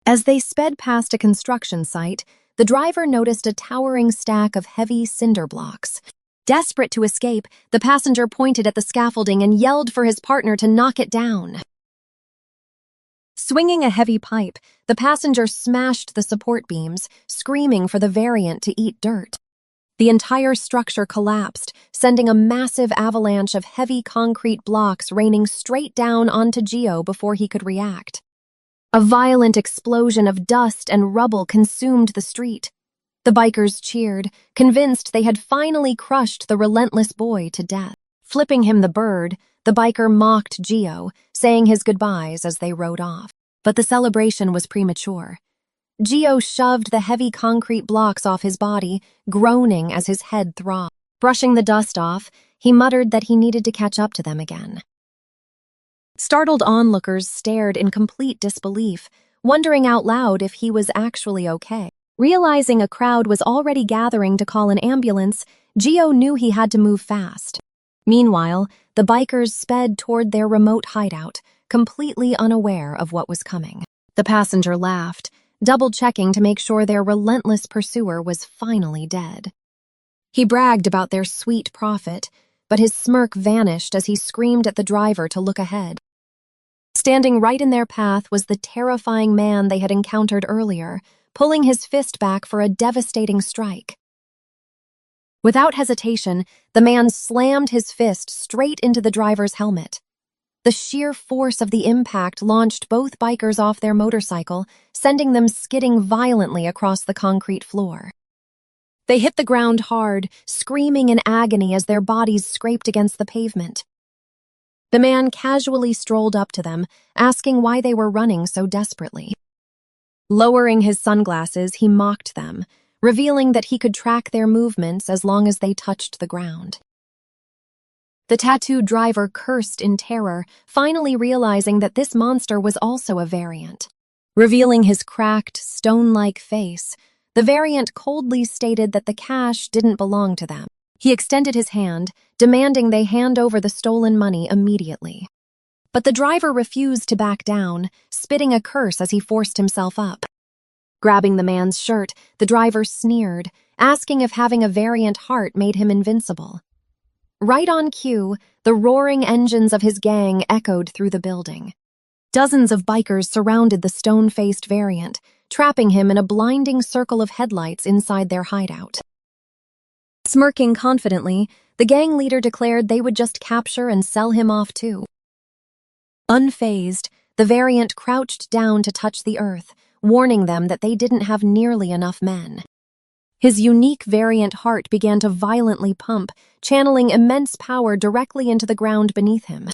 Speaker 1: As they sped past a construction site, the driver noticed a towering stack of heavy cinder blocks. Desperate to escape, the passenger pointed at the scaffolding and yelled for his partner to knock it down. Swinging a heavy pipe, the passenger smashed the support beams, screaming for the variant to eat dirt. The entire structure collapsed, sending a massive avalanche of heavy concrete blocks raining straight down onto Gio before he could react. A violent explosion of dust and rubble consumed the street. The bikers cheered, convinced they had finally crushed the relentless boy to death. Flipping him the bird, the biker mocked Gio, saying his goodbyes as they rode off. But the celebration was premature. Gio shoved the heavy concrete blocks off his body, groaning as his head throbbed. Brushing the dust off, he muttered that he needed to catch up to them again. Startled onlookers stared in complete disbelief, wondering out loud if he was actually okay. Realizing a crowd was already gathering to call an ambulance, Gio knew he had to move fast. Meanwhile, the bikers sped toward their remote hideout, completely unaware of what was coming. The passenger laughed, double-checking to make sure their relentless pursuer was finally dead. He bragged about their sweet profit, but his smirk vanished as he screamed at the driver to look ahead. Standing right in their path was the terrifying man they had encountered earlier, pulling his fist back for a devastating strike. Without hesitation, the man slammed his fist straight into the driver's helmet. The sheer force of the impact launched both bikers off their motorcycle, sending them skidding violently across the concrete floor. They hit the ground hard, screaming in agony as their bodies scraped against the pavement. The man casually strolled up to them, asking why they were running so desperately. Lowering his sunglasses, he mocked them, revealing that he could track their movements as long as they touched the ground. The tattooed driver cursed in terror, finally realizing that this monster was also a variant. Revealing his cracked, stone-like face, the variant coldly stated that the cash didn't belong to them. He extended his hand, demanding they hand over the stolen money immediately. But the driver refused to back down, spitting a curse as he forced himself up. Grabbing the man's shirt, the driver sneered, asking if having a variant heart made him invincible. Right on cue, the roaring engines of his gang echoed through the building. Dozens of bikers surrounded the stone-faced variant, trapping him in a blinding circle of headlights inside their hideout. Smirking confidently, the gang leader declared they would just capture and sell him off too. Unfazed, the variant crouched down to touch the earth, warning them that they didn't have nearly enough men. His unique variant heart began to violently pump, channeling immense power directly into the ground beneath him.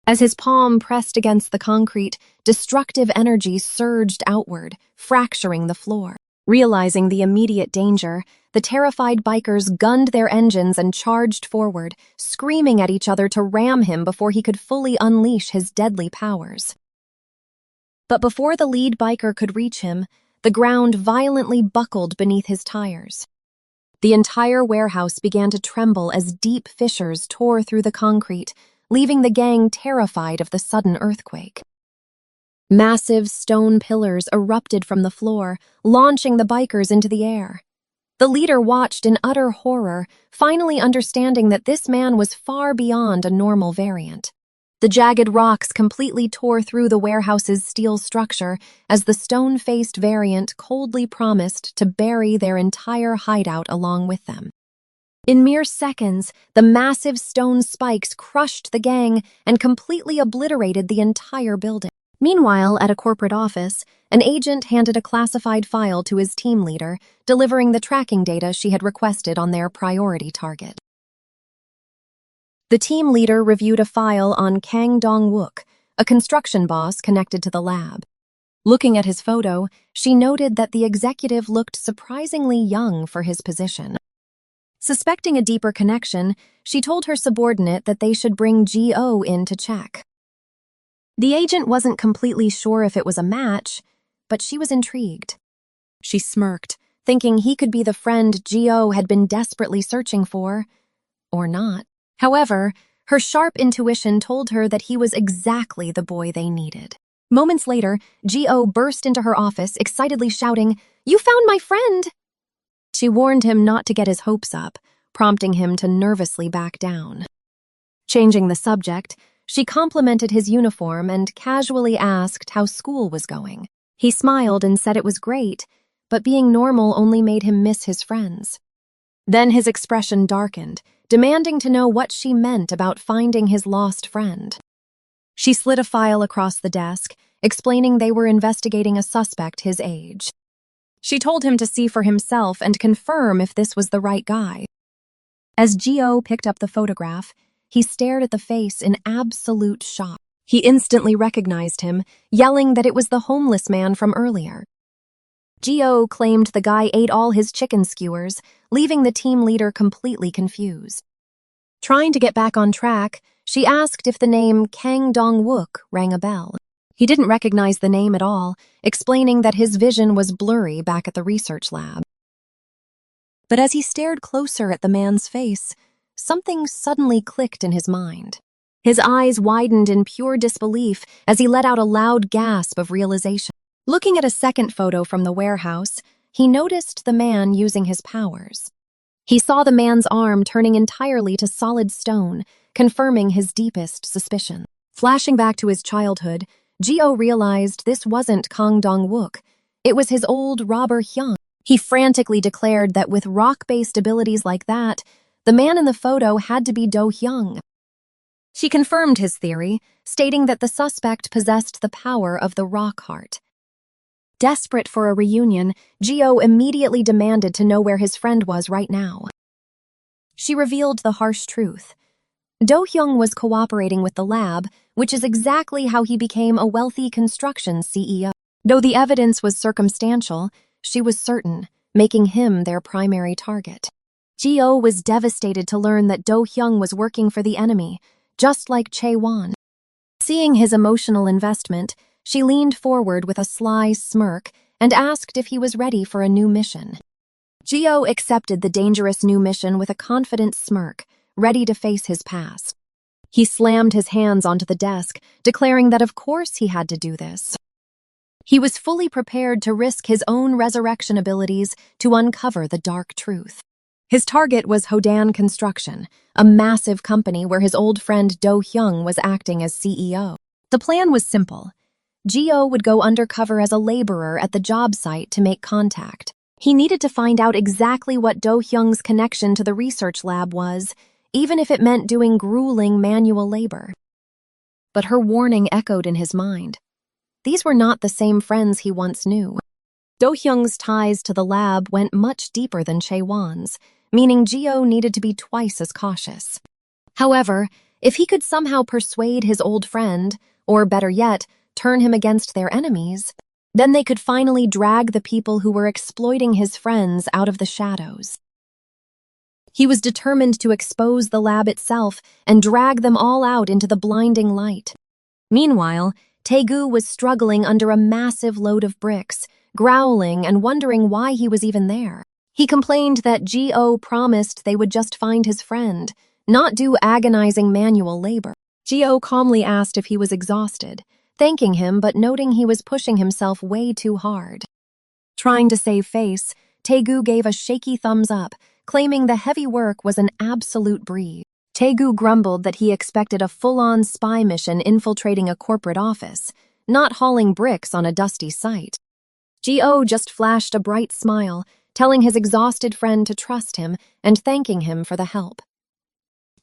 Speaker 1: As his palm pressed against the concrete, destructive energy surged outward, fracturing the floor. Realizing the immediate danger, the terrified bikers gunned their engines and charged forward, screaming at each other to ram him before he could fully unleash his deadly powers. But before the lead biker could reach him, the ground violently buckled beneath his tires. The entire warehouse began to tremble as deep fissures tore through the concrete, leaving the gang terrified of the sudden earthquake. Massive stone pillars erupted from the floor, launching the bikers into the air. The leader watched in utter horror, finally understanding that this man was far beyond a normal variant. The jagged rocks completely tore through the warehouse's steel structure as the stone-faced variant coldly promised to bury their entire hideout along with them. In mere seconds, the massive stone spikes crushed the gang and completely obliterated the entire building. Meanwhile, at a corporate office, an agent handed a classified file to his team leader, delivering the tracking data she had requested on their priority target. The team leader reviewed a file on Kang Dong-wook, a construction boss connected to the lab. Looking at his photo, she noted that the executive looked surprisingly young for his position. Suspecting a deeper connection, she told her subordinate that they should bring G.O. in to check. The agent wasn't completely sure if it was a match, but she was intrigued. She smirked, thinking he could be the friend G.O. had been desperately searching for, or not. However, her sharp intuition told her that he was exactly the boy they needed. Moments later, G.O. burst into her office, excitedly shouting, "You found my friend!" She warned him not to get his hopes up, prompting him to nervously back down. Changing the subject, she complimented his uniform and casually asked how school was going. He smiled and said it was great, but being normal only made him miss his friends. Then his expression darkened, demanding to know what she meant about finding his lost friend. She slid a file across the desk, explaining they were investigating a suspect his age. She told him to see for himself and confirm if this was the right guy. As G.O. picked up the photograph, he stared at the face in absolute shock. He instantly recognized him, yelling that it was the homeless man from earlier. G.O. claimed the guy ate all his chicken skewers, leaving the team leader completely confused. Trying to get back on track, she asked if the name Kang Dong-wook rang a bell. He didn't recognize the name at all, explaining that his vision was blurry back at the research lab. But as he stared closer at the man's face, something suddenly clicked in his mind. His eyes widened in pure disbelief as he let out a loud gasp of realization. Looking at a second photo from the warehouse, he noticed the man using his powers. He saw the man's arm turning entirely to solid stone, confirming his deepest suspicion. Flashing back to his childhood, G.O. realized this wasn't Kang Dong-wook. It was his old robber Hyung. He frantically declared that with rock-based abilities like that, the man in the photo had to be Do-hyung. She confirmed his theory, stating that the suspect possessed the power of the rock heart. Desperate for a reunion, G.O. immediately demanded to know where his friend was right now. She revealed the harsh truth. Do-hyung was cooperating with the lab, which is exactly how he became a wealthy construction CEO. Though the evidence was circumstantial, she was certain, making him their primary target. G.O. was devastated to learn that Do-hyung was working for the enemy, just like Chae-won. Seeing his emotional investment, she leaned forward with a sly smirk and asked if he was ready for a new mission. G.O. accepted the dangerous new mission with a confident smirk, ready to face his past. He slammed his hands onto the desk, declaring that of course he had to do this. He was fully prepared to risk his own resurrection abilities to uncover the dark truth. His target was Hodan Construction, a massive company where his old friend Do-hyung was acting as CEO. The plan was simple. G.O. would go undercover as a laborer at the job site to make contact. He needed to find out exactly what Do-hyung's connection to the research lab was, even if it meant doing grueling manual labor. But her warning echoed in his mind. These were not the same friends he once knew. Do-hyung's ties to the lab went much deeper than Chae-won's, meaning G.O. needed to be twice as cautious. However, if he could somehow persuade his old friend, or better yet, turn him against their enemies, then they could finally drag the people who were exploiting his friends out of the shadows. He was determined to expose the lab itself and drag them all out into the blinding light. Meanwhile, Taegu was struggling under a massive load of bricks, growling and wondering why he was even there. He complained that G.O. promised they would just find his friend, not do agonizing manual labor. Gio calmly asked if he was exhausted, thanking him but noting he was pushing himself way too hard. Trying to save face, Taegu gave a shaky thumbs up, claiming the heavy work was an absolute breeze. Taegu grumbled that he expected a full-on spy mission infiltrating a corporate office, not hauling bricks on a dusty site. Gio just flashed a bright smile, telling his exhausted friend to trust him and thanking him for the help.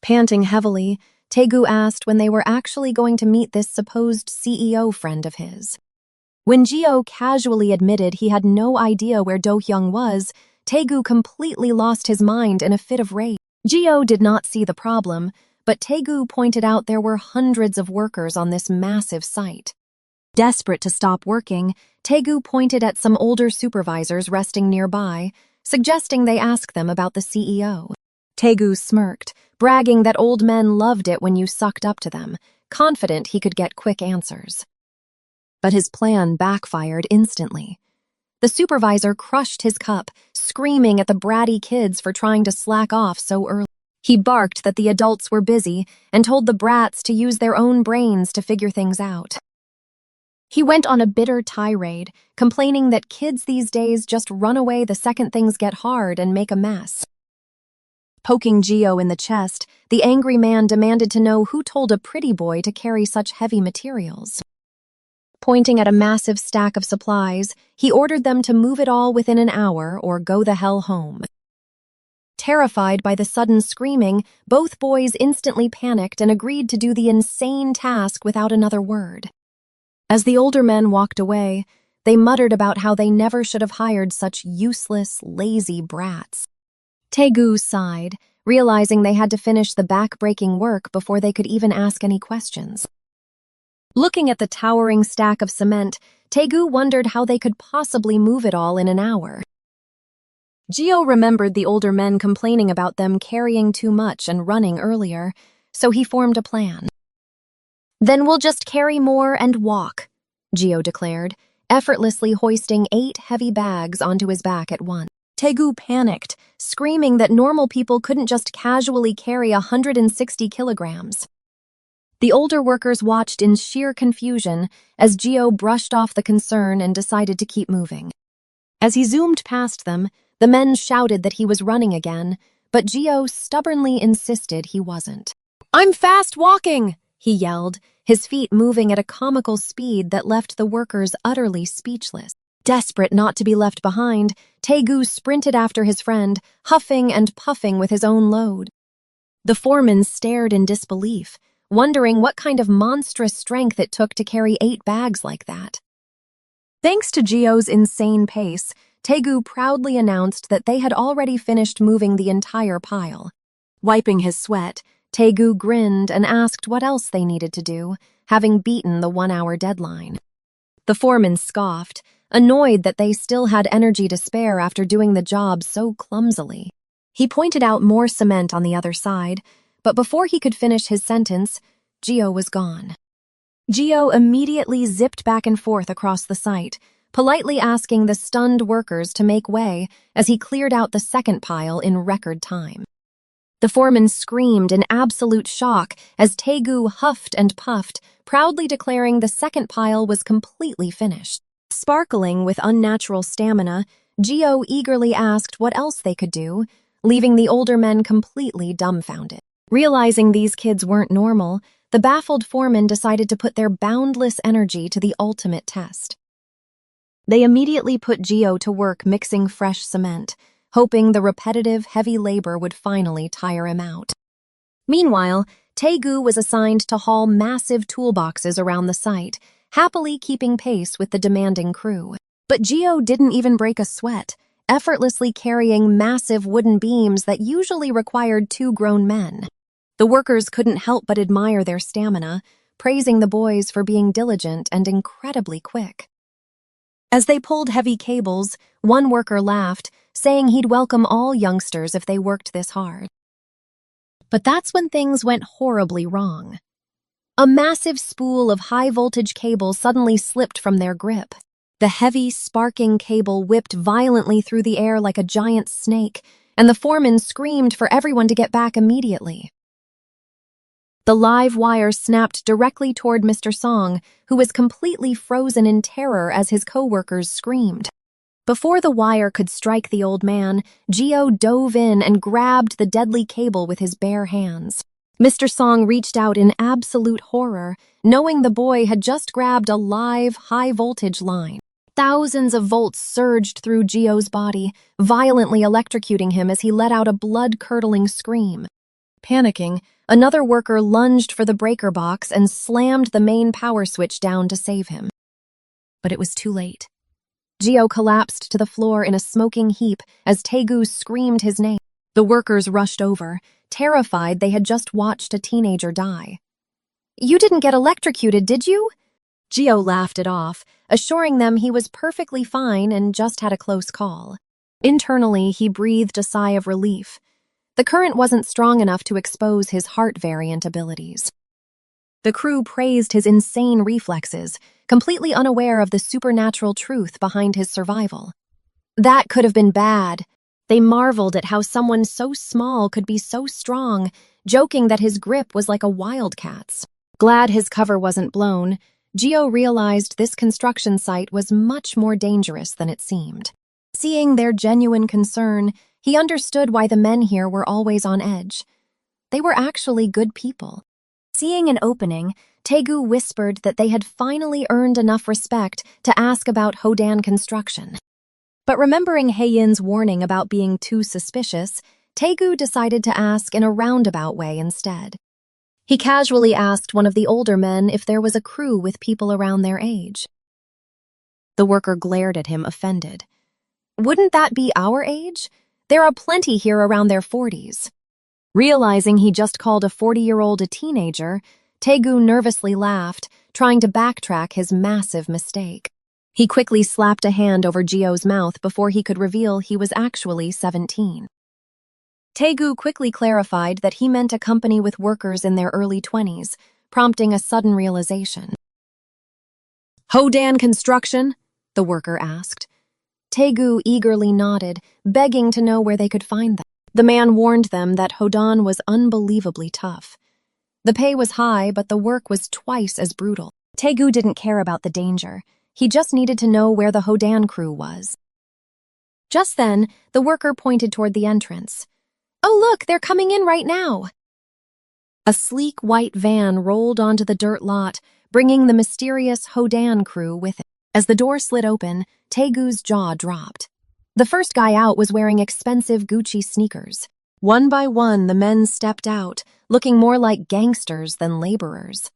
Speaker 1: Panting heavily, Taegu asked when they were actually going to meet this supposed CEO friend of his. When Gio casually admitted he had no idea where Do-hyung was, Taegu completely lost his mind in a fit of rage. Gio did not see the problem, but Taegu pointed out there were hundreds of workers on this massive site. Desperate to stop working, Taegu pointed at some older supervisors resting nearby, suggesting they ask them about the CEO. Taegu smirked, bragging that old men loved it when you sucked up to them, confident he could get quick answers. But his plan backfired instantly. The supervisor crushed his cup, screaming at the bratty kids for trying to slack off so early. He barked that the adults were busy and told the brats to use their own brains to figure things out. He went on a bitter tirade, complaining that kids these days just run away the second things get hard and make a mess. Poking Gio in the chest, the angry man demanded to know who told a pretty boy to carry such heavy materials. Pointing at a massive stack of supplies, he ordered them to move it all within an hour or go the hell home. Terrified by the sudden screaming, both boys instantly panicked and agreed to do the insane task without another word. As the older men walked away, they muttered about how they never should have hired such useless, lazy brats. Taegu sighed, realizing they had to finish the back-breaking work before they could even ask any questions. Looking at the towering stack of cement, Taegu wondered how they could possibly move it all in an hour. Gio remembered the older men complaining about them carrying too much and running earlier, so he formed a plan. "Then we'll just carry more and walk," Gio declared, effortlessly hoisting 8 heavy bags onto his back at once. Taegu panicked, screaming that normal people couldn't just casually carry 160 kilograms. The older workers watched in sheer confusion as Gio brushed off the concern and decided to keep moving. As he zoomed past them, the men shouted that he was running again, but Gio stubbornly insisted he wasn't. "I'm fast walking!" he yelled, his feet moving at a comical speed that left the workers utterly speechless. Desperate not to be left behind, Taegu sprinted after his friend, huffing and puffing with his own load. The foreman stared in disbelief, wondering what kind of monstrous strength it took to carry 8 bags like that. Thanks to Gio's insane pace, Taegu proudly announced that they had already finished moving the entire pile. Wiping his sweat, Taegu grinned and asked what else they needed to do, having beaten the 1-hour deadline. The foreman scoffed, annoyed that they still had energy to spare after doing the job so clumsily. He pointed out more cement on the other side, but before he could finish his sentence, Gio was gone. Gio immediately zipped back and forth across the site, politely asking the stunned workers to make way as he cleared out the second pile in record time. The foreman screamed in absolute shock as Taegu huffed and puffed, proudly declaring the second pile was completely finished. Sparkling with unnatural stamina, Gio eagerly asked what else they could do, leaving the older men completely dumbfounded. Realizing these kids weren't normal, the baffled foreman decided to put their boundless energy to the ultimate test. They immediately put Gio to work mixing fresh cement, hoping the repetitive, heavy labor would finally tire him out. Meanwhile, Taegu was assigned to haul massive toolboxes around the site, happily keeping pace with the demanding crew. But Gio didn't even break a sweat, effortlessly carrying massive wooden beams that usually required 2 grown men. The workers couldn't help but admire their stamina, praising the boys for being diligent and incredibly quick. As they pulled heavy cables, one worker laughed, saying he'd welcome all youngsters if they worked this hard. But that's when things went horribly wrong. A massive spool of high-voltage cable suddenly slipped from their grip. The heavy, sparking cable whipped violently through the air like a giant snake, and the foreman screamed for everyone to get back immediately. The live wire snapped directly toward Mr. Song, who was completely frozen in terror as his co-workers screamed. Before the wire could strike the old man, Gio dove in and grabbed the deadly cable with his bare hands. Mr. Song reached out in absolute horror, knowing the boy had just grabbed a live, high-voltage line. Thousands of volts surged through Gio's body, violently electrocuting him as he let out a blood-curdling scream. Panicking, another worker lunged for the breaker box and slammed the main power switch down to save him. But it was too late. Gio collapsed to the floor in a smoking heap as Taegu screamed his name. The workers rushed over, terrified they had just watched a teenager die. "You didn't get electrocuted, did you?" Gio laughed it off, assuring them he was perfectly fine and just had a close call. Internally, he breathed a sigh of relief. The current wasn't strong enough to expose his heart variant abilities. The crew praised his insane reflexes, completely unaware of the supernatural truth behind his survival. That could have been bad. They marveled at how someone so small could be so strong, joking that his grip was like a wildcat's. Glad his cover wasn't blown, Gio realized this construction site was much more dangerous than it seemed. Seeing their genuine concern, he understood why the men here were always on edge. They were actually good people. Seeing an opening, Taegu whispered that they had finally earned enough respect to ask about Hodan construction. But remembering Heyin's warning about being too suspicious, Taegu decided to ask in a roundabout way instead. He casually asked one of the older men if there was a crew with people around their age. The worker glared at him, offended. "Wouldn't that be our age? There are plenty here around their 40s. Realizing he just called a 40-year-old a teenager, Taegu nervously laughed, trying to backtrack his massive mistake. He quickly slapped a hand over Gio's mouth before he could reveal he was actually 17. Taegu quickly clarified that he meant a company with workers in their early 20s, prompting a sudden realization. "Hodan Construction?" the worker asked. Taegu eagerly nodded, begging to know where they could find them. The man warned them that Hodan was unbelievably tough. The pay was high, but the work was twice as brutal. Taegu didn't care about the danger. He just needed to know where the Hodan crew was. Just then, the worker pointed toward the entrance. "Oh, look, they're coming in right now." A sleek white van rolled onto the dirt lot, bringing the mysterious Hodan crew with it. As the door slid open, Taegu's jaw dropped. The first guy out was wearing expensive Gucci sneakers. One by one, the men stepped out, looking more like gangsters than laborers.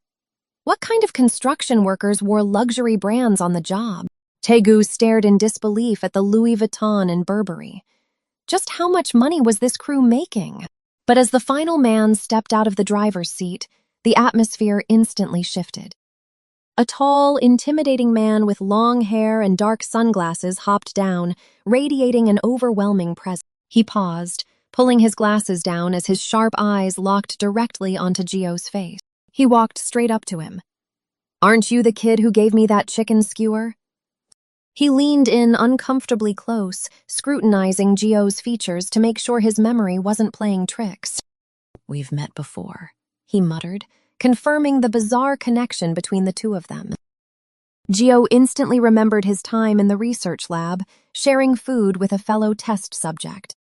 Speaker 1: What kind of construction workers wore luxury brands on the job? Taegu stared in disbelief at the Louis Vuitton and Burberry. Just how much money was this crew making? But as the final man stepped out of the driver's seat, the atmosphere instantly shifted. A tall, intimidating man with long hair and dark sunglasses hopped down, radiating an overwhelming presence. He paused, pulling his glasses down as his sharp eyes locked directly onto Gio's face. He walked straight up to him. "Aren't you the kid who gave me that chicken skewer?" He leaned in uncomfortably close, scrutinizing Gio's features to make sure his memory wasn't playing tricks. "We've met before," he muttered, confirming the bizarre connection between the two of them. Gio instantly remembered his time in the research lab, sharing food with a fellow test subject.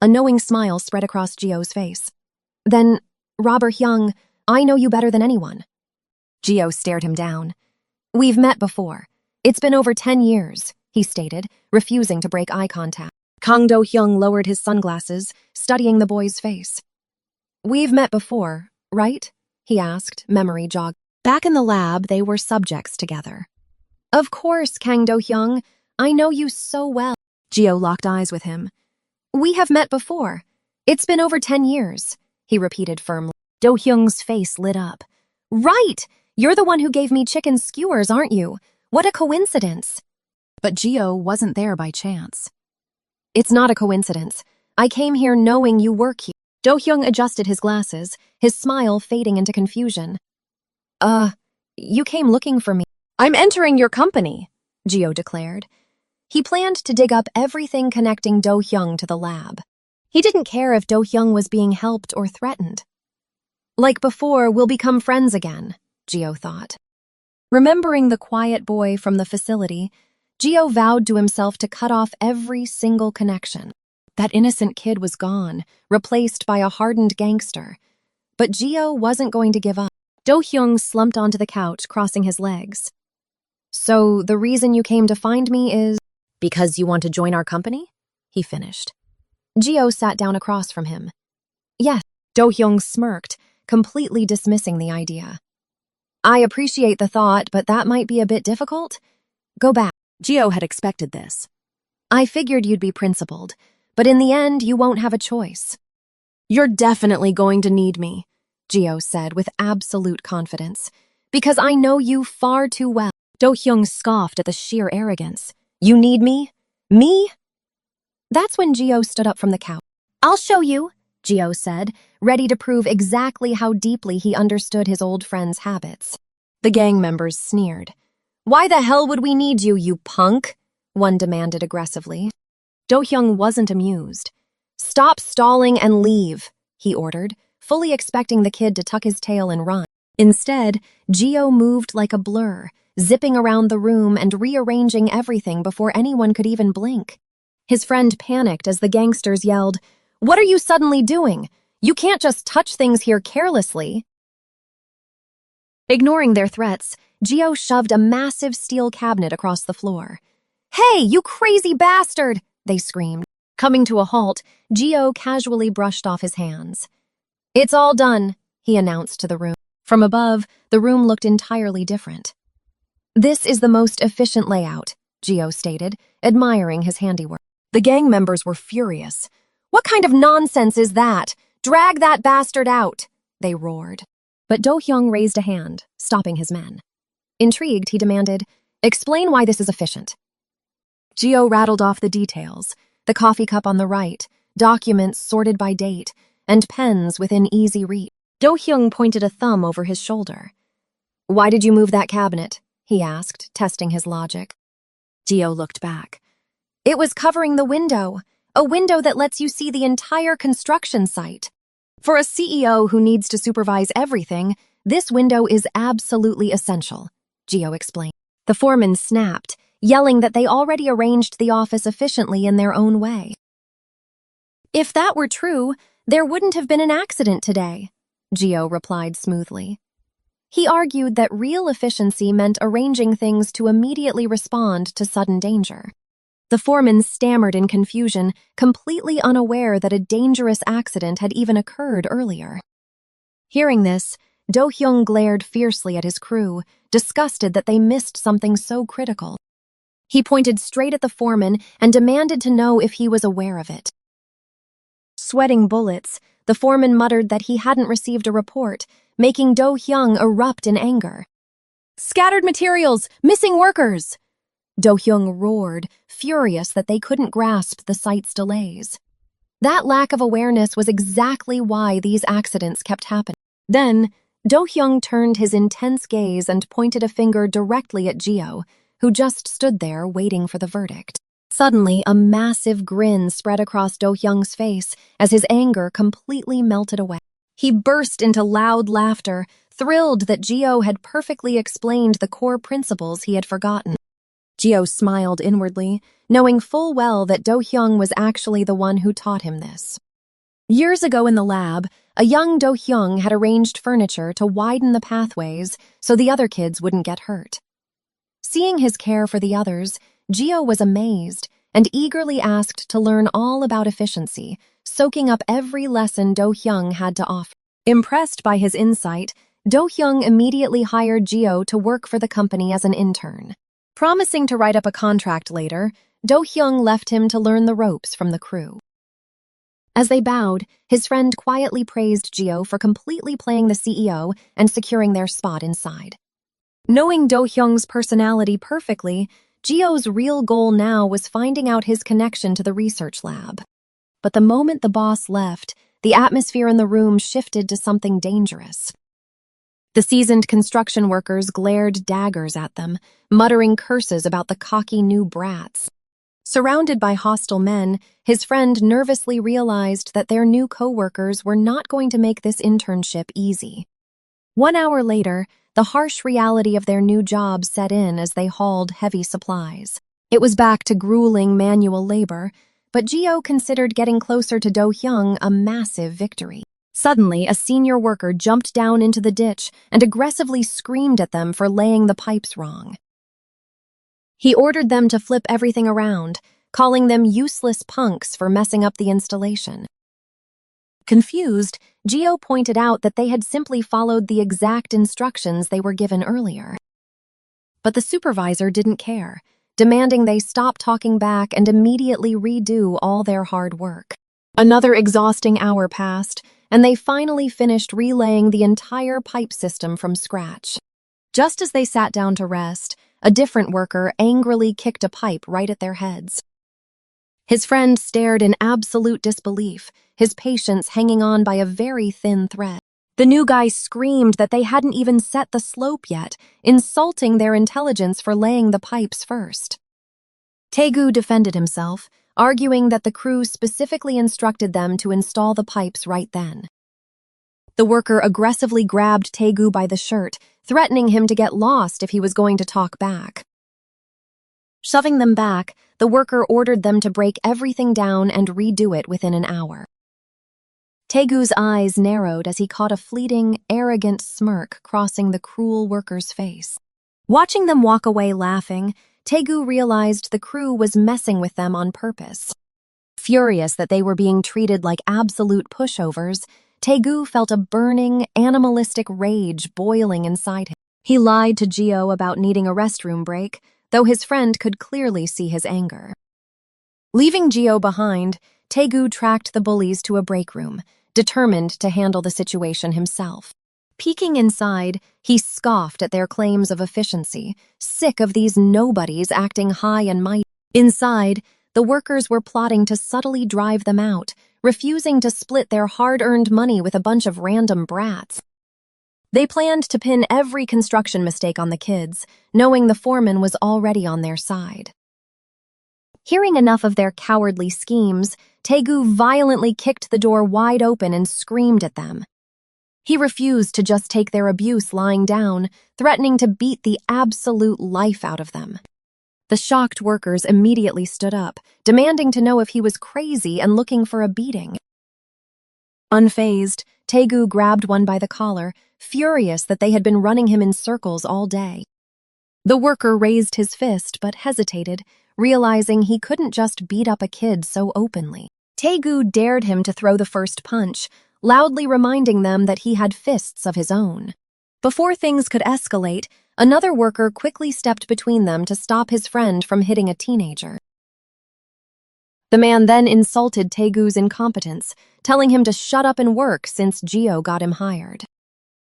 Speaker 1: A knowing smile spread across Gio's face. "Then, Robert Hyung, I know you better than anyone." Gio stared him down. "We've met before. It's been over 10 years, he stated, refusing to break eye contact. Kang Do-hyung lowered his sunglasses, studying the boy's face. "We've met before, right?" he asked, memory jogged. Back in the lab, they were subjects together. "Of course, Kang Do-hyung. I know you so well." Gio locked eyes with him. "We have met before. It's been over 10 years, he repeated firmly. Do-hyung's face lit up. "Right! You're the one who gave me chicken skewers, aren't you? What a coincidence." But Gio wasn't there by chance. "It's not a coincidence. I came here knowing you work here." Do-hyung adjusted his glasses, his smile fading into confusion. You came looking for me." "I'm entering your company," Gio declared. He planned to dig up everything connecting Do-hyung to the lab. He didn't care if Do-hyung was being helped or threatened. Like before, we'll become friends again, Gio thought. Remembering the quiet boy from the facility, Gio vowed to himself to cut off every single connection. That innocent kid was gone, replaced by a hardened gangster. But Gio wasn't going to give up. Do-hyung slumped onto the couch, crossing his legs. So the reason you came to find me is because you want to join our company? He finished. Gio sat down across from him. Yes, Do-hyung smirked, completely dismissing the idea. I appreciate the thought, but that might be a bit difficult. Go back. Gio had expected this. I figured you'd be principled, but in the end, you won't have a choice. You're definitely going to need me, Gio said with absolute confidence, because I know you far too well. Do-hyung scoffed at the sheer arrogance. You need me? Me? That's when Gio stood up from the couch. I'll show you, Gio said, ready to prove exactly how deeply he understood his old friend's habits. The gang members sneered. Why the hell would we need you, you punk? One demanded aggressively. Do-hyung wasn't amused. Stop stalling and leave, he ordered, fully expecting the kid to tuck his tail and run. Instead, Gio moved like a blur, zipping around the room and rearranging everything before anyone could even blink. His friend panicked as the gangsters yelled, What are you suddenly doing? You can't just touch things here carelessly. Ignoring their threats, Gio shoved a massive steel cabinet across the floor. Hey, you crazy bastard! They screamed. Coming to a halt, Gio casually brushed off his hands. It's all done, he announced to the room. From above, the room looked entirely different. This is the most efficient layout, Gio stated, admiring his handiwork. The gang members were furious. What kind of nonsense is that? Drag that bastard out, they roared. But Do-hyung raised a hand, stopping his men. Intrigued, he demanded, Explain why this is efficient. Gio rattled off the details, the coffee cup on the right, documents sorted by date, and pens within easy reach. Do-hyung pointed a thumb over his shoulder. Why did you move that cabinet? He asked, testing his logic. Gio looked back. It was covering the window, a window that lets you see the entire construction site. For a CEO who needs to supervise everything, this window is absolutely essential, Gio explained. The foreman snapped, yelling that they already arranged the office efficiently in their own way. If that were true, there wouldn't have been an accident today, Gio replied smoothly. He argued that real efficiency meant arranging things to immediately respond to sudden danger. The foreman stammered in confusion, completely unaware that a dangerous accident had even occurred earlier. Hearing this, Do-hyung glared fiercely at his crew, disgusted that they missed something so critical. He pointed straight at the foreman and demanded to know if he was aware of it. Sweating bullets, the foreman muttered that he hadn't received a report, making Do-hyung erupt in anger. Scattered materials! Missing workers! Do-hyung roared, furious that they couldn't grasp the site's delays. That lack of awareness was exactly why these accidents kept happening. Then, Do-hyung turned his intense gaze and pointed a finger directly at Gio, who just stood there waiting for the verdict. Suddenly, a massive grin spread across Do-hyung's face as his anger completely melted away. He burst into loud laughter, thrilled that Gio had perfectly explained the core principles he had forgotten. Gio smiled inwardly, knowing full well that Do-hyung was actually the one who taught him this. Years ago in the lab, a young Do-hyung had arranged furniture to widen the pathways so the other kids wouldn't get hurt. Seeing his care for the others, Gio was amazed and eagerly asked to learn all about efficiency, soaking up every lesson Do-hyung had to offer. Impressed by his insight, Do-hyung immediately hired Gio to work for the company as an intern. Promising to write up a contract later, Do-hyung left him to learn the ropes from the crew. As they bowed, his friend quietly praised Gio for completely playing the CEO and securing their spot inside. Knowing Do-hyung's personality perfectly, Gio's real goal now was finding out his connection to the research lab. But the moment the boss left, the atmosphere in the room shifted to something dangerous. The seasoned construction workers glared daggers at them, muttering curses about the cocky new brats. Surrounded by hostile men, his friend nervously realized that their new co-workers were not going to make this internship easy. 1 hour later, the harsh reality of their new job set in as they hauled heavy supplies. It was back to grueling manual labor, but Gio considered getting closer to Do-hyung a massive victory. Suddenly, a senior worker jumped down into the ditch and aggressively screamed at them for laying the pipes wrong. He ordered them to flip everything around, calling them useless punks for messing up the installation. Confused, Gio pointed out that they had simply followed the exact instructions they were given earlier. But the supervisor didn't care, demanding they stop talking back and immediately redo all their hard work. Another exhausting hour passed, and they finally finished relaying the entire pipe system from scratch. Just as they sat down to rest, a different worker angrily kicked a pipe right at their heads. His friend stared in absolute disbelief, his patience hanging on by a very thin thread. The new guy screamed that they hadn't even set the slope yet, insulting their intelligence for laying the pipes first. Taegu defended himself, arguing that the crew specifically instructed them to install the pipes right then. The worker aggressively grabbed Taegu by the shirt, threatening him to get lost if he was going to talk back. Shoving them back, the worker ordered them to break everything down and redo it within an hour. Taegu's eyes narrowed as he caught a fleeting, arrogant smirk crossing the cruel worker's face. Watching them walk away laughing, Taegu realized the crew was messing with them on purpose. Furious that they were being treated like absolute pushovers, Taegu felt a burning, animalistic rage boiling inside him. He lied to Gio about needing a restroom break, though his friend could clearly see his anger. Leaving Gio behind, Taegu tracked the bullies to a break room, determined to handle the situation himself. Peeking inside, he scoffed at their claims of efficiency, sick of these nobodies acting high and mighty. Inside, the workers were plotting to subtly drive them out, refusing to split their hard-earned money with a bunch of random brats. They planned to pin every construction mistake on the kids, knowing the foreman was already on their side. Hearing enough of their cowardly schemes, Taegu violently kicked the door wide open and screamed at them. He refused to just take their abuse lying down, threatening to beat the absolute life out of them. The shocked workers immediately stood up, demanding to know if he was crazy and looking for a beating. Unfazed, Taegu grabbed one by the collar, furious that they had been running him in circles all day. The worker raised his fist but hesitated, realizing he couldn't just beat up a kid so openly. Taegu dared him to throw the first punch, loudly reminding them that he had fists of his own. Before things could escalate, another worker quickly stepped between them to stop his friend from hitting a teenager. The man then insulted Taegu's incompetence, telling him to shut up and work since Gio got him hired.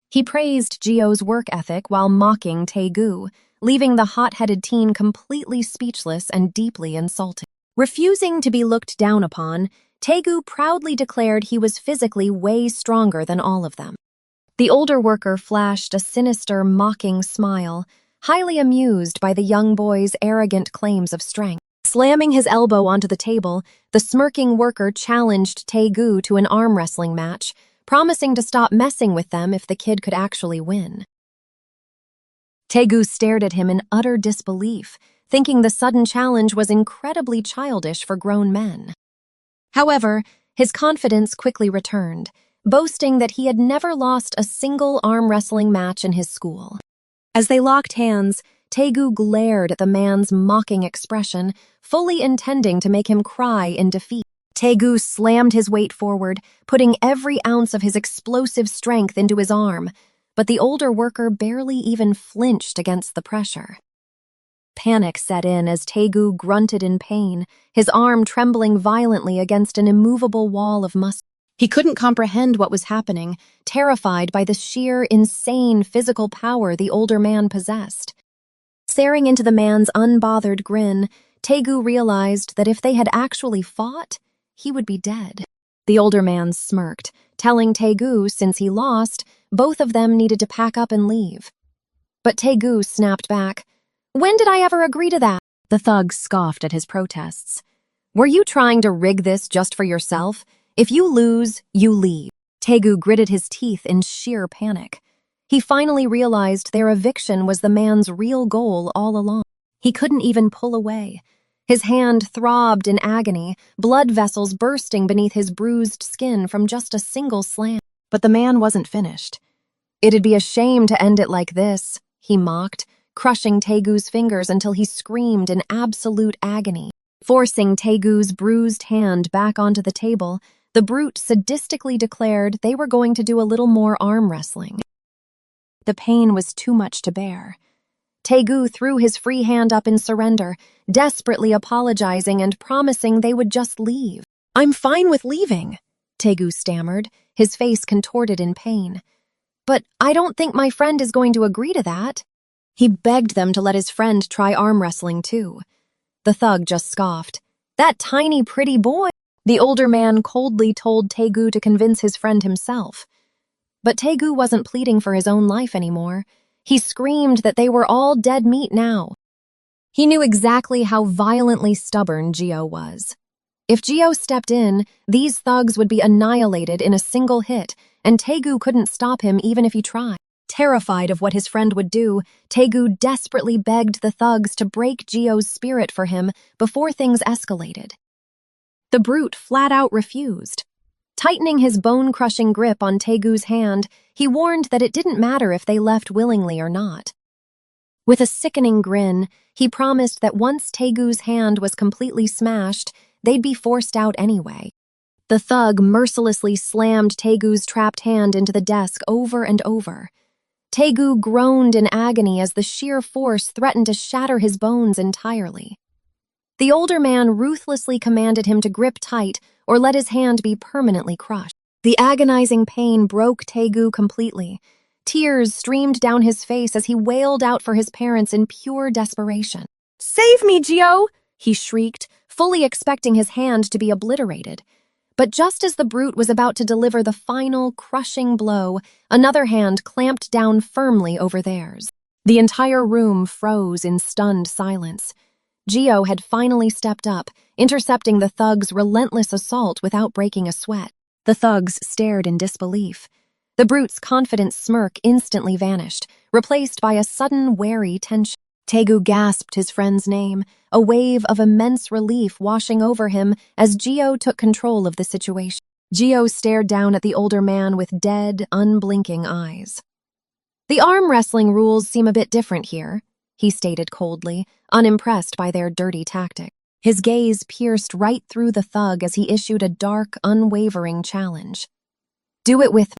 Speaker 1: He praised Gio's work ethic while mocking Taegu, leaving the hot-headed teen completely speechless and deeply insulted. Refusing to be looked down upon, Taegu proudly declared he was physically way stronger than all of them. The older worker flashed a sinister, mocking smile, highly amused by the young boy's arrogant claims of strength. Slamming his elbow onto the table, the smirking worker challenged Taegu to an arm wrestling match, promising to stop messing with them if the kid could actually win. Taegu stared at him in utter disbelief, thinking the sudden challenge was incredibly childish for grown men. However, his confidence quickly returned, boasting that he had never lost a single arm wrestling match in his school. As they locked hands, Taegu glared at the man's mocking expression, fully intending to make him cry in defeat. Taegu slammed his weight forward, putting every ounce of his explosive strength into his arm, but the older worker barely even flinched against the pressure. Panic set in as Taegu grunted in pain, his arm trembling violently against an immovable wall of muscle. He couldn't comprehend what was happening, terrified by the sheer, insane physical power the older man possessed. Staring into the man's unbothered grin, Taegu realized that if they had actually fought, he would be dead. The older man smirked, telling Taegu since he lost, both of them needed to pack up and leave. But Taegu snapped back. "When did I ever agree to that?" The thug scoffed at his protests. "Were you trying to rig this just for yourself? If you lose, you leave." Taegu gritted his teeth in sheer panic. He finally realized their eviction was the man's real goal all along. He couldn't even pull away. His hand throbbed in agony, blood vessels bursting beneath his bruised skin from just a single slam. But the man wasn't finished. "It'd be a shame to end it like this," he mocked, crushing Taegu's fingers until he screamed in absolute agony. Forcing Taegu's bruised hand back onto the table, the brute sadistically declared they were going to do a little more arm wrestling. The pain was too much to bear. Taegu threw his free hand up in surrender, desperately apologizing and promising they would just leave. "I'm fine with leaving," Taegu stammered, his face contorted in pain. "But I don't think my friend is going to agree to that." He begged them to let his friend try arm wrestling too. The thug just scoffed. "That tiny pretty boy." The older man coldly told Taegu to convince his friend himself. But Taegu wasn't pleading for his own life anymore. He screamed that they were all dead meat now. He knew exactly how violently stubborn Gio was. If Gio stepped in, these thugs would be annihilated in a single hit, and Taegu couldn't stop him even if he tried. Terrified of what his friend would do, Taegu desperately begged the thugs to break Gio's spirit for him before things escalated. The brute flat out refused. Tightening his bone-crushing grip on Taegu's hand, he warned that it didn't matter if they left willingly or not. With a sickening grin, he promised that once Taegu's hand was completely smashed, they'd be forced out anyway. The thug mercilessly slammed Taegu's trapped hand into the desk over and over. Taegu groaned in agony as the sheer force threatened to shatter his bones entirely. The older man ruthlessly commanded him to grip tight or let his hand be permanently crushed. The agonizing pain broke Taegu completely. Tears streamed down his face as he wailed out for his parents in pure desperation. "Save me, Gio!" he shrieked, fully expecting his hand to be obliterated. But just as the brute was about to deliver the final, crushing blow, another hand clamped down firmly over theirs. The entire room froze in stunned silence. Gio had finally stepped up, intercepting the thug's relentless assault without breaking a sweat. The thugs stared in disbelief. The brute's confident smirk instantly vanished, replaced by a sudden, wary tension. Taegu gasped his friend's name, a wave of immense relief washing over him as Gio took control of the situation. Gio stared down at the older man with dead, unblinking eyes. "The arm wrestling rules seem a bit different here," he stated coldly, unimpressed by their dirty tactic. His gaze pierced right through the thug as he issued a dark, unwavering challenge. "Do it with